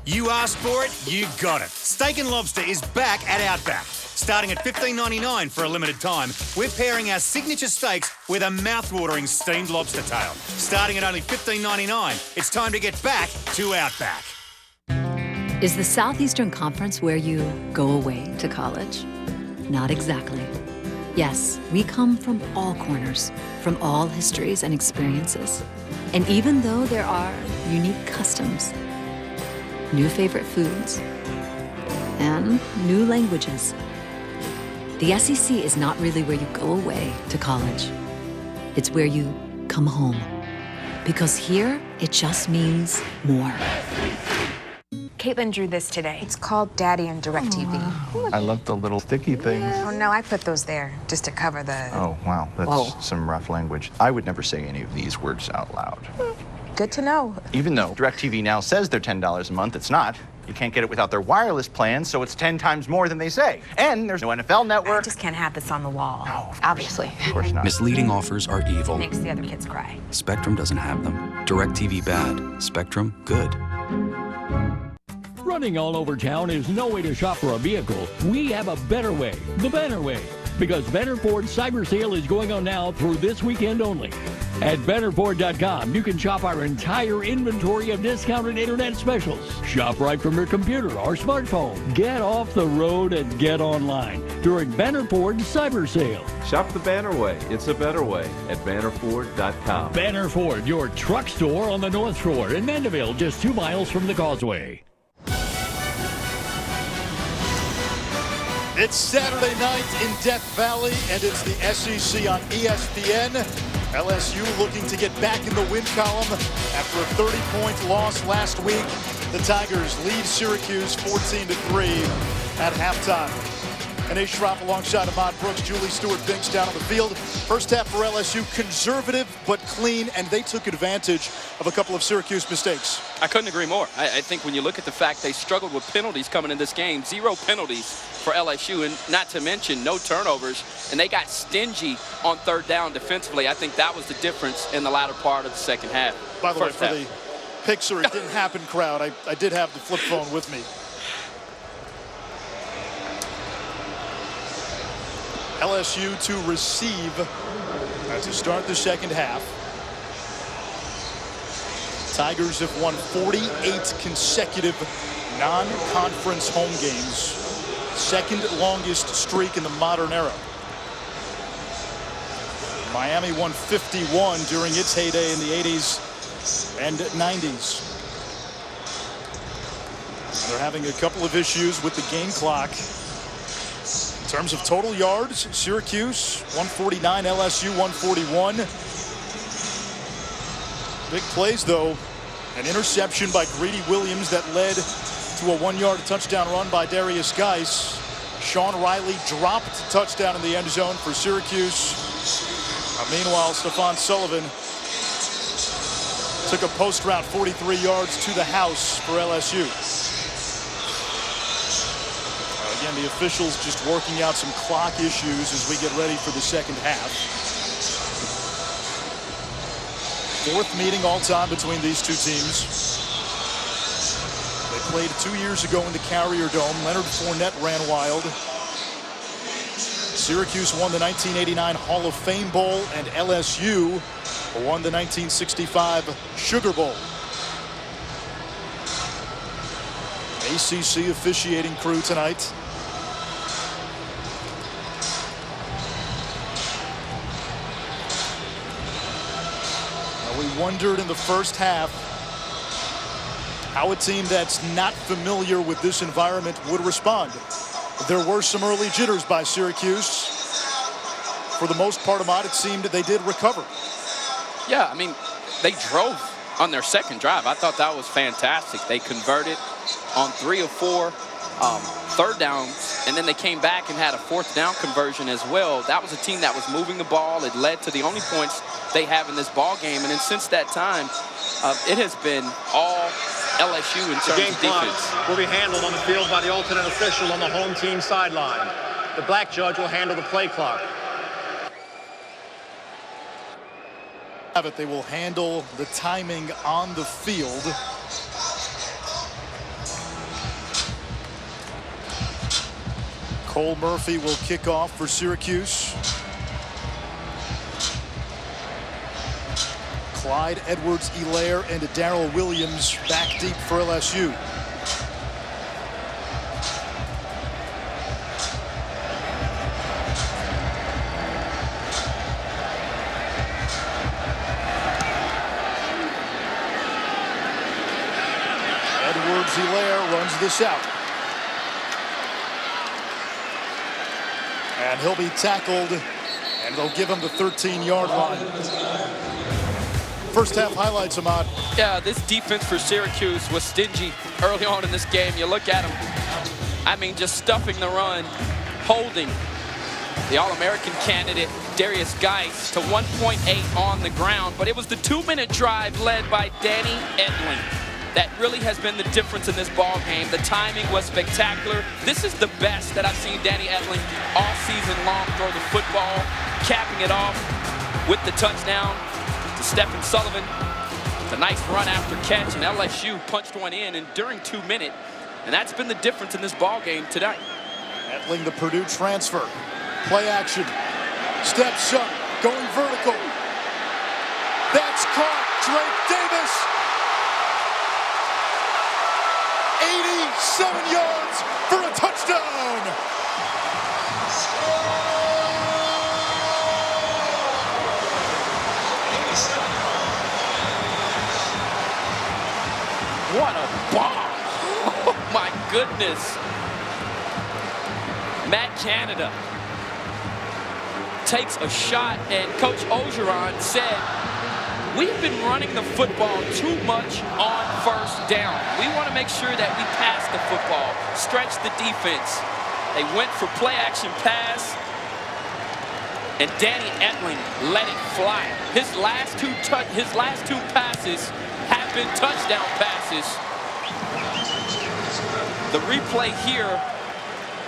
You asked for it, you got it. Steak and Lobster is back at Outback. Starting at $15.99 for a limited time, we're pairing our signature steaks with a mouth-watering steamed lobster tail. Starting at only $15.99, it's time to get back to Outback. Is the Southeastern Conference where you go away to college? Not exactly. Yes, we come from all corners, from all histories and experiences. And even though there are unique customs, new favorite foods, and new languages, the SEC is not really where you go away to college. It's where you come home. Because here, it just means more. Caitlin drew this today. It's called Daddy and DirecTV. I love the little sticky things. Oh, no, I put those there just to cover the... Oh, wow, that's some rough language. I would never say any of these words out loud. Good to know. Even though DirecTV now says they're $10 a month, it's not. You can't get it without their wireless plan, so it's 10 times more than they say. And there's no NFL network. I just can't have this on the wall. No, obviously. Of course not. Misleading offers are evil. Makes the other kids cry. Spectrum doesn't have them. DirecTV bad. Spectrum good. Running all over town is no way to shop for a vehicle. We have a better way, the Banner way. Because Banner Ford Cyber Sale is going on now through this weekend only. At BannerFord.com, you can shop our entire inventory of discounted internet specials. Shop right from your computer or smartphone. Get off the road and get online during Banner Ford Cyber Sale. Shop the Banner way. It's a better way at BannerFord.com. Banner Ford, your truck store on the North Shore in Mandeville, just 2 miles from the Causeway. It's Saturday night in Death Valley, and it's the SEC on ESPN. LSU looking to get back in the win column after a 30-point loss last week. The Tigers lead Syracuse 14-3 at halftime. And Ace Schropp alongside Ahmad Brooks, Julie Stewart-Binks down on the field. First half for LSU, conservative but clean, and they took advantage of a couple of Syracuse mistakes. I couldn't agree more. I think when you look at the fact they struggled with penalties coming in this game, 0 penalties for LSU, and not to mention no turnovers, and they got stingy on third down defensively. I think that was the difference in the latter part of the second half. By the way, for the Pixar It Didn't Happen crowd, I did have the flip phone with me. LSU to receive to start the second half. Tigers have won 48 consecutive non-conference home games. Second longest streak in the modern era. Miami won 51 during its heyday in the 80s and 90s. They're having a couple of issues with the game clock. In terms of total yards, Syracuse 149, LSU 141. Big plays, though. An interception by Greedy Williams that led to a 1-yard touchdown run by Darius Geis. Sean Riley dropped touchdown in the end zone for Syracuse. Meanwhile, Stephon Sullivan took a post route 43 yards to the house for LSU. Again, the officials just working out some clock issues as we get ready for the second half. Fourth meeting all time between these two teams. They played 2 years ago in the Carrier Dome. Leonard Fournette ran wild. Syracuse won the 1989 Hall of Fame Bowl, and LSU won the 1965 Sugar Bowl. ACC officiating crew tonight. Now, we wondered in the first half how a team that's not familiar with this environment would respond. There were some early jitters by Syracuse. For the most part, Ahmad, it seemed they did recover. Yeah, I mean, they drove on their second drive. I thought that was fantastic. They converted on 3 of 4 third downs, and then they came back and had a fourth down conversion as well. That was a team that was moving the ball. It led to the only points they have in this ball game. And then since that time, it has been all LSU in terms of defense. Will be handled on the field by the alternate official on the home team sideline. The black judge will handle the play clock. They will handle the timing on the field. Cole Murphy will kick off for Syracuse. Clyde Edwards-Helaire and Darrell Williams back deep for LSU. Edwards-Helaire runs this out. And he'll be tackled, and they'll give him the 13-yard line. First half highlights, Ahmad. Yeah, this defense for Syracuse was stingy early on in this game. You look at them, I mean, just stuffing the run, holding the All-American candidate, Darius Geis, to 1.8 on the ground. But it was the 2-minute drive led by Danny Etling that really has been the difference in this ball game. The timing was spectacular. This is the best that I've seen Danny Etling all season long throw the football, capping it off with the touchdown to Stephen Sullivan. The nice run after catch, and LSU punched one in during 2 minutes, and that's been the difference in this ball game tonight. Etling, the Purdue transfer. Play action. Steps up, going vertical. That's caught. Drake Davis. 87 yards for a touchdown. What a bomb. Oh, my goodness. Matt Canada takes a shot, and Coach Ogeron said, we've been running the football too much on first down. We want to make sure that we pass the football, stretch the defense. They went for play action pass, and Danny Etling let it fly. His last two passes have been touchdown passes. The replay here,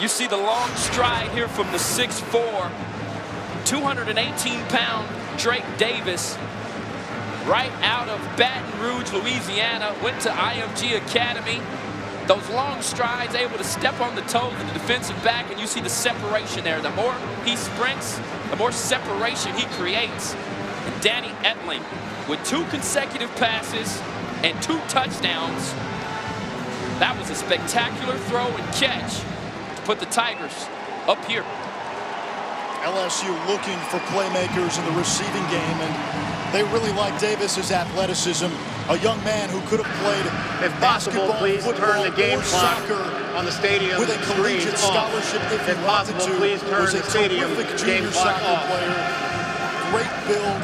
you see the long stride here from the 6'4", 218-pound Drake Davis, right out of Baton Rouge, Louisiana, went to IMG Academy. Those long strides, able to step on the toes of the defensive back, and you see the separation there. The more he sprints, the more separation he creates. And Danny Etling, with 2 consecutive passes and 2 touchdowns, that was a spectacular throw and catch to put the Tigers up here. LSU looking for playmakers in the receiving game, and they really like Davis's athleticism. A young man who could have played basketball, please football, turn the game or clock soccer on the stadium with a collegiate scholarship if he wanted to. Please turn Was a the stadium terrific game junior clock soccer off. player. Great build.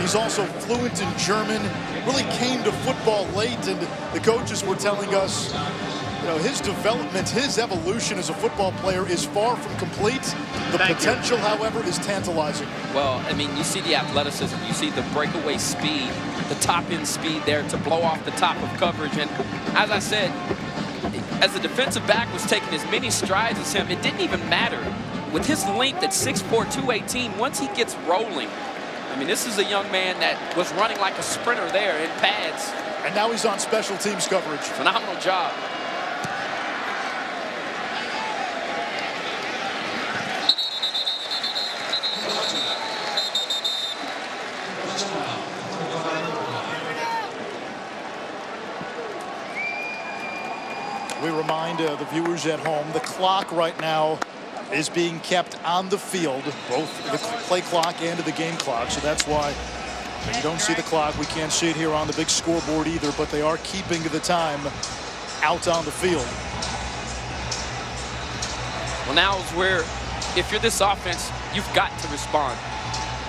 He's also fluent in German. Really came to football late, and the coaches were telling us, you know, his development, his evolution as a football player is far from complete. The potential, however, is tantalizing. Well, I mean, you see the athleticism, you see the breakaway speed, the top-end speed there to blow off the top of coverage. And as I said, as the defensive back was taking as many strides as him, it didn't even matter. With his length at 6'4", 218, once he gets rolling, I mean, this is a young man that was running like a sprinter there in pads. And now he's on special teams coverage. Phenomenal job. We remind the viewers at home, the clock right now is being kept on the field, both the play clock and the game clock. So that's why you don't see the clock. We can't see it here on the big scoreboard either, but they are keeping the time out on the field. Well, now is where, if you're this offense, you've got to respond.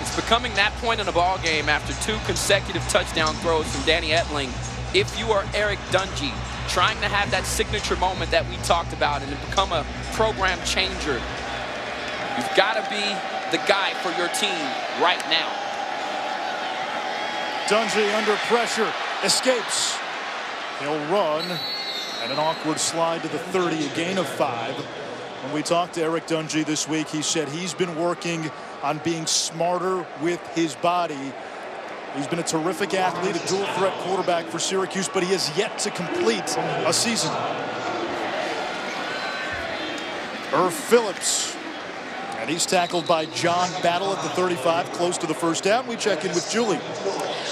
It's becoming that point in the ball game after 2 consecutive touchdown throws from Danny Etling. If you are Eric Dungey, trying to have that signature moment that we talked about and to become a program changer, you've got to be the guy for your team right now. Dungey under pressure, escapes. He'll run, and an awkward slide to the 30, a gain of 5. When we talked to Eric Dungey this week, he said he's been working on being smarter with his body. He's been a terrific athlete, a dual-threat quarterback for Syracuse, but he has yet to complete a season. Irv Phillips, and he's tackled by John Battle at the 35, close to the first down. We check in with Julie.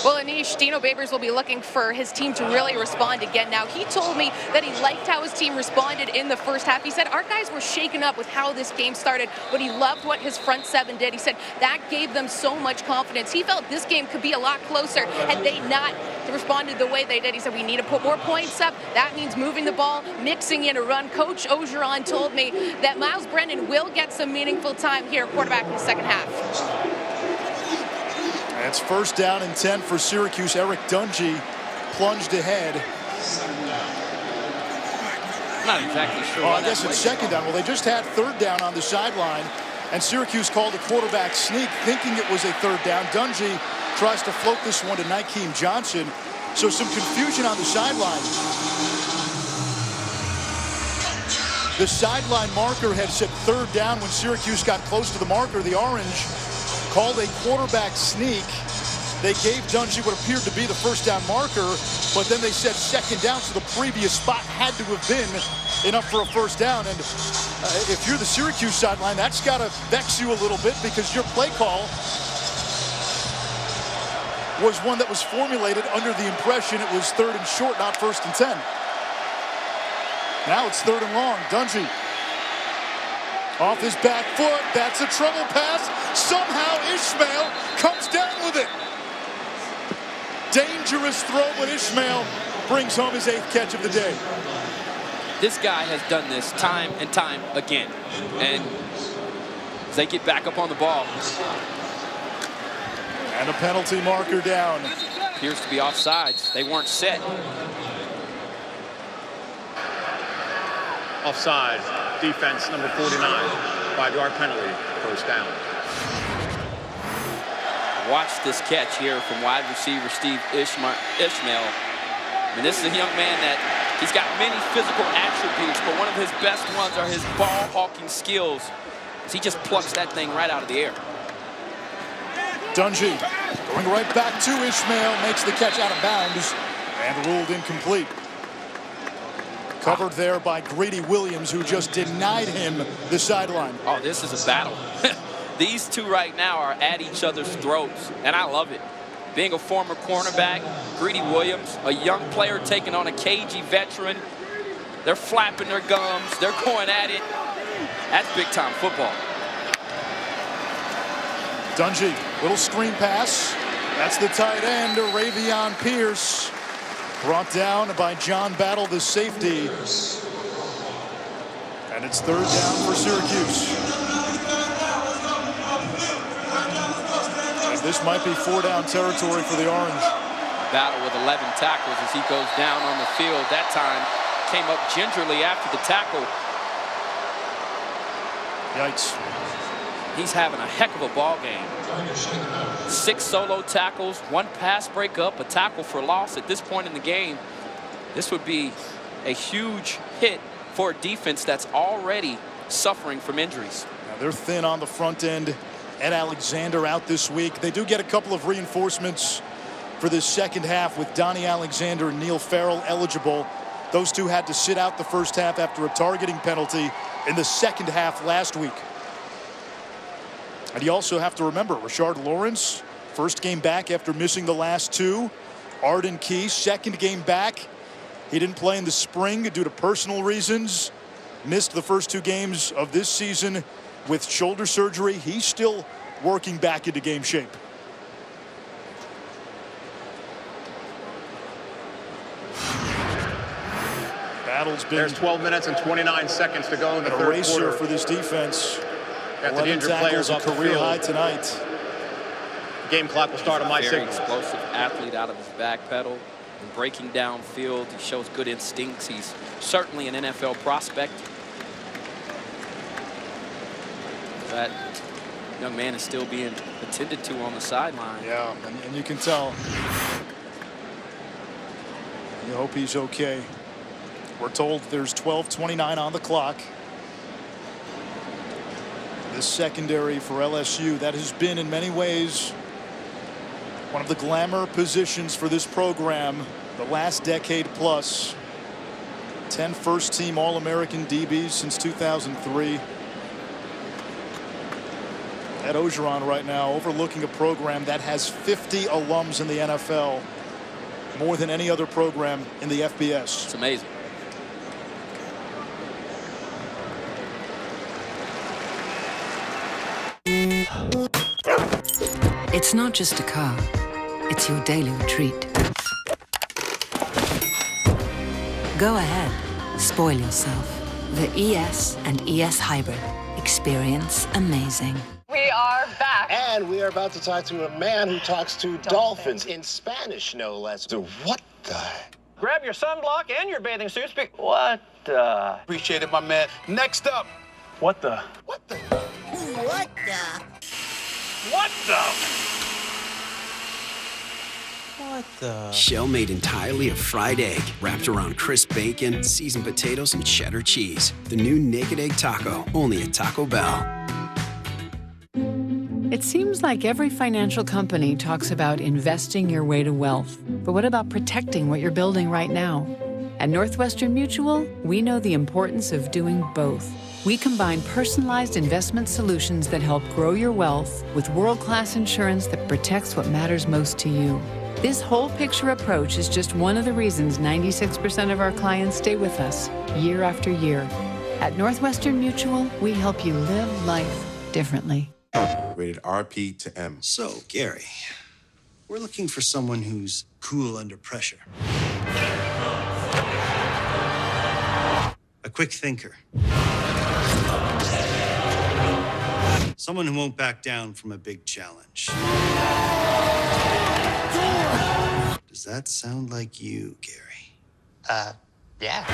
Well, Anish, Dino Babers will be looking for his team to really respond again. Now, he told me that he liked how his team responded in the first half. He said our guys were shaken up with how this game started, but he loved what his front seven did. He said that gave them so much confidence. He felt this game could be a lot closer had they not responded the way they did. He said we need to put more points up. That means moving the ball, mixing in a run. Coach Ogeron told me that Miles Brennan will get some meaningful time here, quarterback in the second half. It's first down and 10 for Syracuse. Eric Dungey plunged ahead. Not exactly sure. I guess it's second down. Well, they just had third down on the sideline, and Syracuse called a quarterback sneak, thinking it was a third down. Dungey tries to float this one to Nykeem Johnson. So some confusion on the sideline. The sideline marker had said third down when Syracuse got close to the marker. The orange called a quarterback sneak. They gave Dungey what appeared to be the first down marker, but then they said second down, so the previous spot had to have been enough for a first down. And if you're the Syracuse sideline, that's got to vex you a little bit, because your play call was one that was formulated under the impression it was third and short, not first and 10. Now it's third and long. Dungey off his back foot. That's a trouble pass. Somehow Ishmael comes down with it. Dangerous throw, but Ishmael brings home his 8th catch of the day. This guy has done this time and time again. And as they get back up on the ball. And a penalty marker down. Appears to be offsides. They weren't set. Offside. Defense number 49. 5-yard penalty. First down. Watch this catch here from wide receiver Steve Ishmael. I mean, this is a young man that he's got many physical attributes, but one of his best ones are his ball hawking skills. He just plucks that thing right out of the air. Dungey going right back to Ishmael, makes the catch out of bounds and ruled incomplete. Covered there by Grady Williams, who just denied him the sideline. Oh, this is a battle. These two right now are at each other's throats, and I love it. Being a former cornerback, Grady Williams, a young player taking on a cagey veteran. They're flapping their gums. They're going at it. That's big-time football. Dungey, little screen pass. That's the tight end, Ravion Pierce. Brought down by John Battle, the safety. And it's third down for Syracuse. And this might be 4-down territory for the Orange. Battle with 11 tackles as he goes down on the field. That time came up gingerly after the tackle. Yikes. He's having a heck of a ball game. 6 solo tackles, 1 pass breakup, a tackle for loss. At this point in the game, this would be a huge hit for a defense that's already suffering from injuries. Now they're thin on the front end Ed Alexander out this week. They do get a couple of reinforcements for this second half with Donnie Alexander and Neil Farrell eligible. Those two had to sit out the first half after a targeting penalty in the second half last week. And you also have to remember Rashard Lawrence, first game back after missing the last two. Arden Key, second game back. He didn't play in the spring due to personal reasons. Missed the first 2 games of this season with shoulder surgery. He's still working back into game shape. Battle's been There's 12 minutes and 29 seconds to go in the third racer quarter. for this defense. Got the injured players off the career field. high tonight. Game clock will start on my Very signal. explosive athlete out of his back pedal and breaking downfield. He shows good instincts. He's certainly an NFL prospect. That young man is still being attended to on the sideline. Yeah, and you can tell. You hope he's okay. We're told there's 12:29 on the clock. This secondary for LSU, that has been in many ways one of the glamour positions for this program the last decade plus. 10 first-team All-American DBs since 2003. Ed Orgeron right now overlooking a program that has 50 alums in the NFL, more than any other program in the FBS. It's amazing. It's not just a car, it's your daily retreat. Go ahead, spoil yourself. The ES and ES Hybrid. Experience amazing. We are back. And we are about to talk to a man who talks to dolphins in Spanish, no less. So what the? Grab your sunblock and your bathing suits. What the? Appreciate it, my man. Next up. What the? What the? What the? What the? What the? Shell made entirely of fried egg, wrapped around crisp bacon, seasoned potatoes, and cheddar cheese. The new Naked Egg Taco, only at Taco Bell. It seems like every financial company talks about investing your way to wealth. But what about protecting what you're building right now? At Northwestern Mutual, we know the importance of doing both. We combine personalized investment solutions that help grow your wealth with world-class insurance that protects what matters most to you. This whole picture approach is just one of the reasons 96% of our clients stay with us year after year. At Northwestern Mutual, we help you live life differently. Rated RP to M. So, Gary, we're looking for someone who's cool under pressure. A quick thinker. Someone who won't back down from a big challenge. Does that sound like you, Gary? Yeah.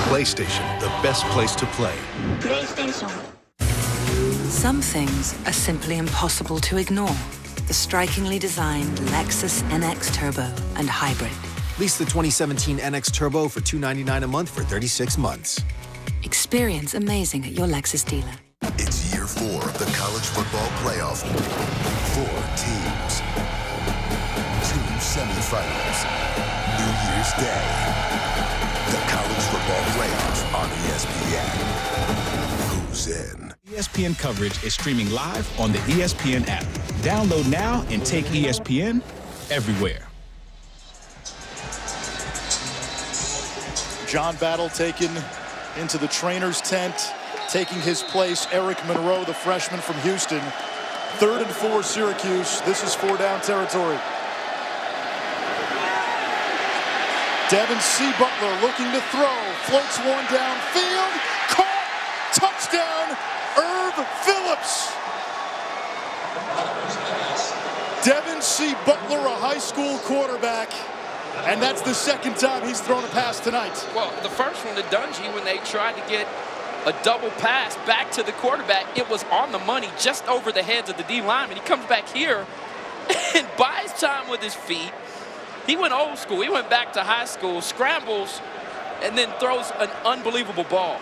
PlayStation, the best place to play. PlayStation. Some things are simply impossible to ignore. The strikingly designed Lexus NX Turbo and Hybrid. Lease the 2017 NX Turbo for $299 a month for 36 months. Experience amazing at your Lexus dealer. It's year 4 of the college football playoff. 4 teams. 2 semifinals. New Year's Day. The college football playoff on ESPN. Who's in? ESPN coverage is streaming live on the ESPN app. Download now and take ESPN everywhere. John Battle taken into the trainer's tent, taking his place. Eric Monroe, the freshman from Houston. 3rd and 4, Syracuse. This is 4-down territory. Devin C. Butler looking to throw. Floats one downfield. Caught. Touchdown. Irv Phillips. Devin C. Butler, a high school quarterback. And that's the second time he's thrown a pass tonight. Well, the first one to Dungy, when they tried to get a double pass back to the quarterback, it was on the money, just over the heads of the D lineman. He comes back here and buys time with his feet. He went old school. He went back to high school, scrambles, and then throws an unbelievable ball.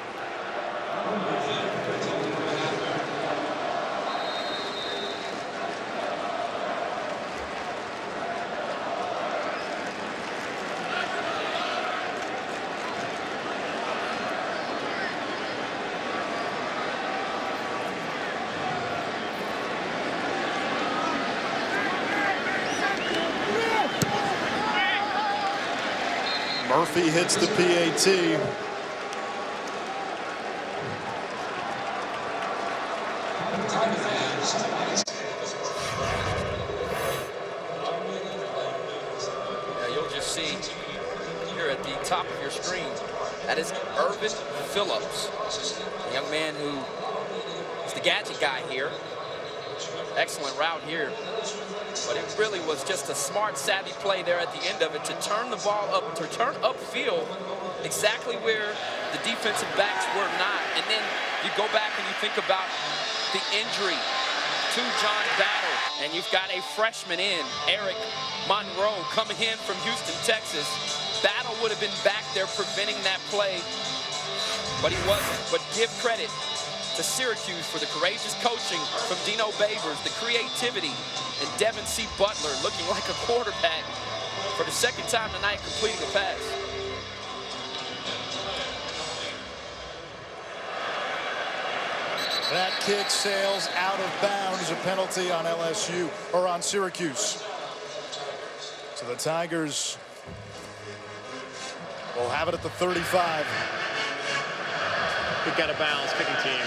Murphy hits the PAT. Yeah, you'll just see here at the top of your screen, that is Irvin Phillips, a young man who is the gadget guy here. Excellent route here. But it really was just a smart, savvy play there at the end of it to turn the ball up, to turn upfield exactly where the defensive backs were not. And then you go back and you think about the injury to John Battle, and you've got a freshman in, Eric Monroe, coming in from Houston, Texas. Battle would have been back there preventing that play, but he wasn't. But give credit to Syracuse for the courageous coaching from Dino Babers, the creativity, and Devin C. Butler looking like a quarterback for the second time tonight, completing a pass. That kick sails out of bounds, a penalty on LSU, or on Syracuse. So the Tigers will have it at the 35. Kick out of bounds, kicking team.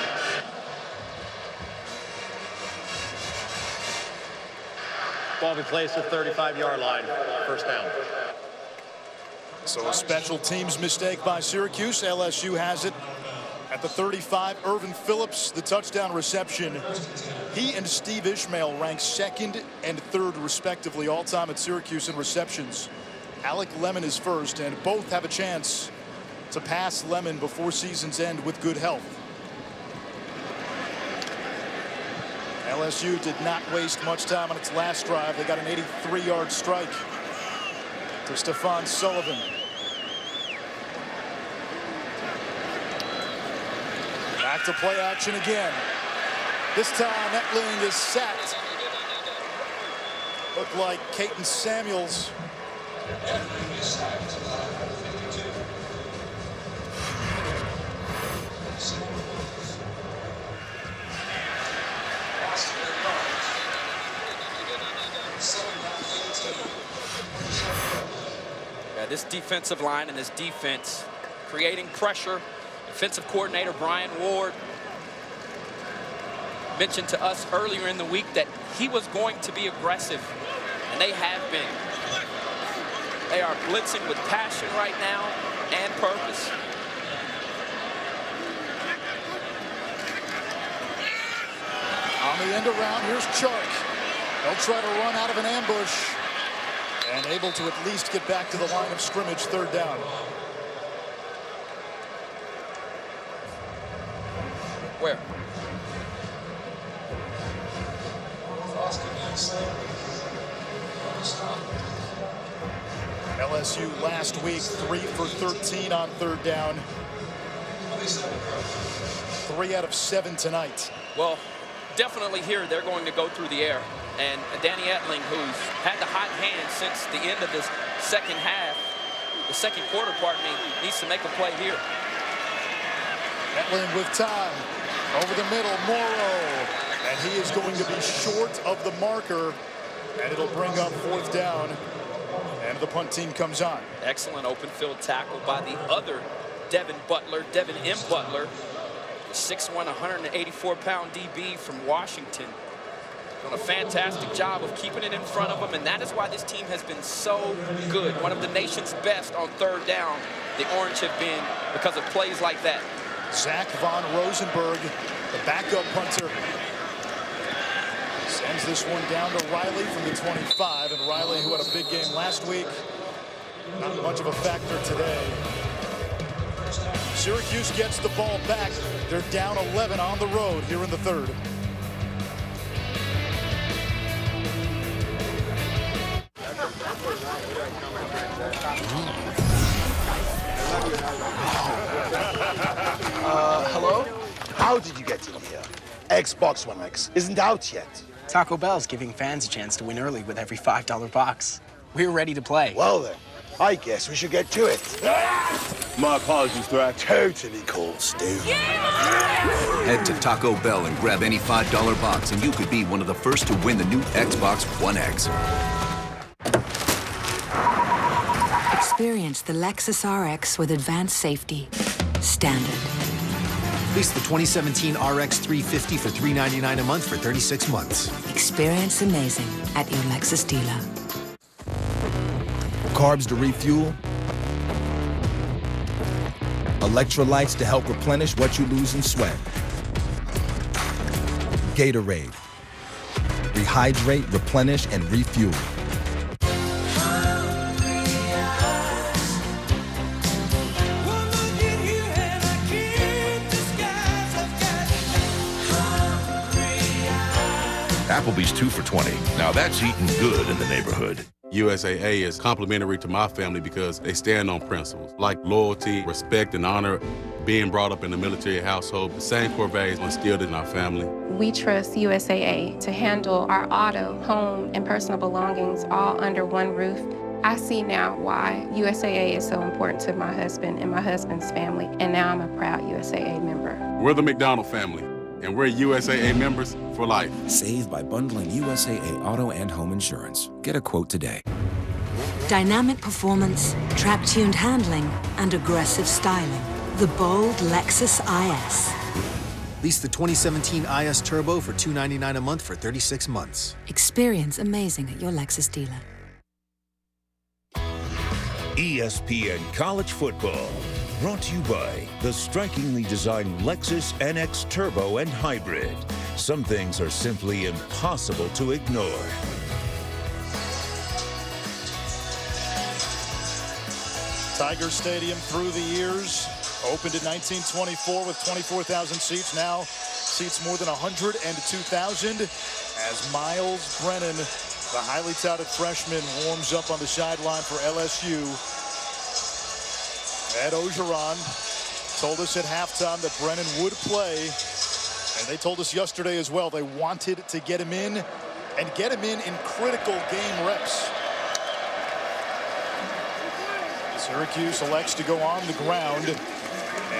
Ball be placed at the 35-yard line. First down. So a special teams mistake by Syracuse. LSU has it at the 35. Irvin Phillips, the touchdown reception. He and Steve Ishmael rank second and third, respectively, all-time at Syracuse in receptions. Alec Lemon is first, and both have a chance to pass Lemon before season's end with good health. LSU did not waste much time on its last drive. They got an 83-yard strike to Stephon Sullivan. Back to play action again. This time, Etling is sacked. Looked like Caton Samuels. Yeah, this defensive line and this defense creating pressure. Defensive coordinator Brian Ward mentioned to us earlier in the week that he was going to be aggressive, and they have been. They are blitzing with passion right now and purpose. On the end around, here's Chark. They'll try to run out of an ambush and able to at least get back to the line of scrimmage, third down. Where? LSU last week 3 for 13 on third down. 3 out of 7 tonight. Well, definitely here they're going to go through the air. And Danny Etling, who's had the hot hand since the end of this second half, the second quarter, pardon me, needs to make a play here. Etling with time. Over the middle, Morrow. And he is going to be short of the marker. And it'll bring up fourth down. And the punt team comes on. Excellent open field tackle by the other Devin Butler, Devin M. Butler. The 6'1", 184-pound DB from Washington. Done a fantastic job of keeping it in front of them, and that is why this team has been so good. One of the nation's best on third down, the Orange have been, because of plays like that. Zach Von Rosenberg, the backup punter, sends this one down to Riley from the 25, and Riley, who had a big game last week, not much of a factor today. Syracuse gets the ball back. They're down 11 on the road here in the third. Hello? How did you get in here? Xbox One X isn't out yet. Taco Bell's giving fans a chance to win early with every $5 box. We're ready to play. Well then, I guess we should get to it. My apologies for that totally cold stew. Head to Taco Bell and grab any $5 box, and you could be one of the first to win the new Xbox One X. Experience the Lexus RX with advanced safety. Standard. Lease the 2017 RX 350 for $399 a month for 36 months. Experience amazing at your Lexus dealer. Carbs to refuel. Electrolytes to help replenish what you lose in sweat. Gatorade. Rehydrate, replenish, and refuel. Applebee's 2 for $20. Now that's eating good in the neighborhood. USAA is complimentary to my family because they stand on principles like loyalty, respect, and honor. Being brought up in a military household, the same core values instilled in our family. We trust USAA to handle our auto, home, and personal belongings all under one roof. I see now why USAA is so important to my husband and my husband's family, and now I'm a proud USAA member. We're the McDonald family, and we're USAA members for life. Save by bundling USAA auto and home insurance. Get a quote today. Dynamic performance, track-tuned handling, and aggressive styling. The bold Lexus IS. Lease the 2017 IS Turbo for $299 a month for 36 months. Experience amazing at your Lexus dealer. ESPN College Football. Brought to you by the strikingly designed Lexus NX Turbo and Hybrid. Some things are simply impossible to ignore. Tiger Stadium through the years. Opened in 1924 with 24,000 seats. Now seats more than 102,000 as Miles Brennan, the highly touted freshman, warms up on the sideline for LSU. Ed Ogeron told us at halftime that Brennan would play, and they told us yesterday as well they wanted to get him in and get him in critical game reps. Syracuse elects to go on the ground,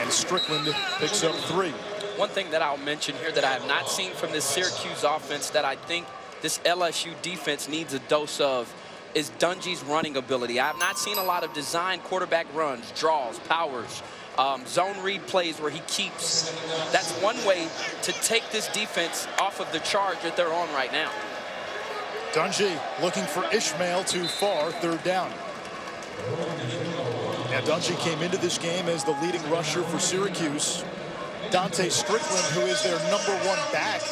and Strickland picks up 3. One thing that I'll mention here that I have not seen from this Syracuse offense that I think this LSU defense needs a dose of is Dungy's running ability. I have not seen a lot of design quarterback runs, draws, powers, zone read plays where he keeps. That's one way to take this defense off of the charge that they're on right now. Dungy looking for Ishmael too far, 3rd down. Now Dungy came into this game as the leading rusher for Syracuse. Dante Strickland, who is their #1 back,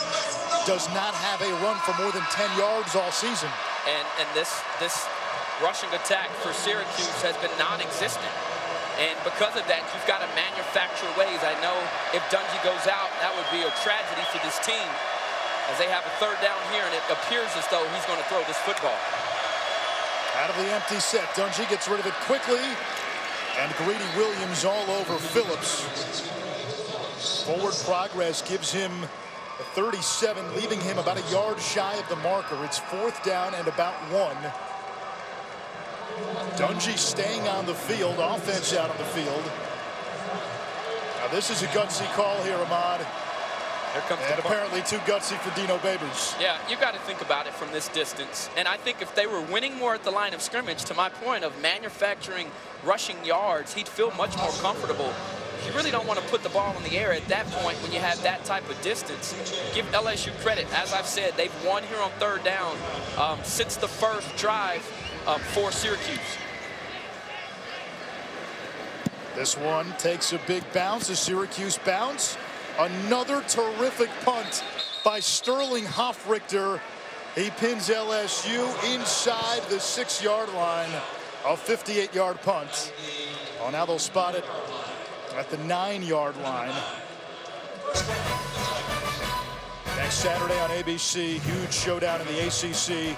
does not have a run for more than 10 yards all season. And this rushing attack for Syracuse has been non-existent. And because of that, you've got to manufacture ways. I know if Dungy goes out, that would be a tragedy for this team as they have a 3rd down here, and it appears as though he's going to throw this football. Out of the empty set, Dungy gets rid of it quickly, and Greedy Williams all over Phillips. Forward progress gives him a 37, leaving him about a yard shy of the marker. It's 4th down and about 1. Dungy staying on the field, offense out on the field. Now this is a gutsy call here, Ahmad. Here comes and apparently too gutsy for Dino Babers. Yeah, you got to think about it from this distance. And I think if they were winning more at the line of scrimmage, to my point of manufacturing rushing yards, he'd feel much more comfortable. You really don't want to put the ball in the air at that point when you have that type of distance. Give LSU credit. As I've said, they've won here on 3rd down since the first drive for Syracuse. This one takes a big bounce, a Syracuse bounce. Another terrific punt by Sterling Hofrichter. He pins LSU inside the 6-yard line. A 58-yard punt. Oh, now they'll spot it at the 9-yard line. Next Saturday on ABC, huge showdown in the ACC.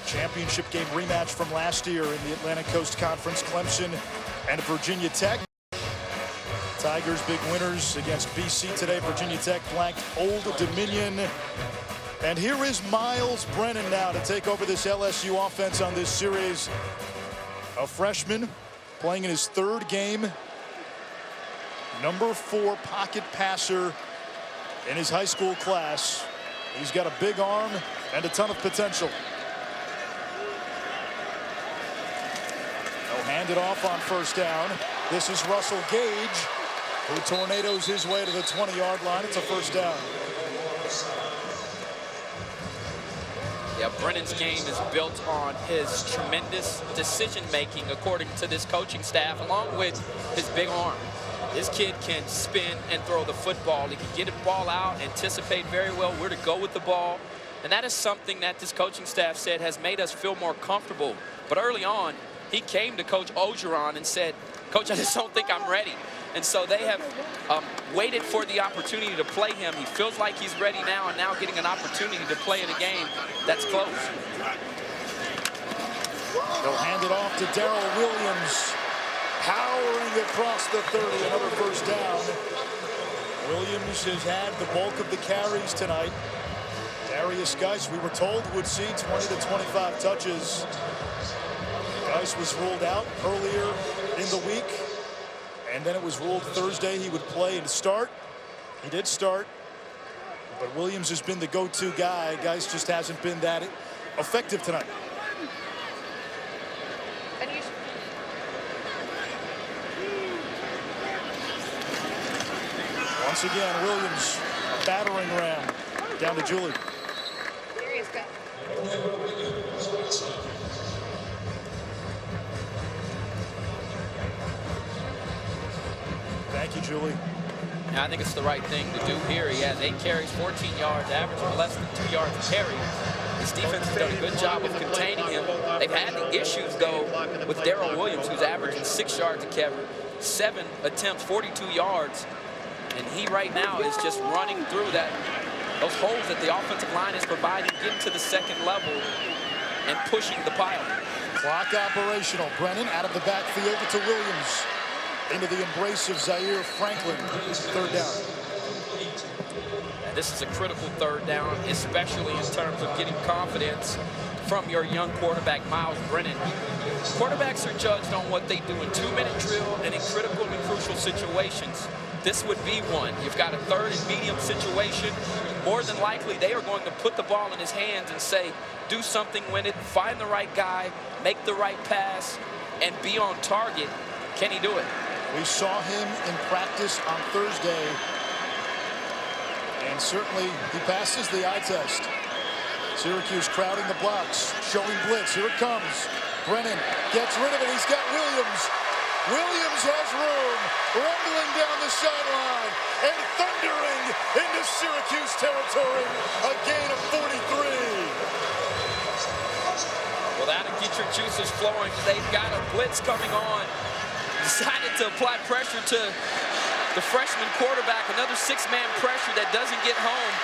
Championship game rematch from last year in the Atlantic Coast Conference. Clemson and Virginia Tech. Tigers big winners against BC today. Virginia Tech flanked Old Dominion. And here is Miles Brennan now to take over this LSU offense on this series. A freshman playing in his 3rd game. #4 pocket passer in his high school class. He's got a big arm and a ton of potential. Handed off on first down. This is Russell Gage, who tornadoes his way to the 20-yard line. It's a first down. Yeah, Brennan's game is built on his tremendous decision-making, according to this coaching staff, along with his big arm. This kid can spin and throw the football. He can get the ball out, anticipate very well where to go with the ball. And that is something that this coaching staff said has made us feel more comfortable. But early on, he came to Coach Ogeron and said, Coach, I just don't think I'm ready. And so they have waited for the opportunity to play him. He feels like he's ready now, and now getting an opportunity to play in a game that's close. They'll hand it off to Darrell Williams, powering across the 30, another first down. Williams has had the bulk of the carries tonight. Darius Geis, we were told, would see 20 to 25 touches. Geis was ruled out earlier in the week, and then it was ruled Thursday he would play and start. He did start, but Williams has been the go-to guy. Geis just hasn't been that effective tonight. Once again, Williams, a battering ram, down to Julie. Thank you, Julie. Now, I think it's the right thing to do here. He has 8 carries, 14 yards, averaging less than 2 yards a carry. His defense has done a good job of containing him. They've had the issues, though, with Darrell Williams, who's averaging 6 yards a carry, 7 attempts, 42 yards. And he right now is just running through those holes that the offensive line is providing, getting to the second level and pushing the pile. Clock operational. Brennan out of the backfield to Williams. Into the embrace of Zaire Franklin. Third down. And this is a critical third down, especially in terms of getting confidence from your young quarterback, Miles Brennan. Quarterbacks are judged on what they do in 2-minute drill and in critical and crucial situations. This would be one. You've got a third and medium situation. More than likely, they are going to put the ball in his hands and say, do something with it, find the right guy, make the right pass, and be on target. Can he do it? We saw him in practice on Thursday, and certainly he passes the eye test. Syracuse crowding the blocks, showing blitz. Here it comes. Brennan gets rid of it. He's got Williams. Williams has room, rumbling down the sideline and thundering into Syracuse territory. A gain of 43. Well, that'll get your juices flowing. They've got a blitz coming on. Decided to apply pressure to the freshman quarterback. Another 6-man pressure that doesn't get home.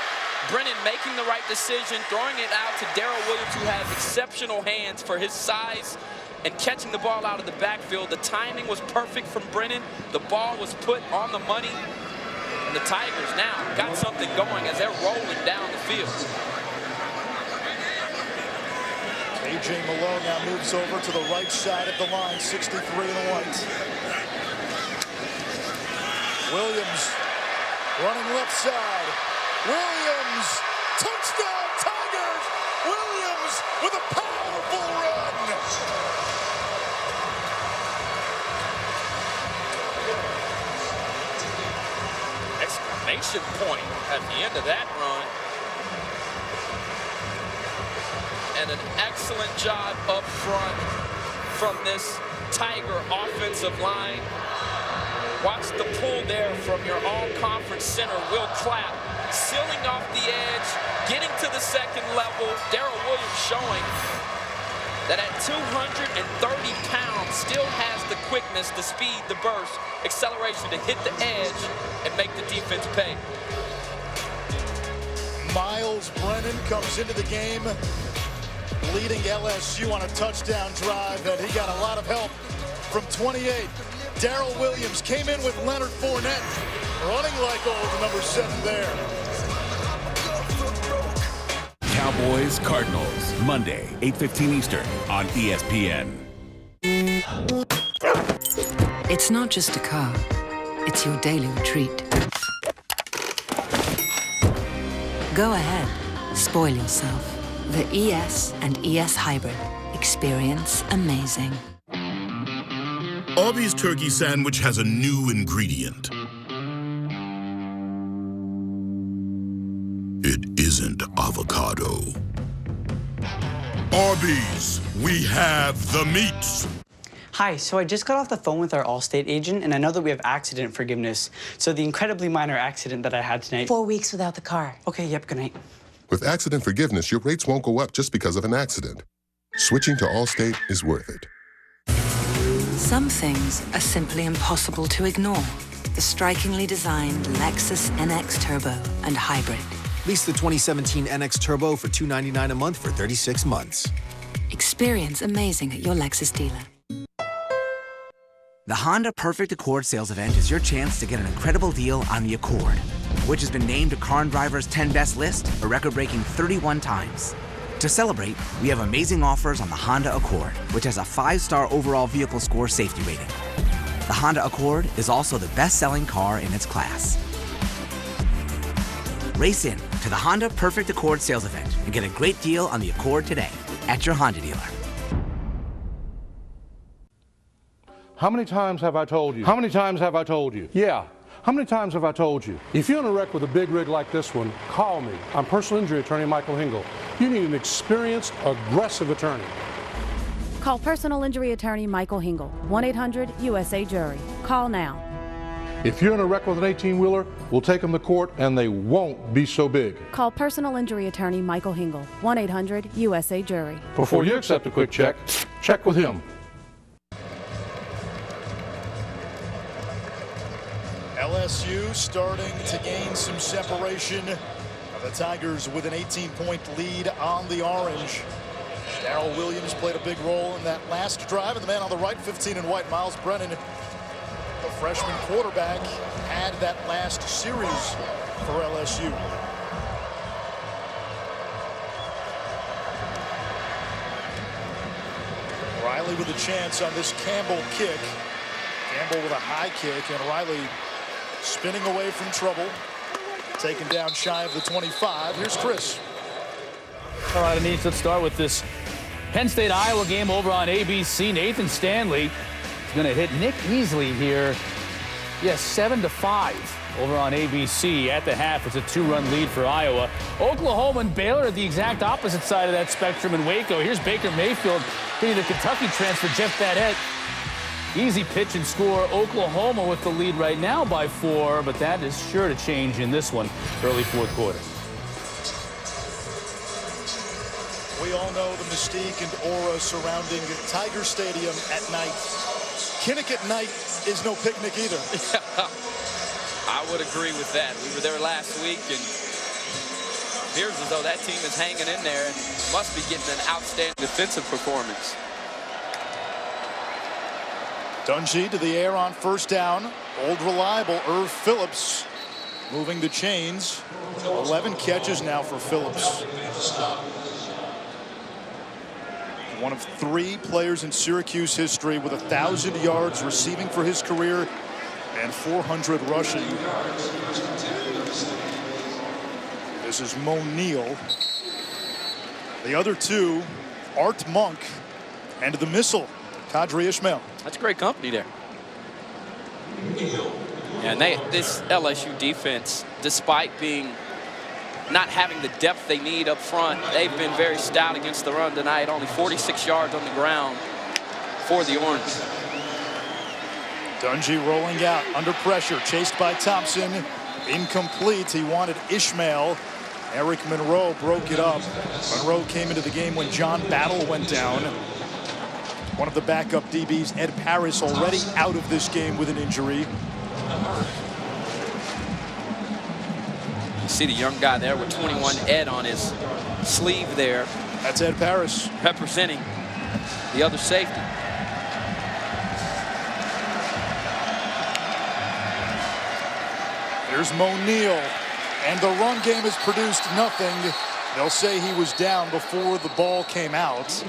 Brennan making the right decision, throwing it out to Darrell Williams, who has exceptional hands for his size, and catching the ball out of the backfield. The timing was perfect from Brennan. The ball was put on the money. And the Tigers now got something going as they're rolling down the field. A.J. Malone now moves over to the right side of the line, 63 and white. Williams running left side. Williams, touchdown Tigers! Williams with a powerful run! Exclamation point at the end of that run. And an excellent job up front from this Tiger offensive line. Watch the pull there from your all-conference center, Will Clapp, sealing off the edge, getting to the second level. Darrell Williams showing that at 230 pounds still has the quickness, the speed, the burst, acceleration to hit the edge and make the defense pay. Miles Brennan comes into the game leading LSU on a touchdown drive, and he got a lot of help from 28. Darrell Williams came in with Leonard Fournette, running like old number 7 there. Cowboys Cardinals, Monday, 8:15 Eastern on ESPN. It's not just a car, it's your daily retreat. Go ahead, spoil yourself. The ES and ES Hybrid. Experience amazing. Arby's turkey sandwich has a new ingredient. It isn't avocado. Arby's, we have the meats. Hi, so I just got off the phone with our Allstate agent, and I know that we have accident forgiveness. So the incredibly minor accident that I had tonight. 4 weeks without the car. Okay, yep, good night. With accident forgiveness, your rates won't go up just because of an accident. Switching to Allstate is worth it. Some things are simply impossible to ignore. The strikingly designed Lexus NX Turbo and Hybrid. Lease the 2017 NX Turbo for $299 a month for 36 months. Experience amazing at your Lexus dealer. The Honda Perfect Accord sales event is your chance to get an incredible deal on the Accord, which has been named to Car and Driver's 10 Best list a record-breaking 31 times. To celebrate, we have amazing offers on the Honda Accord, which has a 5-star overall vehicle score safety rating. The Honda Accord is also the best-selling car in its class. Race in to the Honda Perfect Accord sales event and get a great deal on the Accord today at your Honda dealer. How many times have I told you? How many times have I told you? Yeah. How many times have I told you? If you're in a wreck with a big rig like this one, call me. I'm personal injury attorney Michael Hingle. You need an experienced, aggressive attorney. Call personal injury attorney Michael Hingle, 1-800-USA-JURY. Call now. If you're in a wreck with an 18-wheeler, we'll take them to court and they won't be so big. Call personal injury attorney Michael Hingle, 1-800-USA-JURY. Before you accept a quick check, check with him. LSU starting to gain some separation. The Tigers with an 18-point lead on the Orange. Darrell Williams played a big role in that last drive, and the man on the right, 15 in white, Miles Brennan, the freshman quarterback, had that last series for LSU. Riley with a chance on this Campbell kick. Campbell with a high kick, and Riley spinning away from trouble. Taken down shy of the 25. Here's Chris. All right, Anise, let's start with this Penn State-Iowa game over on ABC. Nathan Stanley is going to hit Nick Easley here. Yes, 7-5 over on ABC. At the half, it's a 2-run lead for Iowa. Oklahoma and Baylor at the exact opposite side of that spectrum in Waco. Here's Baker Mayfield hitting the Kentucky transfer, Jeff Badette. Easy pitch and score. Oklahoma with the lead right now by 4, but that is sure to change in this one, early fourth quarter. We all know the mystique and aura surrounding Tiger Stadium at night. Kinnick at night is no picnic either. I would agree with that. We were there last week, and it appears as though that team is hanging in there and must be getting an outstanding defensive performance. Dungy to the air on first down. Old reliable Irv Phillips moving the chains. 11 catches now for Phillips. One of 3 players in Syracuse history with 1,000 yards receiving for his career and 400 rushing. This is Mo Neal. The other 2, Art Monk and the missile, Kadri Ishmael. That's great company there. And this LSU defense, despite not having the depth they need up front, they've been very stout against the run tonight. Only 46 yards on the ground for the Orange. Dungy rolling out under pressure, chased by Thompson. Incomplete. He wanted Ishmael. Eric Monroe broke it up. Monroe came into the game when John Battle went down. One of the backup DBs, Ed Paris, already out of this game with an injury. You see the young guy there with 21 Ed on his sleeve there. That's Ed Paris. Representing the other safety. Here's Mo Neal. And the run game has produced nothing. They'll say he was down before the ball came out.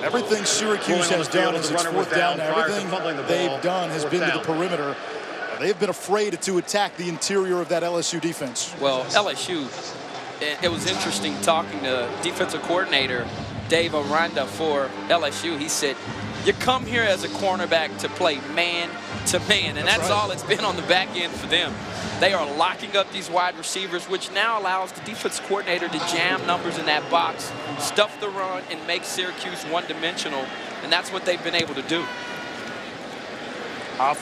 Everything Syracuse has done is it's fourth down. Everything they've done has been to the perimeter. They've been afraid to attack the interior of that LSU defense. Well, LSU, it was interesting talking to defensive coordinator Dave Aranda for LSU. He said You come here as a cornerback to play man-to-man, and that's all it's been on the back end for them. They are locking up these wide receivers, which now allows the defense coordinator to jam numbers in that box, stuff the run, and make Syracuse one-dimensional, and that's what they've been able to do.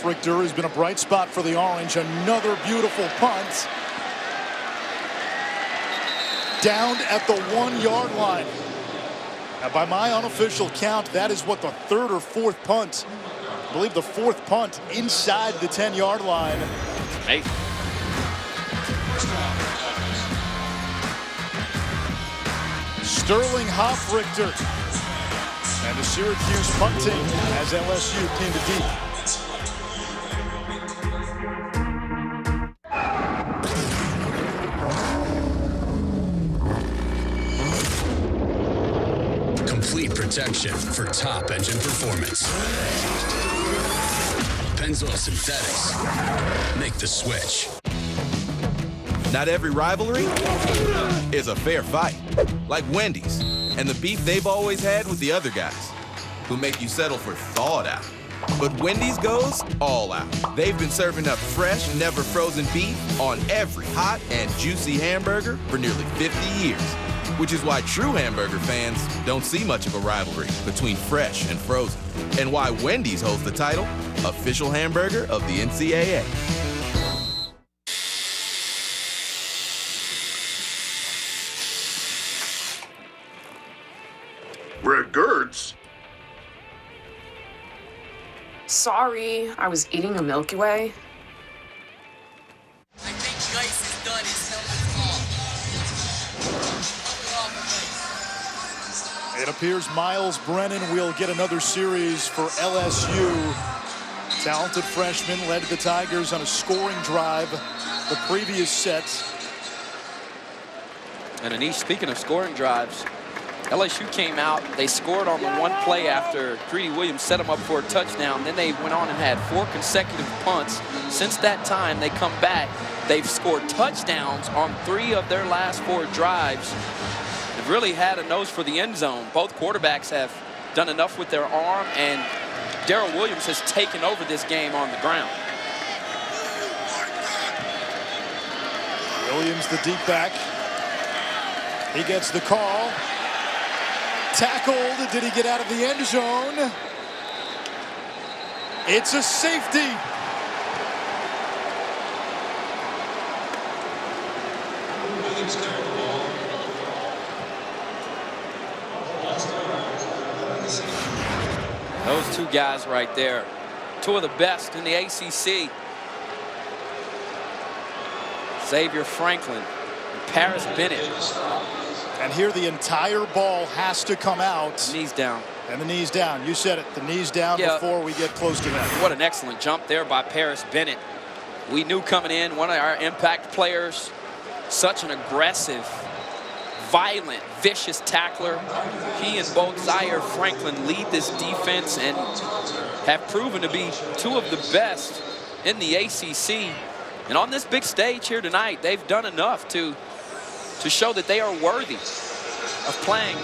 Richter has been a bright spot for the Orange. Another beautiful punt. Down at the 1-yard line. Now, by my unofficial count, that is what the third or fourth punt. I believe the fourth punt inside the 10-yard line. Hey. Sterling Hofrichter. And the Syracuse punt team as LSU came to deep. Complete protection for top engine performance. Pennzoil Synthetics. Make the switch. Not every rivalry is a fair fight. Like Wendy's and the beef they've always had with the other guys who make you settle for thawed out. But Wendy's goes all out. They've been serving up fresh, never frozen beef on every hot and juicy hamburger for nearly 50 years. Which is why true hamburger fans don't see much of a rivalry between fresh and frozen. And why Wendy's holds the title, official hamburger of the NCAA. Regards. Sorry, I was eating a Milky Way. I think Geis is done. His helmet's off. It appears Miles Brennan will get another series for LSU. Talented freshman led the Tigers on a scoring drive the previous set. And Anish, speaking of scoring drives, LSU came out, they scored on the one play after Greedy Williams set them up for a touchdown. Then they went on and had 4 consecutive punts. Since that time, they come back. They've scored touchdowns on 3 of their last 4 drives. They've really had a nose for the end zone. Both quarterbacks have done enough with their arm, and Darrell Williams has taken over this game on the ground. Williams, the deep back. He gets the call. Tackled. Did he get out of the end zone? It's a safety. Those 2 guys right there, 2 of the best in the ACC. Xavier Franklin and Paris Bennett. And here the entire ball has to come out. Knees down. And the knees down. You said it. The knees down before we get close to that. What an excellent jump there by Paris Bennett. We knew coming in, one of our impact players, such an aggressive, violent, vicious tackler. He and both Zaire Franklin lead this defense and have proven to be 2 of the best in the ACC. And on this big stage here tonight, they've done enough to show that they are worthy of playing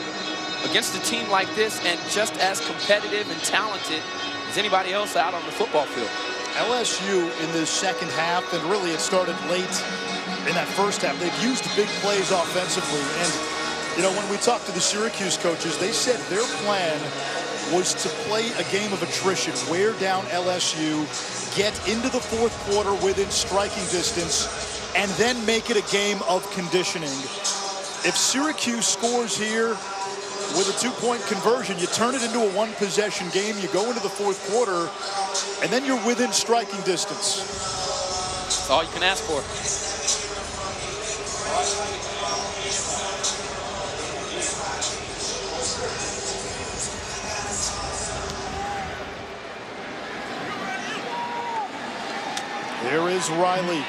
against a team like this and just as competitive and talented as anybody else out on the football field. LSU in this second half, and really it started late in that first half, they've used big plays offensively. And, you know, when we talked to the Syracuse coaches, they said their plan was to play a game of attrition, wear down LSU, get into the fourth quarter within striking distance, and then make it a game of conditioning. If Syracuse scores here with a 2-point conversion, you turn it into a 1-possession game, you go into the fourth quarter, and then you're within striking distance. That's all you can ask for. There is Riley.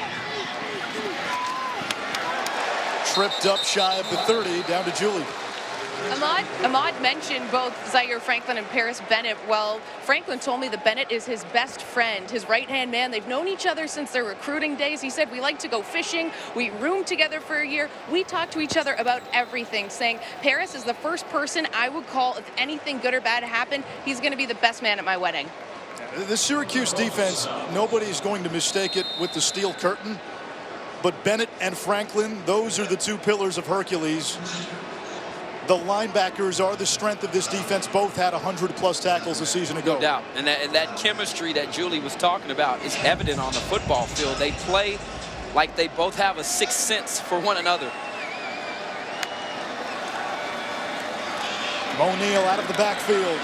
Tripped up shy of the 30, down to Julie. Ahmad mentioned both Zaire Franklin and Paris Bennett. Well, Franklin told me that Bennett is his best friend, his right-hand man. They've known each other since their recruiting days. He said, we like to go fishing. We roomed together for a year. We talk to each other about everything, saying Paris is the first person I would call if anything good or bad happened. He's going to be the best man at my wedding. The Syracuse defense, nobody's going to mistake it with the steel curtain. But Bennett and Franklin, those are the two pillars of Hercules. The linebackers are the strength of this defense. Both had 100-plus tackles a season ago. No doubt. And that chemistry that Julie was talking about is evident on the football field. They play like they both have a sixth sense for one another. Mo Neal out of the backfield.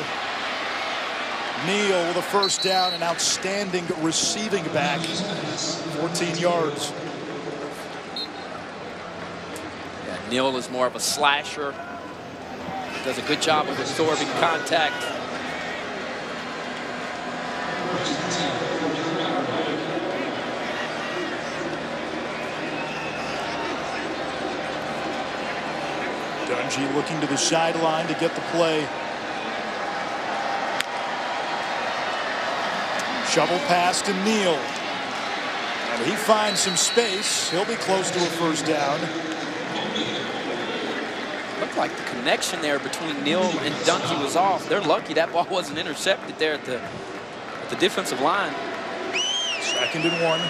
Neal with a first down, an outstanding receiving back. 14 yards. Yeah, Neal is more of a slasher. Does a good job of absorbing contact. Dungy looking to the sideline to get the play. Shovel pass to Neal. And he finds some space. He'll be close to a first down. Looked like the connection there between Neal and Dungy was off. They're lucky that ball wasn't intercepted there at the defensive line. 2nd and 1.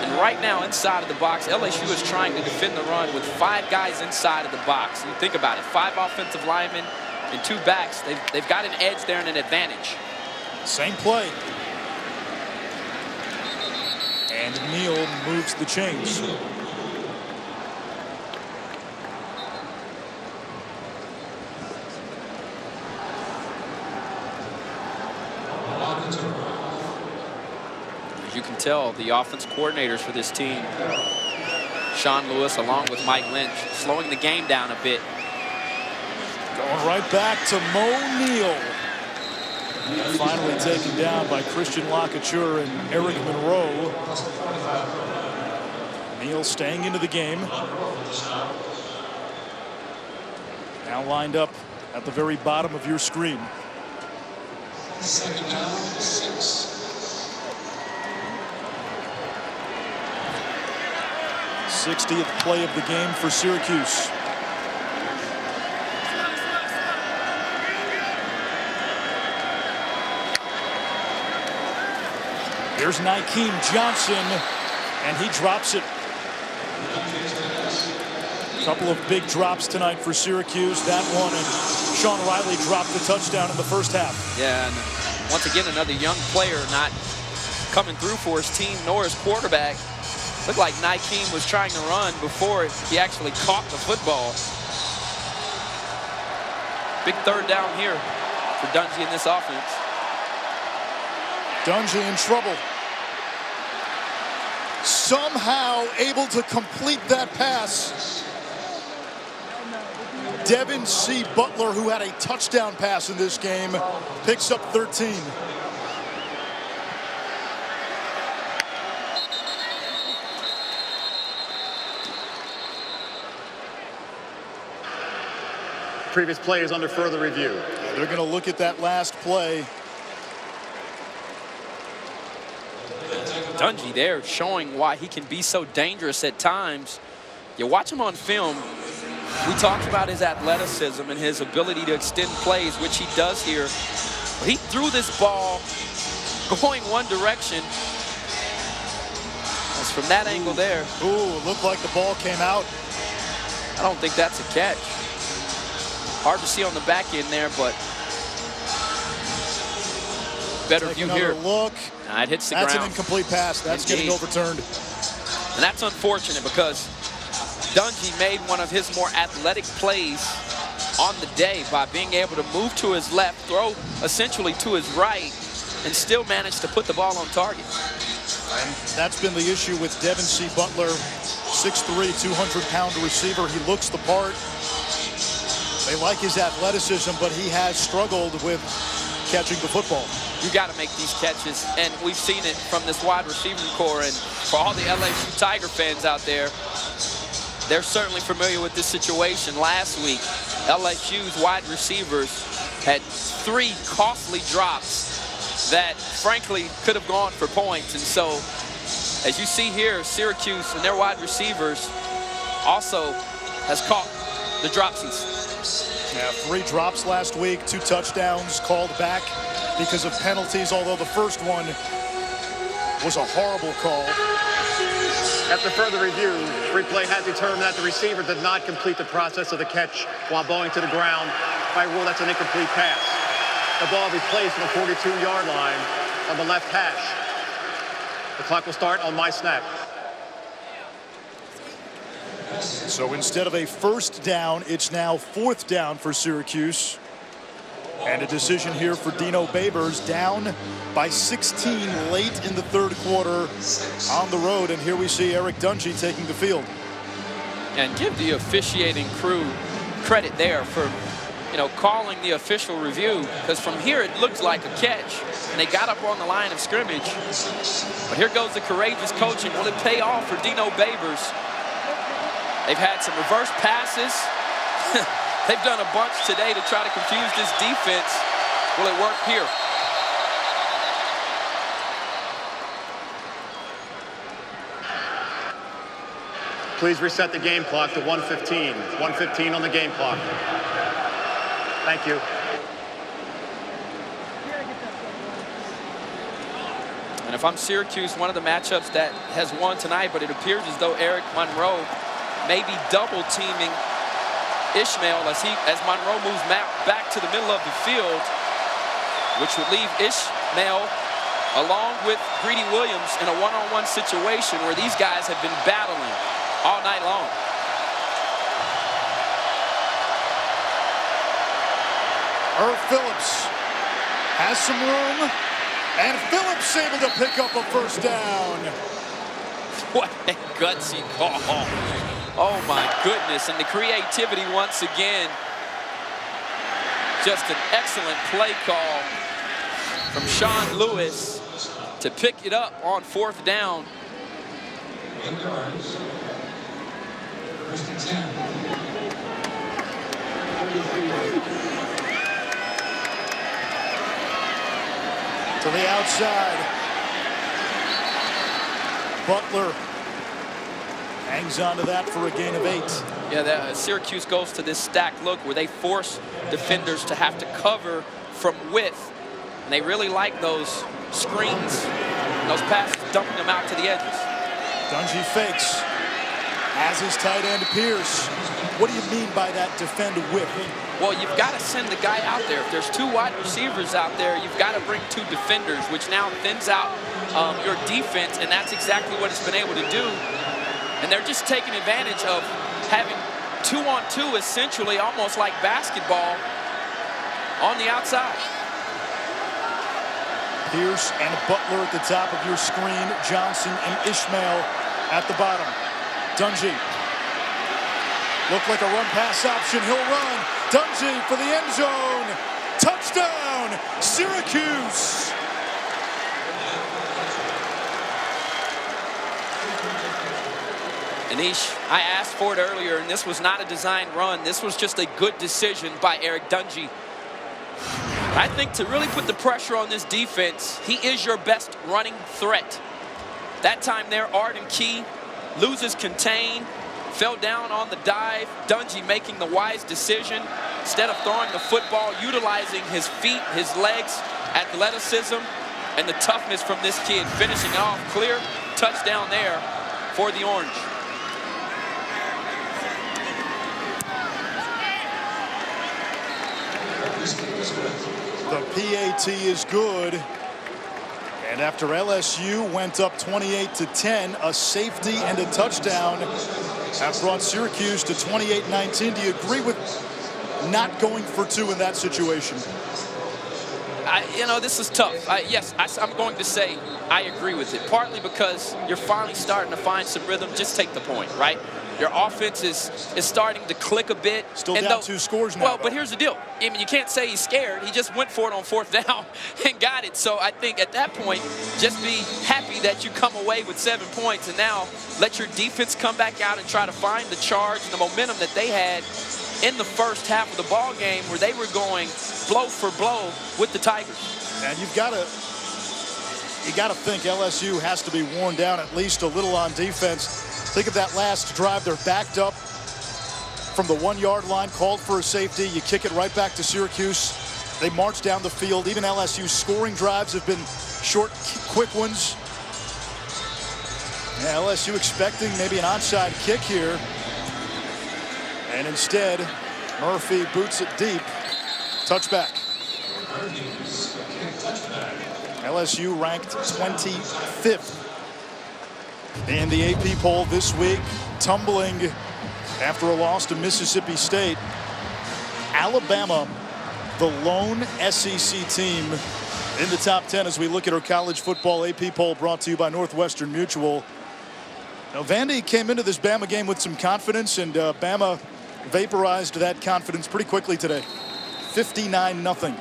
And right now inside of the box, LSU is trying to defend the run with 5 guys inside of the box. You think about it, 5 offensive linemen and 2 backs. They've got an edge there and an advantage. Same play. And Neal moves the chains. As you can tell, the offense coordinators for this team, Sean Lewis along with Mike Lynch, slowing the game down a bit. Going right back to Mo Neal. Finally taken down by Christian Lacouture and Eric Monroe. Neal staying into the game. Now lined up at the very bottom of your screen. 2nd down, 6. 60th play of the game for Syracuse. Here's Nykeem Johnson, and he drops it. A couple of big drops tonight for Syracuse. That one, and Sean Riley dropped the touchdown in the first half. Yeah, and once again, another young player not coming through for his team nor his quarterback. Looked like Nykeem was trying to run before he actually caught the football. Big 3rd down here for Dungy in this offense. Dungy in trouble. Somehow able to complete that pass. Devin C. Butler, who had a touchdown pass in this game, picks up 13. Previous play is under further review. They're going to look at that last play. Dungy there showing why he can be so dangerous at times. You watch him on film, we talked about his athleticism and his ability to extend plays, which he does here. He threw this ball going one direction. That's from that angle there. Ooh, looked like the ball came out. I don't think that's a catch. Hard to see on the back end there, but better Take view another here. Look. It hits the That's ground. an incomplete pass. That's getting overturned. And that's unfortunate because Dungy made one of his more athletic plays on the day by being able to move to his left, throw essentially to his right, and still manage to put the ball on target. And that's been the issue with Devin C. Butler, 6'3", 200-pound receiver. He looks the part. They like his athleticism, but he has struggled with catching the football. You got to make these catches, and we've seen it from this wide receiving core. And for all the LSU Tiger fans out there, they're certainly familiar with this situation. Last week, LSU's wide receivers had 3 costly drops that, frankly, could have gone for points. And so, as you see here, Syracuse and their wide receivers also has caught the dropsies. Yeah, 3 drops last week, 2 touchdowns called back because of penalties, although the first one was a horrible call. After further review, replay has determined that the receiver did not complete the process of the catch while bowing to the ground. By rule, that's an incomplete pass. The ball will be placed on the 42-yard line on the left hash. The clock will start on my snap. So instead of a first down, it's now 4th down for Syracuse. And a decision here for Dino Babers, down by 16 late in the 3rd quarter on the road. And here we see Eric Dungey taking the field. And give the officiating crew credit there for, calling the official review, because from here it looks like a catch. And they got up on the line of scrimmage. But here goes the courageous coaching. Will it pay off for Dino Babers? They've had some reverse passes. They've done a bunch today to try to confuse this defense. Will it work here? Please reset the game clock to 1:15. 1:15 on the game clock. Thank you. And if I'm Syracuse, one of the matchups that has won tonight, but it appears as though Eric Monroe may be double teaming Ishmael as Monroe moves back to the middle of the field, which would leave Ishmael along with Greedy Williams in a one-on-one situation where these guys have been battling all night long. Irv Phillips has some room, and Phillips able to pick up a first down. What a gutsy call. Oh my goodness, and the creativity once again. Just an excellent play call from Sean Lewis to pick it up on 4th down. To the outside. Butler hangs on to that for a gain of 8. Yeah, Syracuse goes to this stack look where they force defenders to have to cover from width. And they really like those screens, those passes, dumping them out to the edges. Dungey fakes, as his tight end Pierce. What do you mean by that defend width? Well, you've got to send the guy out there. If there's 2 wide receivers out there, you've got to bring 2 defenders, which now thins out your defense, and that's exactly what it's been able to do. And they're just taking advantage of having 2-on-2, essentially almost like basketball, on the outside. Pierce and Butler at the top of your screen. Johnson and Ishmael at the bottom. Dungey. Look like a run-pass option. He'll run. Dungey for the end zone. Touchdown, Syracuse. Anish, I asked for it earlier, and this was not a design run. This was just a good decision by Eric Dungey. I think to really put the pressure on this defense, he is your best running threat. That time there, Arden Key loses contain, fell down on the dive. Dungey making the wise decision. Instead of throwing the football, utilizing his feet, his legs, athleticism, and the toughness from this kid, finishing off clear touchdown there for the Orange. The PAT is good. And after LSU went up 28-10, a safety and a touchdown have brought Syracuse to 28-19. Do you agree with not going for 2 in that situation? This is tough. Yes, I'm going to say I agree with it. Partly because you're finally starting to find some rhythm. Just take the point, right? Your offense is starting to click a bit. Still down 2 scores now. Well, but here's the deal. I mean, you can't say he's scared. He just went for it on 4th down and got it. So I think at that point, just be happy that you come away with 7 points, and now let your defense come back out and try to find the charge and the momentum that they had in the first half of the ball game, where they were going blow for blow with the Tigers. And you got to think LSU has to be worn down at least a little on defense. Think of that last drive. They're backed up from the 1-yard line, called for a safety. You kick it right back to Syracuse. They march down the field. Even LSU's scoring drives have been short, quick ones. Yeah, LSU expecting maybe an onside kick here. And instead, Murphy boots it deep. Touchback. LSU ranked 25th in the AP poll this week, tumbling after a loss to Mississippi State. Alabama, the lone SEC team in the top 10 as we look at our college football AP poll, brought to you by Northwestern Mutual. Now, Vandy came into this Bama game with some confidence, and Bama vaporized that confidence pretty quickly today. 59-0.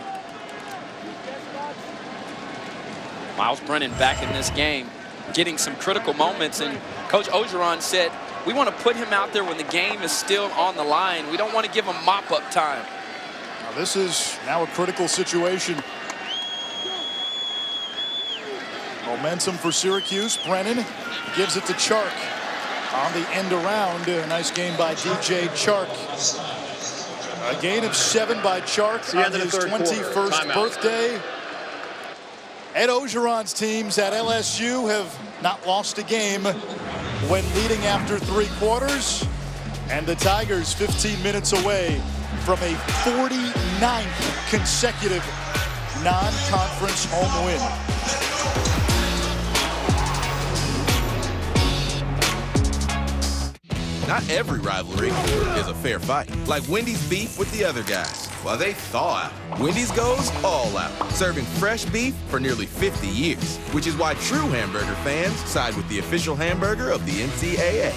Miles Brennan back in this game, getting some critical moments, and Coach Orgeron said, we want to put him out there when the game is still on the line. We don't want to give him mop-up time. Now this is now a critical situation. Momentum for Syracuse. Brennan gives it to Chark on the end around. A nice game by DJ Chark. A gain of 7 by Chark on his 21st birthday. Ed Orgeron's teams at LSU have not lost a game when leading after 3 quarters. And the Tigers 15 minutes away from a 49th consecutive non-conference home win. Not every rivalry is a fair fight. Like Wendy's beef with the other guys. While they thaw out, Wendy's goes all out, serving fresh beef for nearly 50 years, which is why true hamburger fans side with the official hamburger of the NCAA.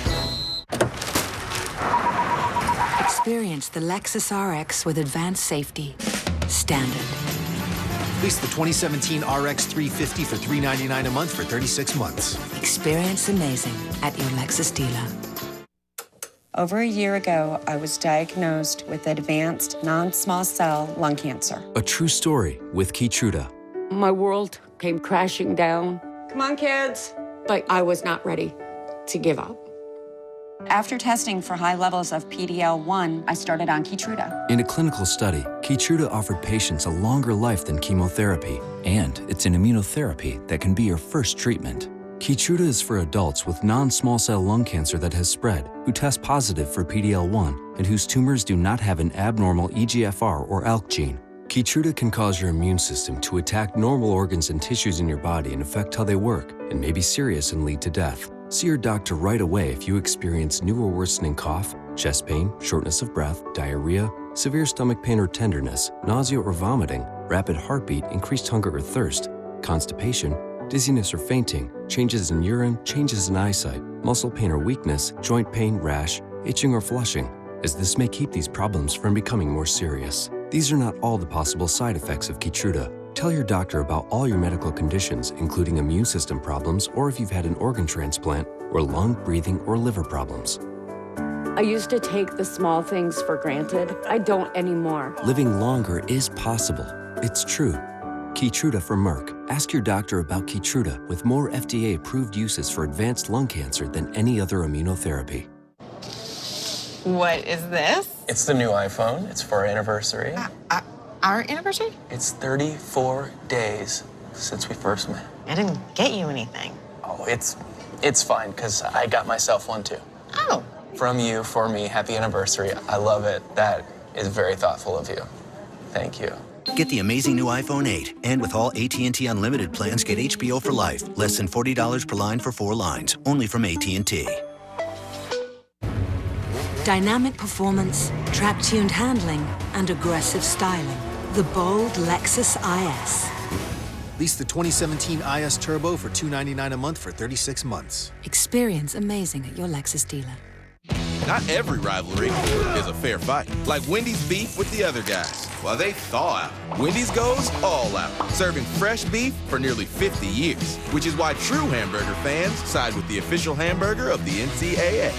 Experience the Lexus RX with advanced safety. Standard. Lease the 2017 RX 350 for $399 a month for 36 months. Experience amazing at your Lexus dealer. Over a year ago, I was diagnosed with advanced non-small cell lung cancer. A true story with Keytruda. My world came crashing down. Come on, kids. But I was not ready to give up. After testing for high levels of PD-L1, I started on Keytruda. In a clinical study, Keytruda offered patients a longer life than chemotherapy, and it's an immunotherapy that can be your first treatment. Keytruda is for adults with non-small cell lung cancer that has spread, who test positive for PD-L1, and whose tumors do not have an abnormal EGFR or ALK gene. Keytruda can cause your immune system to attack normal organs and tissues in your body and affect how they work, and may be serious and lead to death. See your doctor right away if you experience new or worsening cough, chest pain, shortness of breath, diarrhea, severe stomach pain or tenderness, nausea or vomiting, rapid heartbeat, increased hunger or thirst, constipation, dizziness or fainting, changes in urine, changes in eyesight, muscle pain or weakness, joint pain, rash, itching or flushing, as this may keep these problems from becoming more serious. These are not all the possible side effects of Keytruda. Tell your doctor about all your medical conditions, including immune system problems, or if you've had an organ transplant, or lung, breathing, or liver problems. I used to take the small things for granted. I don't anymore. Living longer is possible. It's true. Keytruda from Merck. Ask your doctor about Keytruda, with more FDA-approved uses for advanced lung cancer than any other immunotherapy. What is this? It's the new iPhone. It's for our anniversary. Our anniversary? It's 34 days since we first met. I didn't get you anything. Oh, it's fine, because I got myself one, too. Oh. From you, for me, happy anniversary. I love it. That is very thoughtful of you. Thank you. Get the amazing new iPhone 8. And with all AT&T Unlimited plans, get HBO for life. Less than $40 per line for 4 lines. Only from AT&T. Dynamic performance, track-tuned handling, and aggressive styling. The bold Lexus IS. Lease the 2017 IS Turbo for $299 a month for 36 months. Experience amazing at your Lexus dealer. Not every rivalry is a fair fight. Like Wendy's beef with the other guys, while they thaw out. Wendy's goes all out, serving fresh beef for nearly 50 years, which is why true hamburger fans side with the official hamburger of the NCAA.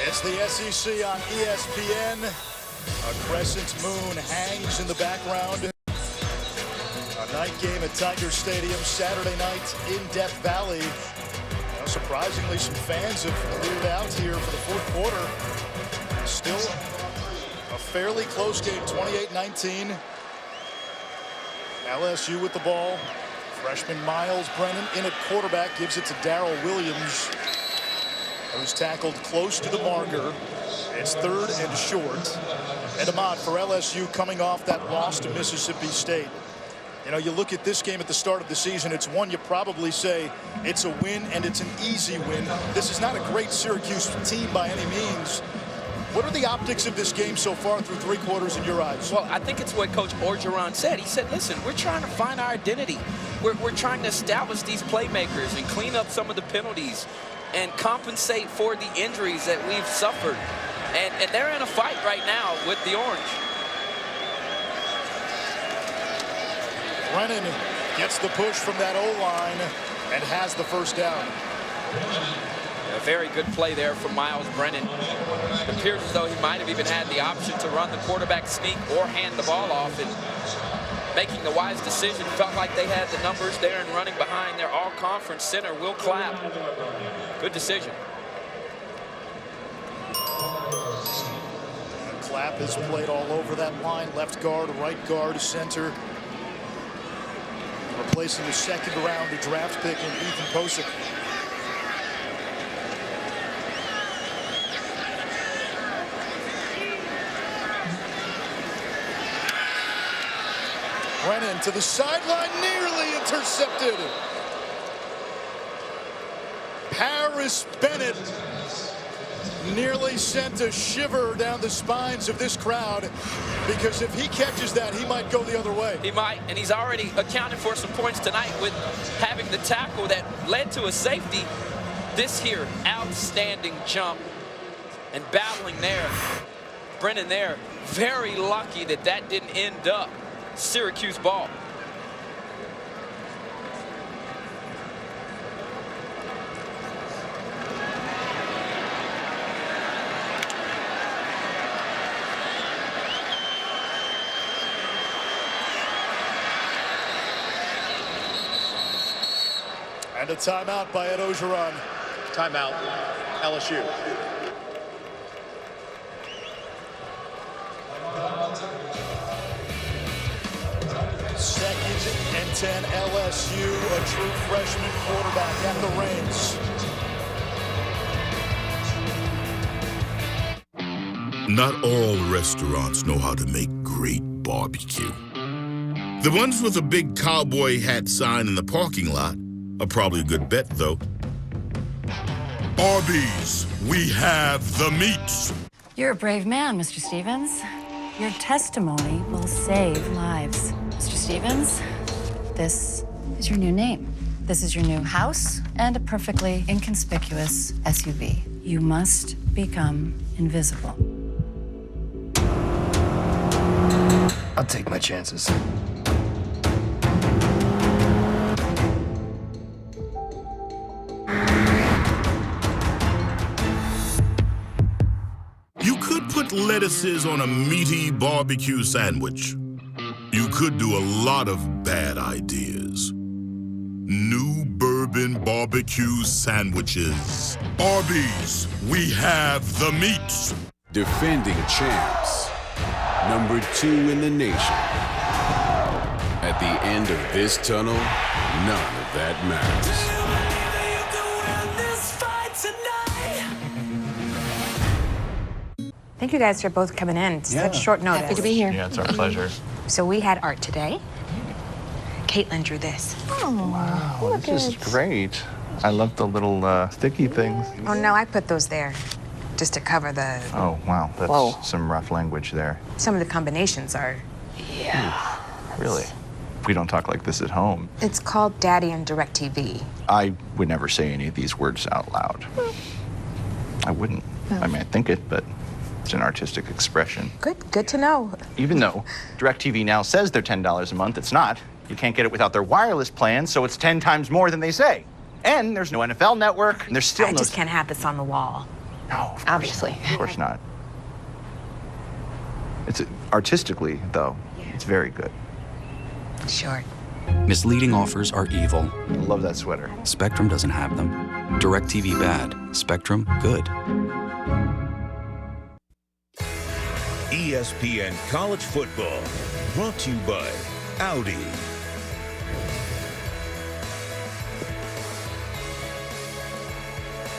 It's the SEC on ESPN. A crescent moon hangs in the background. A night game at Tiger Stadium, Saturday night in Death Valley. Now, surprisingly, some fans have cleared out here for the fourth quarter. Still a fairly close game, 28-19. LSU with the ball. Freshman Miles Brennan in at quarterback, gives it to Darrell Williams, who's tackled close to the marker. It's third and short. And Ahmad, for LSU coming off that loss to Mississippi State. You know, you look at this game at the start of the season, it's one you probably say it's a win and it's an easy win. This is not a great Syracuse team by any means. What are the optics of this game so far through three quarters in your eyes? Well, I think it's what Coach Orgeron said. He said, listen, we're trying to find our identity. We're trying to establish these playmakers and clean up some of the penalties and compensate for the injuries that we've suffered. And they're in a fight right now with the Orange. Brennan gets the push from that O-line and has the first down. A very good play there from Miles Brennan. It appears as though he might have even had the option to run the quarterback sneak or hand the ball off, and making the wise decision. Felt like they had the numbers there and running behind their all-conference center, Will Clapp. Good decision. Clapp has played all over that line, left guard, right guard, center. Replacing the second-round draft pick in Ethan Posick. Brennan to the sideline, nearly intercepted. Paris Bennett nearly sent a shiver down the spines of this crowd, because if he catches that, he might go the other way. He might, and he's already accounted for some points tonight with having the tackle that led to a safety. This here, outstanding jump and battling there. Brennan there, very lucky that that didn't end up Syracuse ball. And a timeout by Ed Orgeron. Timeout, LSU. Second and 10 LSU, a true freshman quarterback at the reins. Not all restaurants know how to make great barbecue. The ones with a big cowboy hat sign in the parking lot are probably a good bet, though. Arby's, we have the meats. You're a brave man, Mr. Stevens. Your testimony will save lives. Mr. Stevens, this is your new name. This is your new house and a perfectly inconspicuous SUV. You must become invisible. I'll take my chances. You could put lettuces on a meaty barbecue sandwich. You could do a lot of bad ideas. New bourbon barbecue sandwiches. Arby's, we have the meats. Defending champs. Number 2 in the nation. At the end of this tunnel, none of that matters. Thank you guys for both coming in. It's such short notice. Happy to be here. Yeah, it's our pleasure. So we had art today. Caitlin drew this. Oh, Wow, this is great. I love the little sticky things. Oh, no, I put those there just to cover the... Oh, wow, that's Whoa. some rough language there. Some of the combinations are... Yeah. Really? We don't talk like this at home. It's called Daddy and DirecTV. I would never say any of these words out loud. I wouldn't. I mean, I think it, but it's an artistic expression. Good to know. Even though DirecTV now says they're $10 a month, it's not. You can't get it without their wireless plan, so it's 10 times more than they say. And there's no NFL network, and there's still I no... just can't have this on the wall. No, obviously. Of course not. It's artistically, though, it's very good. Sure. Misleading offers are evil. I love that sweater. Spectrum doesn't have them. DirecTV bad. Spectrum good. ESPN College Football, brought to you by Audi.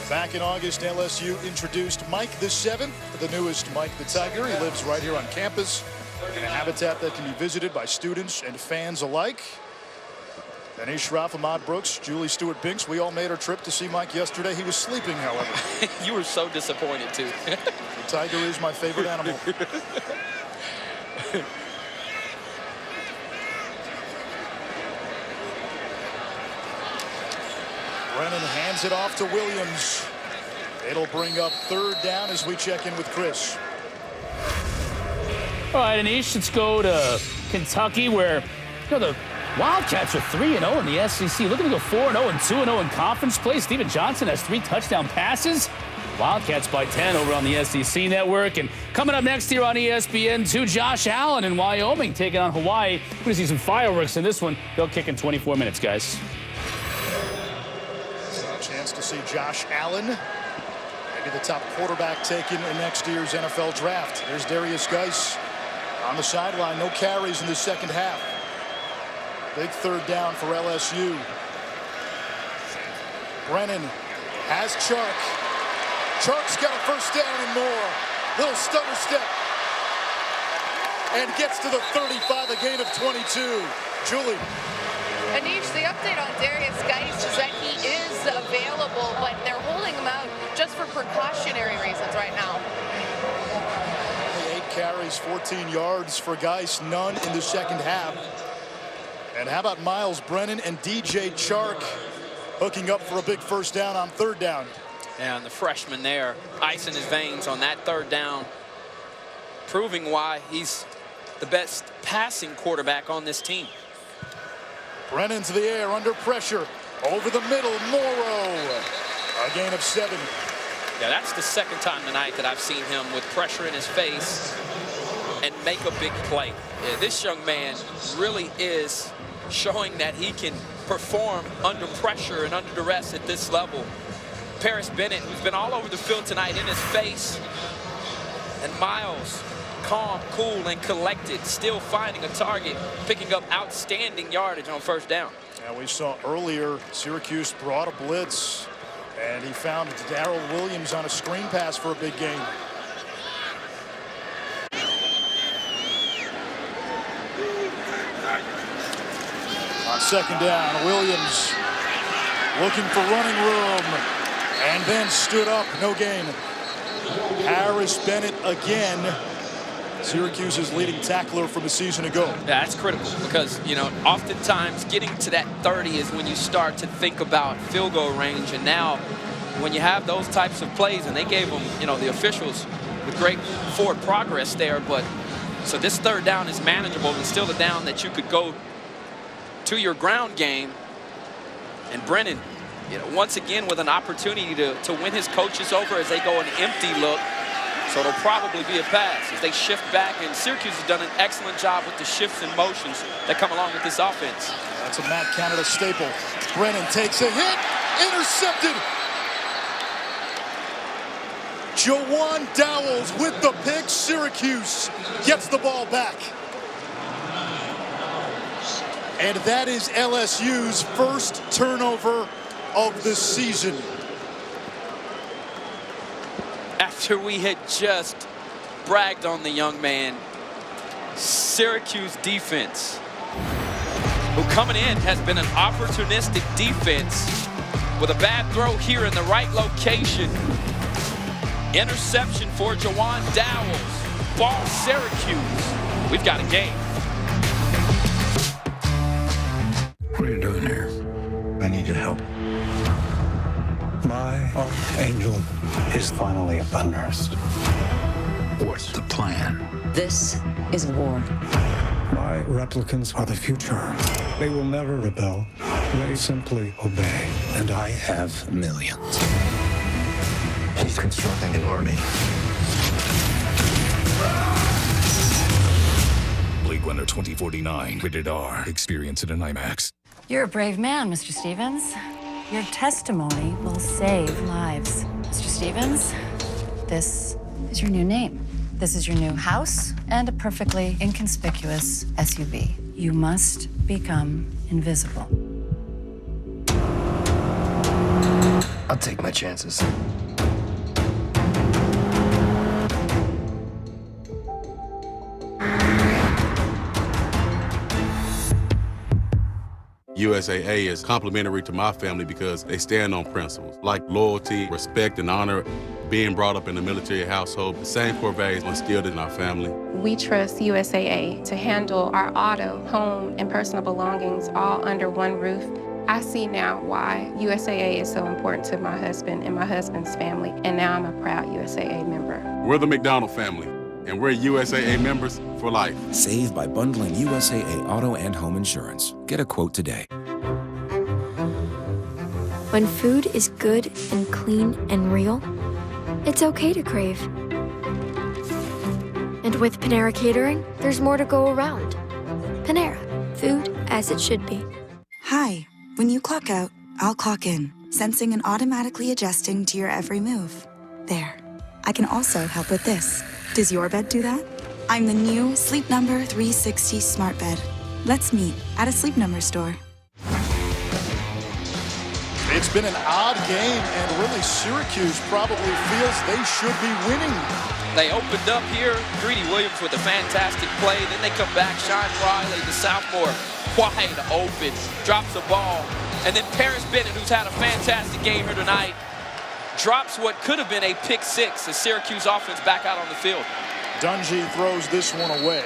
Back in August, LSU introduced Mike the Seventh, the newest Mike the Tiger. He lives right here on campus in a habitat that can be visited by students and fans alike. Anish Ralph, Ahmad Brooks, Julie Stewart-Binks, we all made our trip to see Mike yesterday. He was sleeping, however. You were so disappointed, too. The tiger is my favorite animal. Brennan hands it off to Williams. It'll bring up 3rd down as we check in with Chris. All right, Anish, let's go to Kentucky, where the Wildcats are 3-0 in the SEC. Looking to go 4-0 and 2-0 in conference play. Steven Johnson has 3 touchdown passes. Wildcats by 10 over on the SEC network. And coming up next here on ESPN2, Josh Allen in Wyoming taking on Hawaii. We're going to see some fireworks in this one. They'll kick in 24 minutes, guys. Chance to see Josh Allen, maybe the top quarterback taken in next year's NFL draft. There's Darius Geis on the sideline. No carries in the second half. Big 3rd down for LSU. Brennan has Chark. Chark's got a 1st down and more. Little stutter step. And gets to the 35, a gain of 22. Julie. Anish, the update on Darius Geis is that he is available, but they're holding him out just for precautionary reasons right now. 8 carries, 14 yards for Geis, none in the second half. And how about Miles Brennan and DJ Chark hooking up for a big 1st down on 3rd down? And the freshman there, ice in his veins on that 3rd down, proving why he's the best passing quarterback on this team. Brennan to the air, under pressure, over the middle, Morrow, a gain of 7. Yeah, that's the 2nd time tonight that I've seen him with pressure in his face and make a big play. Yeah, this young man really is showing that he can perform under pressure and under duress at this level. Paris Bennett, who's been all over the field tonight, in his face. And Miles, calm, cool, and collected, still finding a target, picking up outstanding yardage on 1st down. And we saw earlier Syracuse brought a blitz, and he found Darrell Williams on a screen pass for a big gain. On 2nd down, Williams looking for running room, and then stood up, no gain. Harris Bennett again, Syracuse's leading tackler from a season ago. Yeah, that's critical because, oftentimes getting to that 30 is when you start to think about field goal range. And now when you have those types of plays, and they gave them, the officials with great forward progress there. But so this 3rd down is manageable and still a down that you could go to your ground game. And Brennan, once again with an opportunity to win his coaches over as they go an empty look. So it'll probably be a pass as they shift back, and Syracuse has done an excellent job with the shifts and motions that come along with this offense. That's a Matt Canada staple. Brennan takes a hit, intercepted. Jawan Dowells with the pick. Syracuse gets the ball back. And that is LSU's 1st turnover of the season. After we had just bragged on the young man, Syracuse defense, who coming in has been an opportunistic defense with a bad throw here in the right location. Interception for Jawan Dowells. Ball Syracuse. We've got a game. Angel is finally unearthed. What's the plan? This is war. My replicants are the future. They will never rebel. They simply obey. And I have millions. He's constructing an army. Blade Runner 2049, rated R. Experience it in IMAX. You're a brave man, Mr. Stevens. Your testimony will save lives. Mr. Stevens, this is your new name. This is your new house and a perfectly inconspicuous SUV. You must become invisible. I'll take my chances. USAA is complimentary to my family because they stand on principles like loyalty, respect, and honor. Being brought up in a military household, the same core values instilled in our family. We trust USAA to handle our auto, home, and personal belongings all under one roof. I see now why USAA is so important to my husband and my husband's family, and now I'm a proud USAA member. We're the McDonald family, and we're USAA members for life. Save by bundling USAA auto and home insurance. Get a quote today. When food is good and clean and real, it's okay to crave. And with Panera Catering, there's more to go around. Panera, food as it should be. Hi, when you clock out, I'll clock in, sensing and automatically adjusting to your every move. There. I can also help with this. Does your bed do that? I'm the new Sleep Number 360 smart bed. Let's meet at a Sleep Number store. It's been an odd game, and really Syracuse probably feels they should be winning. They opened up here. Greedy Williams with a fantastic play. Then they come back. Sean Riley, the sophomore, wide open, drops the ball. And then Paris Bennett, who's had a fantastic game here tonight, drops what could have been a pick six. The Syracuse offense back out on the field. Dungy throws this one away.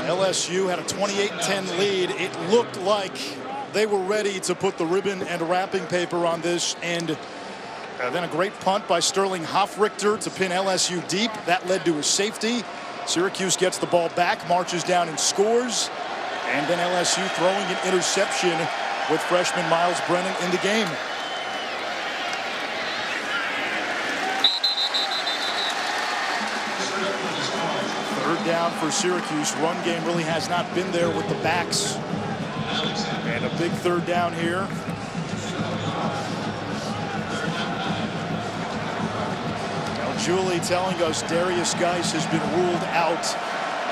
LSU had a 28-10 lead. It looked like they were ready to put the ribbon and wrapping paper on this, and then a great punt by Sterling Hofrichter to pin LSU deep. That led to a safety. Syracuse gets the ball back, marches down and scores, and then LSU throwing an interception with freshman Miles Brennan in the game. Third down for Syracuse. Run game really has not been there with the backs. And a big third down here. Now Julie telling us Darius Geis has been ruled out.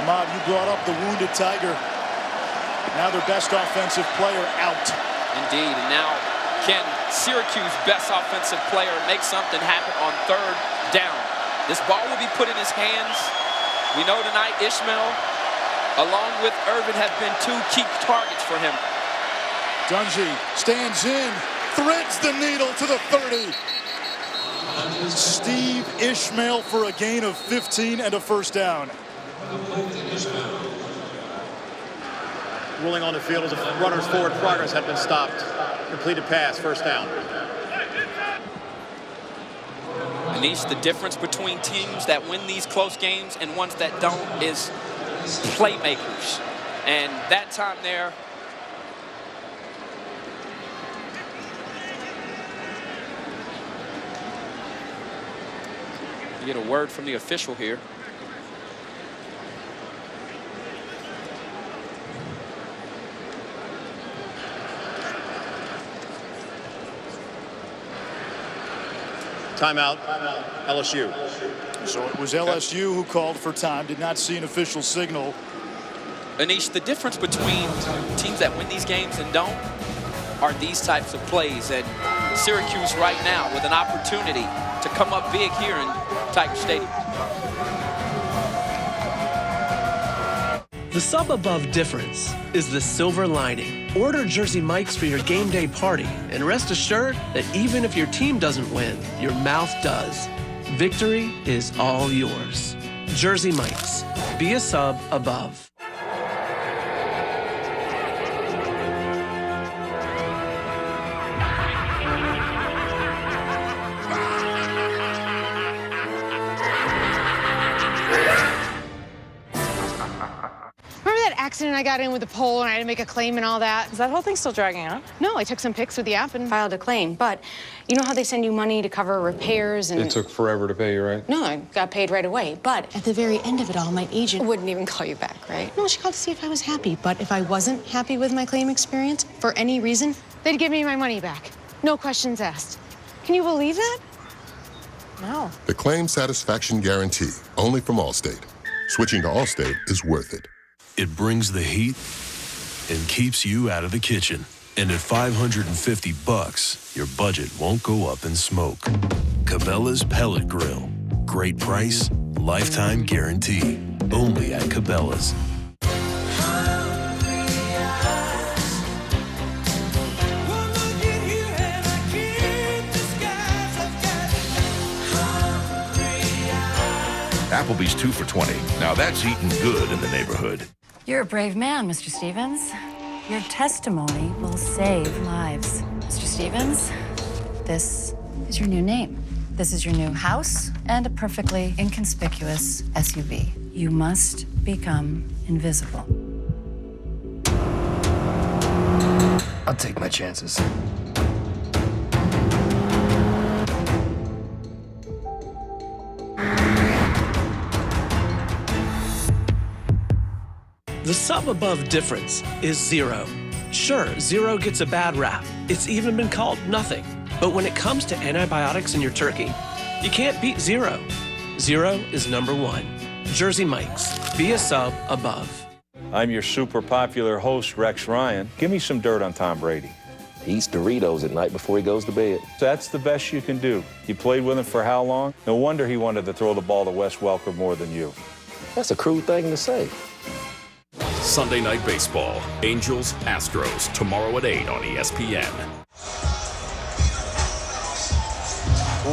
Ahmad, you brought up the wounded Tiger. Now their best offensive player out. Indeed, and now can Syracuse best offensive player make something happen on third down? This ball will be put in his hands. We know tonight Ishmael, along with Irvin, have been two key targets for him. Dungy stands in, threads the needle to the 30. Steve Ishmael for a gain of 15 and a first down. Ruling on the field as a runner's forward progress had been stopped. Completed pass, first down. Anish, the difference between teams that win these close games and ones that don't is playmakers. And that time there, you get a word from the official here. Timeout, LSU. So it was LSU who called for time, did not see an official signal. Anish, the difference between teams that win these games and don't are these types of plays. And Syracuse right now with an opportunity to come up big here in Tiger Stadium. The sub above difference is the silver lining. Order Jersey Mike's for your game day party and rest assured that even if your team doesn't win, your mouth does. Victory is all yours. Jersey Mike's. Be a sub above. accident I got in with the pole and I had to make a claim and all that. Is that whole thing still dragging on? No, I took some pics with the app and Filed a claim, but you know how they send you money to cover repairs and... It took forever to pay you, right? No, I got paid right away. But at the very end of it all, my agent wouldn't even call you back, right? No, she called to see if I was happy. But if I wasn't happy with my claim experience, for any reason, they'd give me my money back. No questions asked. Can you believe that? no. The claim satisfaction guarantee, only from Allstate. Switching to Allstate is worth it. It brings the heat and keeps you out of the kitchen. And at $550, your budget won't go up in smoke. Cabela's Pellet Grill. Great price, lifetime guarantee. Only at Cabela's. Applebee's 2 for $20. Now that's eating good in the neighborhood. You're a brave man, Mr. Stevens. Your testimony will save lives. Mr. Stevens, this is your new name. This is your new house and a perfectly inconspicuous SUV. You must become invisible. I'll take my chances. The sub-above difference is zero. Sure, zero gets a bad rap. It's even been called nothing. But when it comes to antibiotics in your turkey, you can't beat zero. Zero is number one. Jersey Mike's. Be a sub above. I'm your super popular host, Rex Ryan. Give me some dirt on Tom Brady. He eats Doritos at night before he goes to bed. That's the best you can do. You played with him for how long? No wonder he wanted to throw the ball to Wes Welker more than you. That's a crude thing to say. Sunday Night Baseball. Angels, Astros, tomorrow at 8 on ESPN.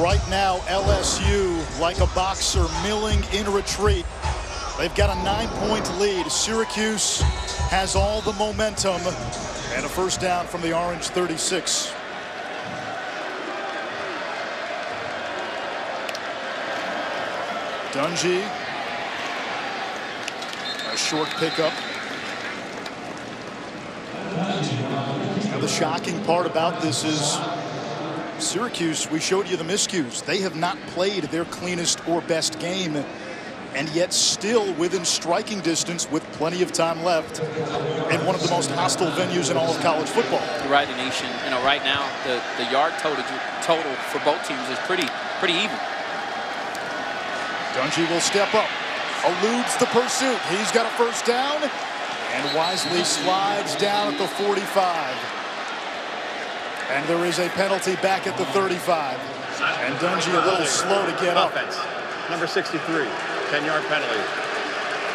Right now, LSU, like a boxer, milling in retreat. They've got a 9-point lead. Syracuse has all the momentum. And a first down from the Orange 36. Dungy. A short pickup. And the shocking part about this is Syracuse, we showed you the miscues. They have not played their cleanest or best game, and yet still within striking distance with plenty of time left in one of the most hostile venues in all of college football. You're right, Anishan. You know, right now the yard total for both teams is pretty even. Dungy will step up, eludes the pursuit. He's got a first down and wisely slides down at the 45. And there is a penalty back at the 35. And Dungy a little slow to get up. Offense. Number 63, 10-yard penalty.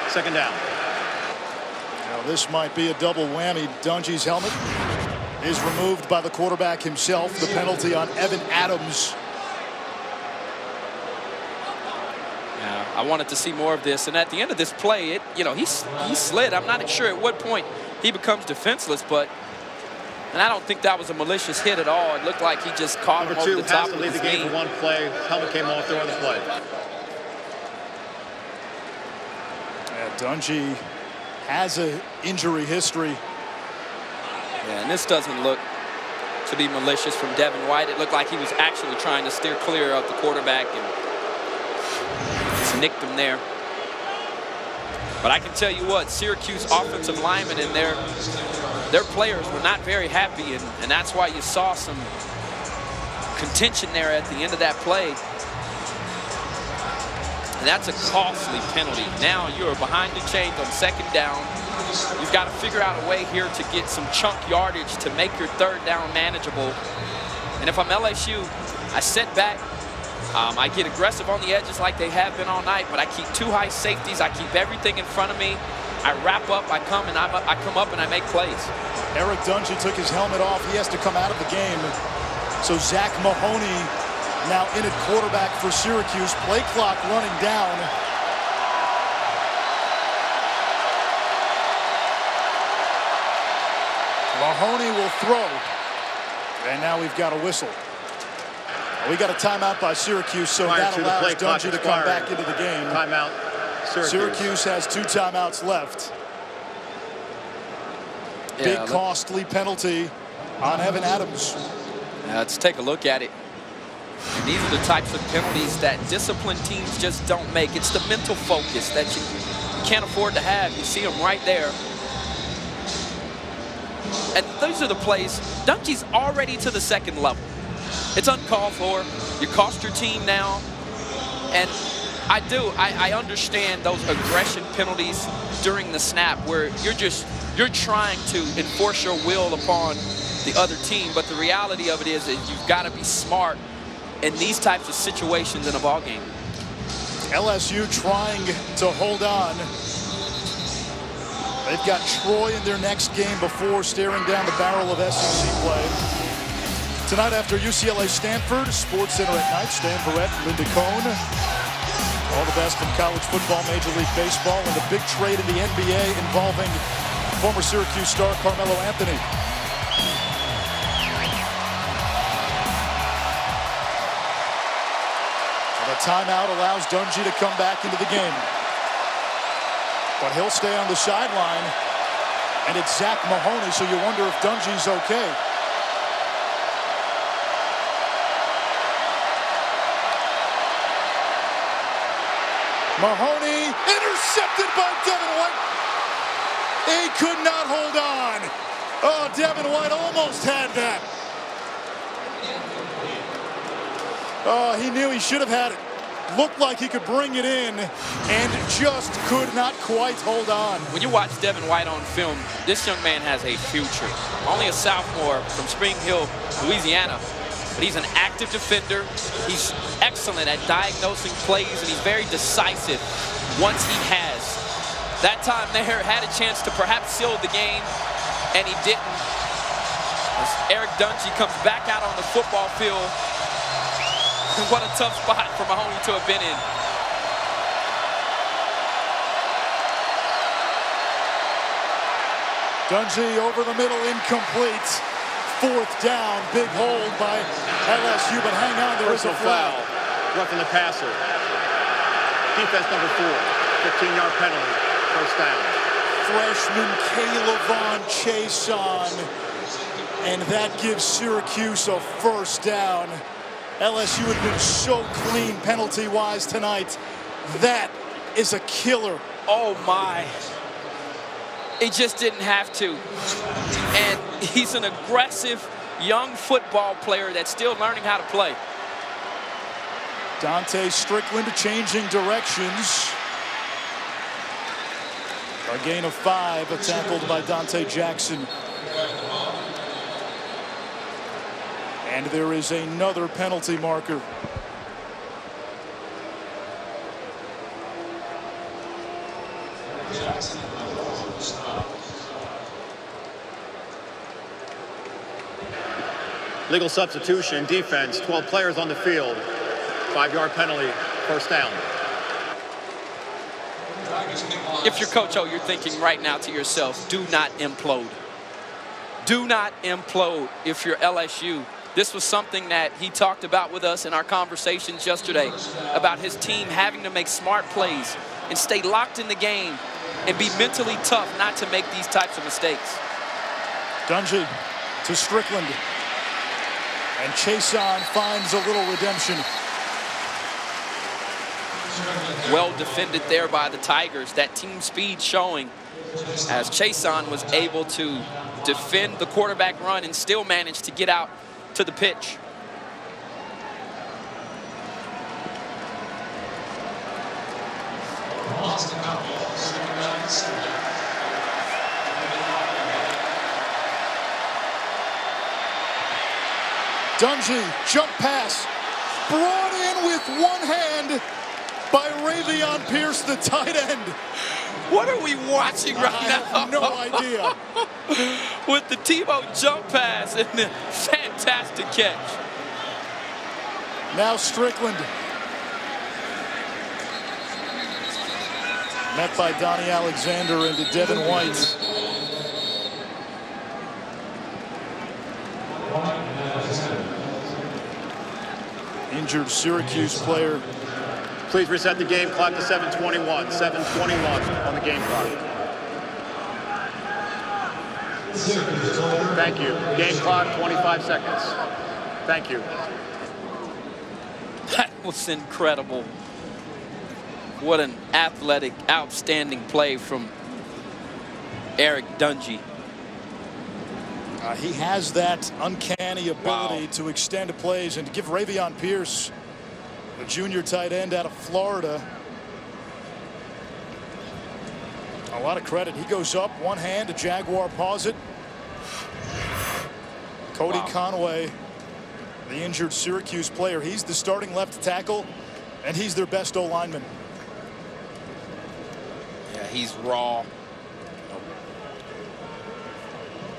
Second down. Now this might be a double whammy. Dungy's helmet is removed by the quarterback himself. The penalty on Evan Adams. Yeah, I wanted to see more of this. And at the end of this play, he slid. I'm not sure at what point he becomes defenseless, but and I don't think that was a malicious hit at all. It looked like he just caught him over the top of his knee. Number 2 has to lead the game for one play. Helmet came off during the play. Yeah, Dungy has an injury history. Yeah, and this doesn't look to be malicious from Devin White. It looked like he was actually trying to steer clear of the quarterback and just nicked him there. But I can tell you what, Syracuse offensive linemen and their players were not very happy, and that's why you saw some contention there at the end of that play. And that's a costly penalty. Now you're behind the chains on second down. You've got to figure out a way here to get some chunk yardage to make your third down manageable. And if I'm LSU, I sit back. I get aggressive on the edges like they have been all night, but I keep 2 high safeties. I keep everything in front of me. I wrap up, I come up and I make plays. Eric Dungy took his helmet off. He has to come out of the game. So Zach Mahoney now in at quarterback for Syracuse. Play clock running down. Mahoney will throw. And now we've got a whistle. We got a timeout by Syracuse, so that allows Dungy to come back into the game. Timeout. Syracuse has 2 timeouts left. Big costly penalty on Evan Adams. Let's take a look at it. And these are the types of penalties that disciplined teams just don't make. It's the mental focus that you can't afford to have. You see them right there. And those are the plays. Dungy's already to the second level. It's uncalled for. You cost your team now. And I understand those aggression penalties during the snap where you're trying to enforce your will upon the other team. But the reality of it is that you've got to be smart in these types of situations in a ball game. LSU trying to hold on. They've got Troy in their next game before staring down the barrel of SEC play. Tonight after UCLA Stanford, Sports Center at night, Stan Verrett, Linda Cohn. All the best from college football, Major League Baseball, and a big trade in the NBA involving former Syracuse star Carmelo Anthony. The timeout allows Dungy to come back into the game. But he'll stay on the sideline. And it's Zach Mahoney, so you wonder if Dungy's okay. Mahoney intercepted by Devin White. He could not hold on. Oh, Devin White almost had that. Oh, he knew he should have had it. Looked like he could bring it in and just could not quite hold on. When you watch Devin White on film, this young man has a future. Only a sophomore from Spring Hill, Louisiana, but he's an active defender. He's excellent at diagnosing plays, and he's very decisive once he has. That time there had a chance to perhaps seal the game, and he didn't. As Eric Dungy comes back out on the football field, what a tough spot for Mahoney to have been in. Dungy over the middle, incomplete. Fourth down, big hold by LSU, but hang on, there is a flag. Roughing the passer. Defense number 4, 15-yard penalty, first down. Freshman Calevon Chason, and that gives Syracuse a first down. LSU had been so clean penalty-wise tonight. That is a killer. Oh, my. He just didn't have to. And he's an aggressive young football player that's still learning how to play. Dante Strickland changing directions. A gain of 5, tackled by Dante Jackson. And there is another penalty marker. Legal substitution, defense, 12 players on the field. 5-yard penalty, first down. If you're Coach O, you're thinking right now to yourself, do not implode. Do not implode if you're LSU. This was something that he talked about with us in our conversations yesterday about his team having to make smart plays and stay locked in the game and be mentally tough not to make these types of mistakes. Dungy to Strickland. And Chason finds a little redemption. Well defended there by the Tigers. That team speed showing as Chason was able to defend the quarterback run and still manage to get out to the pitch. Dungy, jump pass, brought in with one hand by Ravion Pierce, the tight end. What are we watching right now? I have no idea. With the Tebow jump pass and the fantastic catch. Now Strickland. Met by Donnie Alexander and Devin White. Injured Syracuse player. Please reset the game clock to 7:21. 7:21 on the game clock. Thank you. Game clock, 25 seconds. Thank you. That was incredible. What an athletic, outstanding play from Eric Dungey. He has that uncanny ability to extend plays and to give Ravion Pierce, the junior tight end out of Florida, a lot of credit. He goes up, one hand, a Jaguar paws it. Cody Conway, the injured Syracuse player, he's the starting left tackle, and he's their best O-lineman. Yeah, he's raw.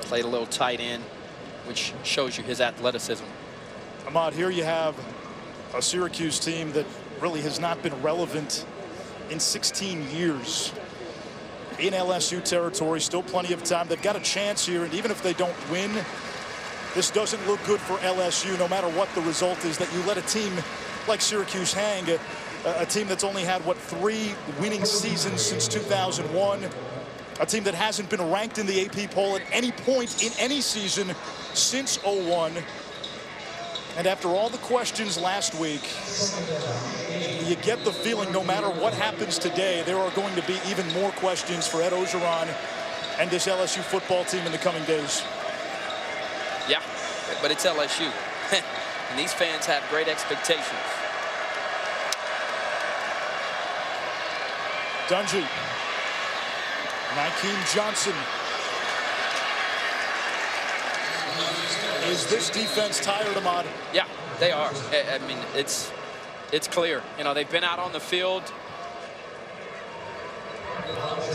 Played a little tight end, which shows you his athleticism. Ahmad, here you have a Syracuse team that really has not been relevant in 16 years in LSU territory. Still plenty of time. They've got a chance here, and even if they don't win, this doesn't look good for LSU, no matter what the result is, that you let a team like Syracuse hang, a team that's only had, what, 3 winning seasons since 2001, a team that hasn't been ranked in the AP poll at any point in any season since 01. And after all the questions last week, you get the feeling no matter what happens today, there are going to be even more questions for Ed Ogeron and this LSU football team in the coming days. Yeah, but it's LSU. And these fans have great expectations. Dungey. Nykeem Johnson. Is this defense tired, Ahmad? Yeah, they are. I mean, it's clear. You know, they've been out on the field.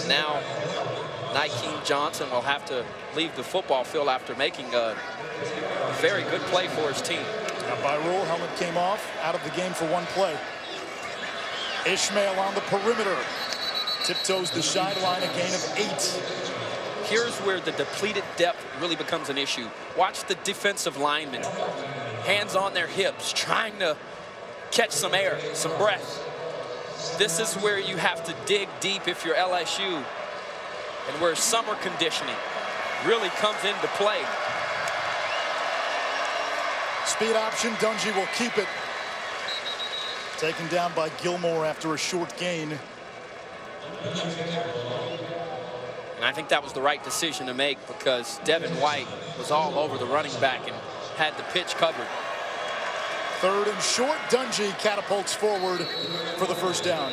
Now, Nykeem Johnson will have to leave the football field after making a very good play for his team. Now, by rule, helmet came off, out of the game for one play. Ishmael on the perimeter. Tiptoes the sideline, a gain of 8. Here's where the depleted depth really becomes an issue. Watch the defensive linemen, hands on their hips, trying to catch some air, some breath. This is where you have to dig deep if you're LSU, and where summer conditioning really comes into play. Speed option, Dungey will keep it. Taken down by Gilmore after a short gain. And I think that was the right decision to make, because Devin White was all over the running back and had the pitch covered. 3rd and short. Dungey catapults forward for the first down.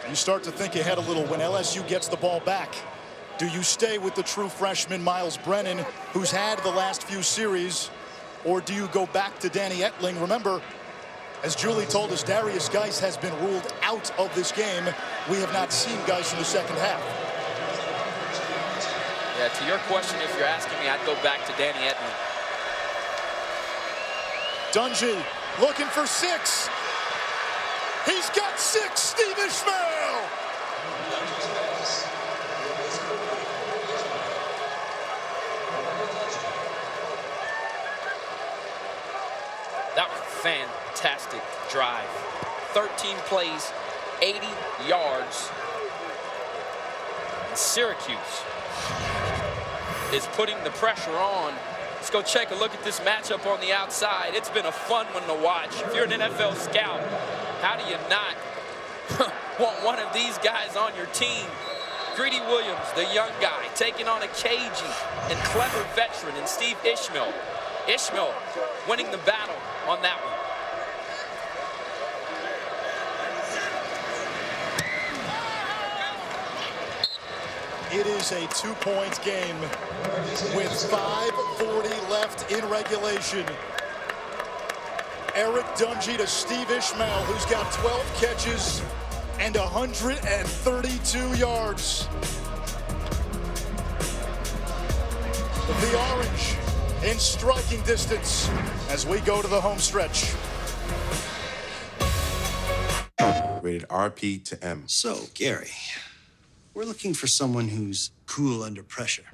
You start to think ahead a little when LSU gets the ball back. Do you stay with the true freshman Miles Brennan, who's had the last few series, or do you go back to Danny Etling? Remember, as Julie told us, Darius Geis has been ruled out of this game. We have not seen Geis in the second half. Yeah, to your question, if you're asking me, I'd go back to Danny Etling. Dungey looking for 6. He's got 6, Steve Ishmael! That was a fantastic drive. 13 plays, 80 yards. Syracuse is putting the pressure on. Let's go take a look at this matchup on the outside. It's been a fun one to watch. If you're an NFL scout, how do you not want one of these guys on your team? Greedy Williams, the young guy, taking on a cagey and clever veteran in Steve Ishmael. Ishmael winning the battle on that one. It is a 2-point game with 5:40 left in regulation. Eric Dungey to Steve Ishmael, who's got 12 catches and 132 yards. The orange in striking distance as we go to the home stretch. Rated RP to M. So, Gary, we're looking for someone who's cool under pressure.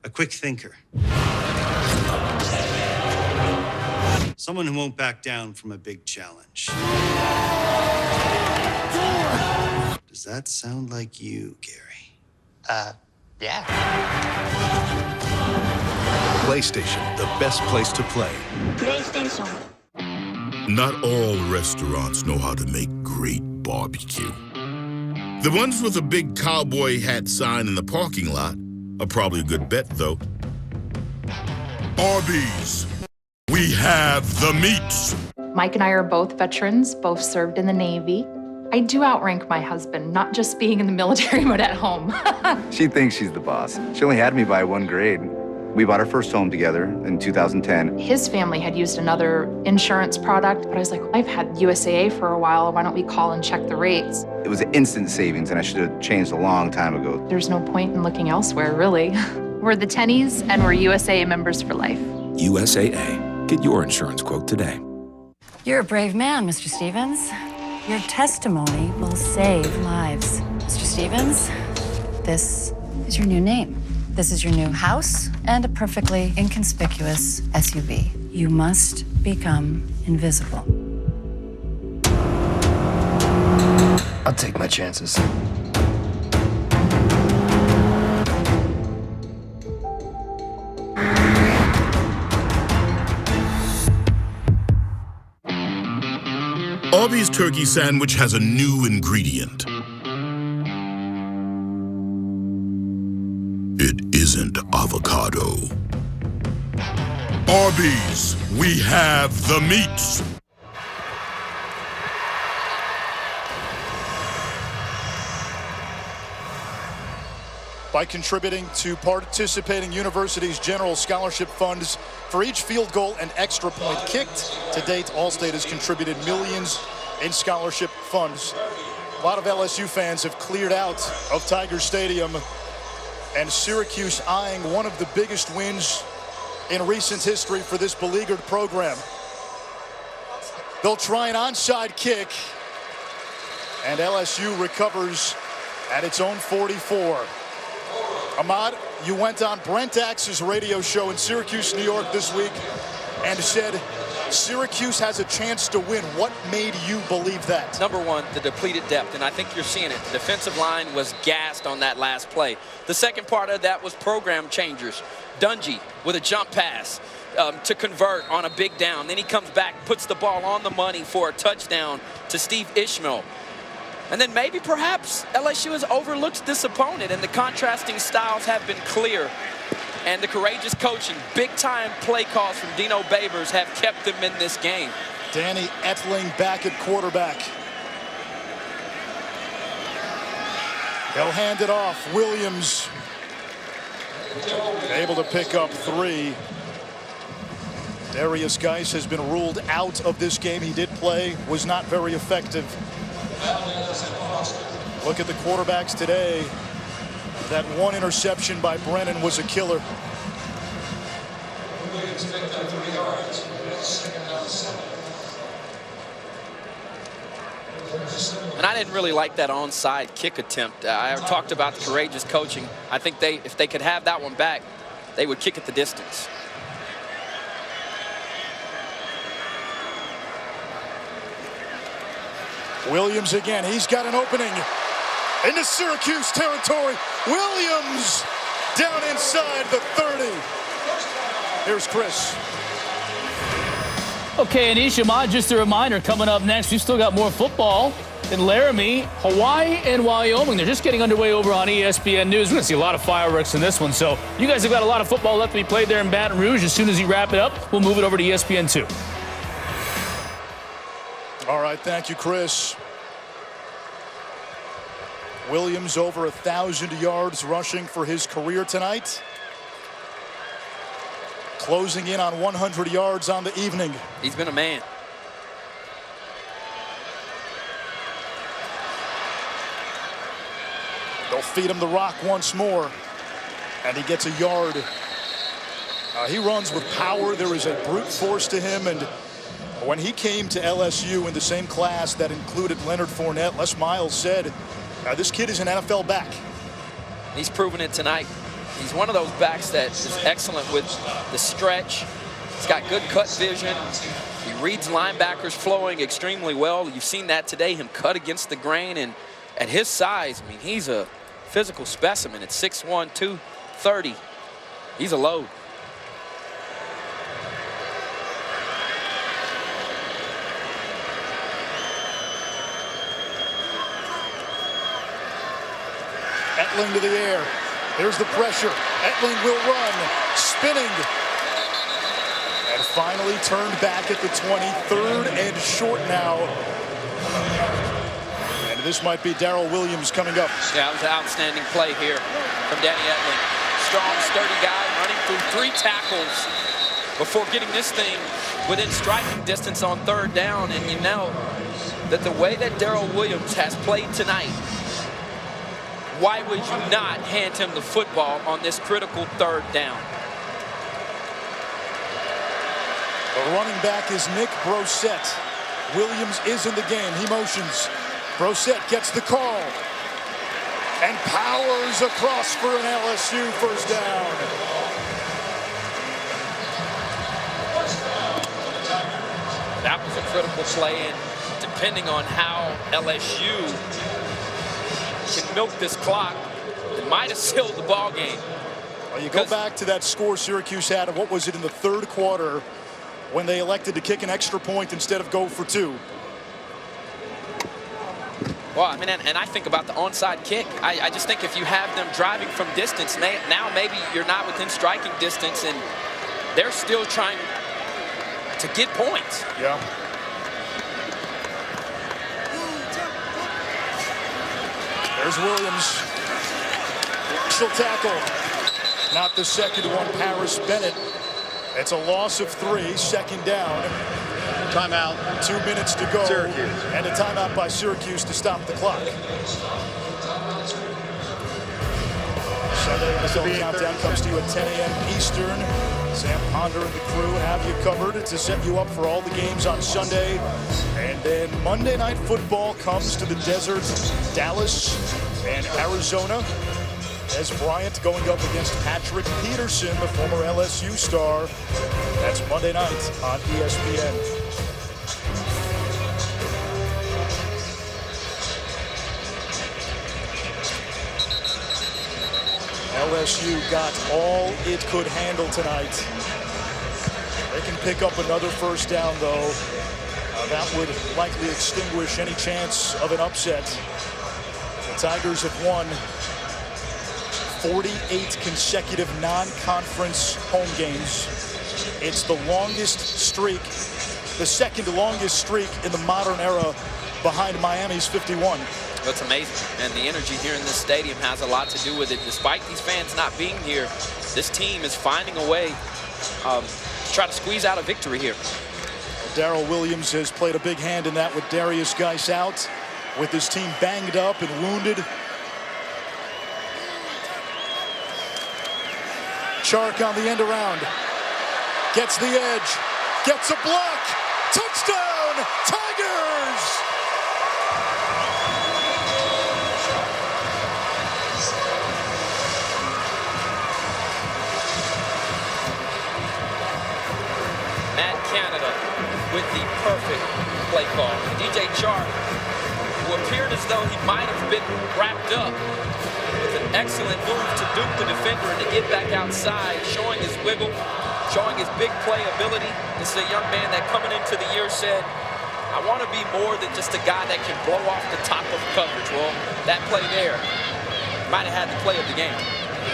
A quick thinker. Someone who won't back down from a big challenge. Does that sound like you, Gary? Yeah. PlayStation, the best place to play. PlayStation. Not all restaurants know how to make great barbecue. The ones with a big cowboy hat sign in the parking lot are probably a good bet, though. Arby's. We have the meats. Mike and I are both veterans, both served in the Navy. I do outrank my husband, not just being in the military, but at home. She thinks she's the boss. She only had me by 1 grade. We bought our first home together in 2010. His family had used another insurance product, but I was like, I've had USAA for a while. Why don't we call and check the rates? It was an instant savings, and I should have changed a long time ago. There's no point in looking elsewhere, really. We're the Tennies, and we're USAA members for life. USAA. Get your insurance quote today. You're a brave man, Mr. Stevens. Your testimony will save lives. Mr. Stevens, this is your new name. This is your new house and a perfectly inconspicuous SUV. You must become invisible. I'll take my chances. Arby's turkey sandwich has a new ingredient. It isn't avocado. Arby's, we have the meats. By contributing to participating universities' general scholarship funds for each field goal and extra point kicked. To date, Allstate has contributed millions in scholarship funds. A lot of LSU fans have cleared out of Tiger Stadium, and Syracuse eyeing one of the biggest wins in recent history for this beleaguered program. They'll try an onside kick, and LSU recovers at its own 44. Ahmad, you went on Brent Axe's radio show in Syracuse, New York this week and said Syracuse has a chance to win. What made you believe that? Number one, the depleted depth, and I think you're seeing it. The defensive line was gassed on that last play. The second part of that was program changers. Dungy with a jump pass to convert on a big down. Then he comes back, puts the ball on the money for a touchdown to Steve Ishmael. And then maybe perhaps LSU has overlooked this opponent, and the contrasting styles have been clear. And the courageous coaching, big-time play calls from Dino Babers have kept them in this game. Danny Etling back at quarterback. They'll hand it off. Williams able to pick up 3. Darius Geis has been ruled out of this game. He did play, was not very effective. Look at the quarterbacks today. That one interception by Brennan was a killer. And I didn't really like that onside kick attempt. I talked about the courageous coaching. I think if they could have that one back, they would kick it the distance. Williams again. He's got an opening into Syracuse territory. Williams down inside the 30. Here's Chris. Okay, Anish, Ahmad, just a reminder, coming up next, we've still got more football in Laramie, Hawaii, and Wyoming. They're just getting underway over on ESPN News. We're going to see a lot of fireworks in this one. So you guys have got a lot of football left to be played there in Baton Rouge. As soon as you wrap it up, we'll move it over to ESPN 2. All right, thank you, Chris. Williams over 1,000 yards rushing for his career tonight. Closing in on 100 yards on the evening. He's been a man. They'll feed him the rock once more, and he gets a yard. He runs with power. There is a brute force to him, and when he came to LSU in the same class that included Leonard Fournette, Les Miles said, this kid is an NFL back. He's proven it tonight. He's one of those backs that is excellent with the stretch. He's got good cut vision. He reads linebackers flowing extremely well. You've seen that today, him cut against the grain. And at his size, I mean, he's a physical specimen. At 6'1", 230. He's a load. Etling to the air. There's the pressure. Etling will run, spinning. And finally turned back at the 20. 3rd and short now. And this might be Darrell Williams coming up. Yeah, it was an outstanding play here from Danny Etling. Strong, sturdy guy running through 3 tackles before getting this thing within striking distance on 3rd down. And you know that the way that Darrell Williams has played tonight, why would you not hand him the football on this critical 3rd down? The running back is Nick Brossette. Williams is in the game. He motions. Brossette gets the call and powers across for an LSU first down. That was a critical play, and depending on how LSU can milk this clock, it might have sealed the ball game. Well, you go back to that score Syracuse had, and what was it in the 3rd quarter when they elected to kick an extra point instead of go for 2? Well, I mean, and I think about the onside kick. I just think if you have them driving from distance, now maybe you're not within striking distance, and they're still trying to get points. Yeah. There's Williams. She'll tackle. Not the second one, Paris Bennett. It's a loss of 3, 2nd down. Timeout. 2 minutes to go. Syracuse. And a timeout by Syracuse to stop the clock. Sunday NFL Countdown comes to you at 10 a.m. Eastern. Sam Ponder and the crew have you covered to set you up for all the games on Sunday. And then Monday Night Football comes to the desert, Dallas and Arizona. As Bryant going up against Patrick Peterson, the former LSU star. That's Monday night on ESPN. LSU got all it could handle tonight. They can pick up another first down, though. That would likely extinguish any chance of an upset. The Tigers have won 48 consecutive non-conference home games. It's the longest streak, the 2nd longest streak in the modern era, behind Miami's 51. That's amazing, and the energy here in this stadium has a lot to do with it. Despite these fans not being here, this team is finding a way to try to squeeze out a victory here. Darrell Williams has played a big hand in that with Darius Geis out, with his team banged up and wounded. Chark on the end around, gets the edge, gets a block, touchdown, Tigers! Matt Canada with the perfect play call. DJ Chark, who appeared as though he might have been wrapped up, with an excellent move to dupe the defender and to get back outside, showing his wiggle, showing his big play ability. This is a young man that coming into the year said, I want to be more than just a guy that can blow off the top of coverage. Well, that play there might have had the play of the game.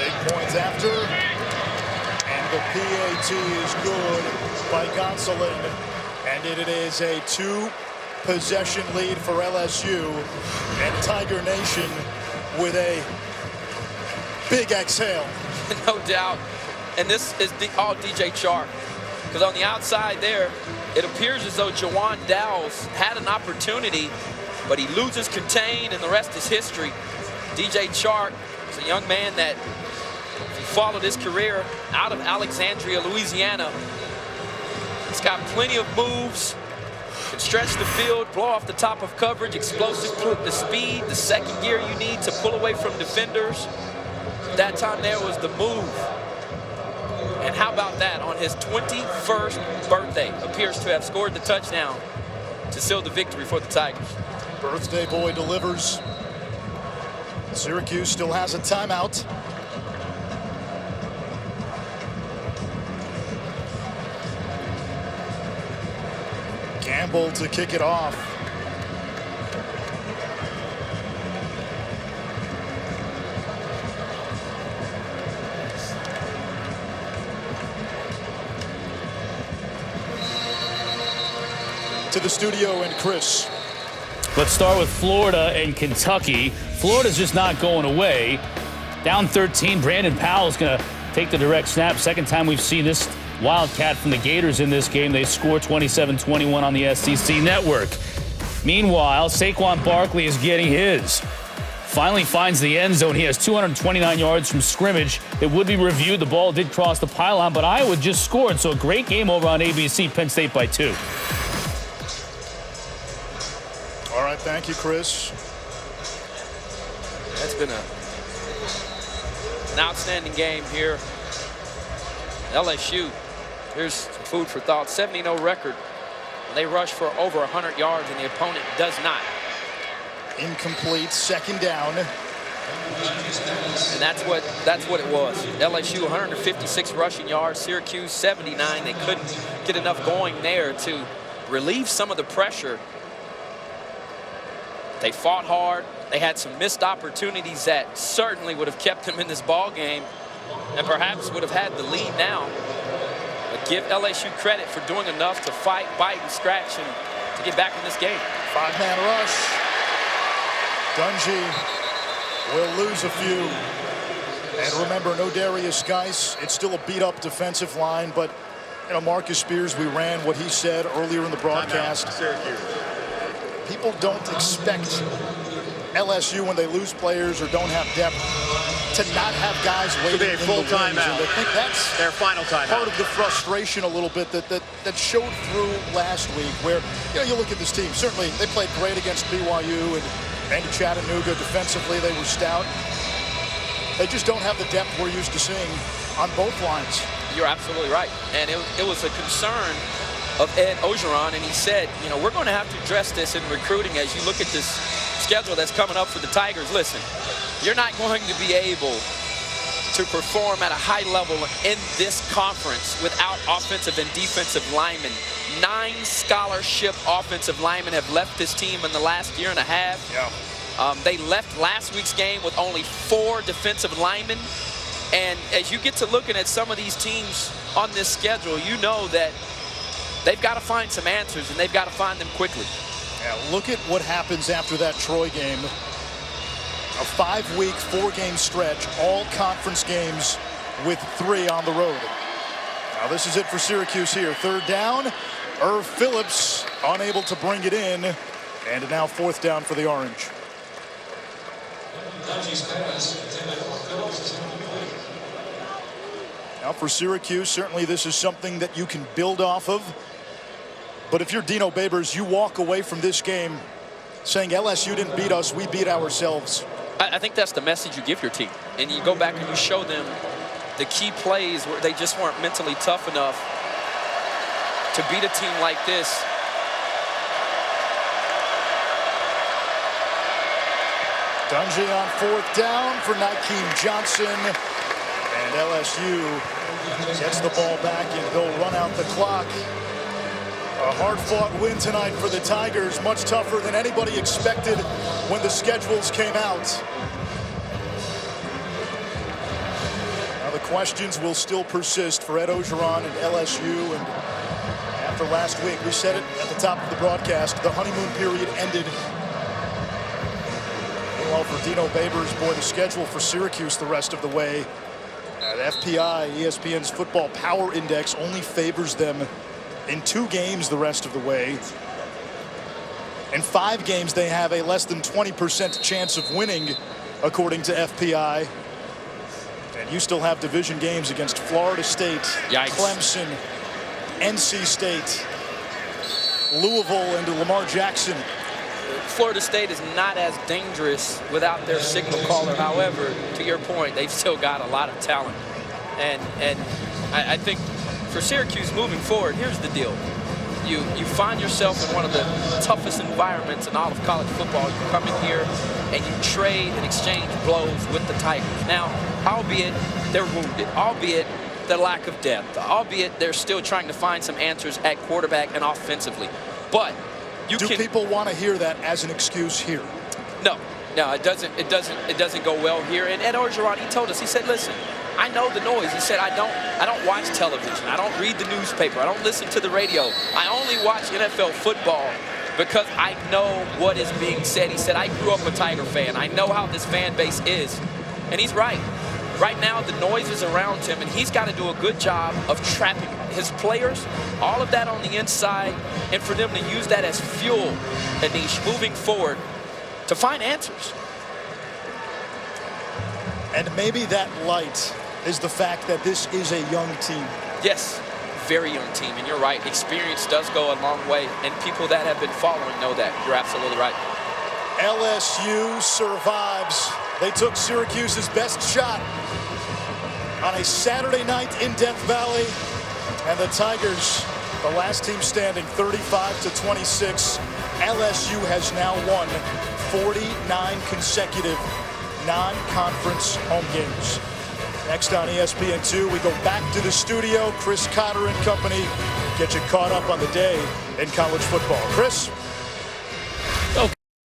Big points after, and the PAT is good by Gonsolin, and it is a 2-possession lead for LSU, and Tiger Nation with a big exhale. No doubt. And this is all DJ Chark. Because on the outside there, it appears as though Jawan Dowles had an opportunity, but he loses contain, and the rest is history. DJ Chark is a young man that followed his career out of Alexandria, Louisiana. He's got plenty of moves, can stretch the field, blow off the top of coverage, explosive, the speed, the second gear you need to pull away from defenders. That time there was the move. And how about that? On his 21st birthday, appears to have scored the touchdown to seal the victory for the Tigers. Birthday boy delivers. Syracuse still has a timeout. Campbell to kick it off. To the studio and Chris. Let's start with Florida and Kentucky. Florida's just not going away. Down 13, Brandon Powell's going to take the direct snap. Second time we've seen this Wildcat from the Gators in this game. They score 27-21 on the SEC network. Meanwhile, Saquon Barkley is getting his. Finally finds the end zone. He has 229 yards from scrimmage. It would be reviewed. The ball did cross the pylon, but Iowa just scored. So a great game over on ABC. Penn State by 2. All right, thank you, Chris. That's been an outstanding game here. LSU, here's food for thought. 70-0 record. They rush for over 100 yards, and the opponent does not. Incomplete, second down. And that's what it was. LSU 156 rushing yards, Syracuse 79. They couldn't get enough going there to relieve some of the pressure. They fought hard. They had some missed opportunities that certainly would have kept them in this ball game and perhaps would have had the lead now. But give LSU credit for doing enough to fight, bite, and scratch and to get back in this game. 5-man rush. Dungy will lose a few. And remember, no Darius Geis. It's still a beat-up defensive line, but you know, Marcus Spears, we ran what he said earlier in the broadcast. People don't expect LSU, when they lose players or don't have depth, to not have guys waiting in the wings. And I think that's their final timeout. Part of the frustration a little bit that showed through last week, where you look at this team. Certainly, they played great against BYU and Chattanooga defensively. They were stout. They just don't have the depth we're used to seeing on both lines. You're absolutely right. And it was a concern of Ed Ogeron, and he said, we're going to have to address this in recruiting as you look at this schedule that's coming up for the Tigers. Listen, you're not going to be able to perform at a high level in this conference without offensive and defensive linemen. 9 scholarship offensive linemen have left this team in the last year and a half. Yeah. They left last week's game with only 4 defensive linemen. And as you get to looking at some of these teams on this schedule, you know that they've got to find some answers, and they've got to find them quickly. Yeah, look at what happens after that Troy game. A 5-week, 4-game stretch, all conference games with 3 on the road. Now this is it for Syracuse here. Third down. Irv Phillips unable to bring it in. And now 4th down for the Orange. Now for Syracuse, certainly this is something that you can build off of. But if you're Dino Babers, you walk away from this game saying LSU didn't beat us, we beat ourselves. I think that's the message you give your team. And you go back and you show them the key plays where they just weren't mentally tough enough to beat a team like this. Dungy on 4th down for Nykeem Johnson. And LSU gets the ball back and they'll run out the clock. A hard-fought win tonight for the Tigers, much tougher than anybody expected when the schedules came out. Now the questions will still persist for Ed Ogeron and LSU. And after last week, we said it at the top of the broadcast, the honeymoon period ended. Meanwhile, for Dino Babers, boy, the schedule for Syracuse the rest of the way. The FPI, ESPN's Football Power Index, only favors them in 2 games the rest of the way. In 5 games, they have a less than 20% chance of winning, according to FPI. And you still have division games against Florida State, Yikes. Clemson, NC State, Louisville, and Lamar Jackson. Florida State is not as dangerous without their signal caller. However, to your point, they've still got a lot of talent. And I think for Syracuse moving forward, here's the deal. You find yourself in one of the toughest environments in all of college football. You come in here and you trade and exchange blows with the Tigers. Now, albeit they're wounded, albeit the lack of depth, albeit they're still trying to find some answers at quarterback and offensively. But do people want to hear that as an excuse here? No, it doesn't go well here. And Ed Orgeron, he told us, he said, listen, I know the noise. He said, I don't watch television. I don't read the newspaper. I don't listen to the radio. I only watch NFL football because I know what is being said. He said, I grew up a Tiger fan. I know how this fan base is. And he's right. Right now, the noise is around him, and he's got to do a good job of trapping his players, all of that on the inside, and for them to use that as fuel, Anish, moving forward to find answers. And maybe that light is the fact that this is a young team. Yes, very young team, and you're right. Experience does go a long way, and people that have been following know that. You're absolutely right. LSU survives. They took Syracuse's best shot on a Saturday night in Death Valley, and the Tigers, the last team standing, 35-26. LSU has now won 49 consecutive non-conference home games. Next on ESPN2, we go back to the studio. Chris Cotter and company get you caught up on the day in college football. Chris?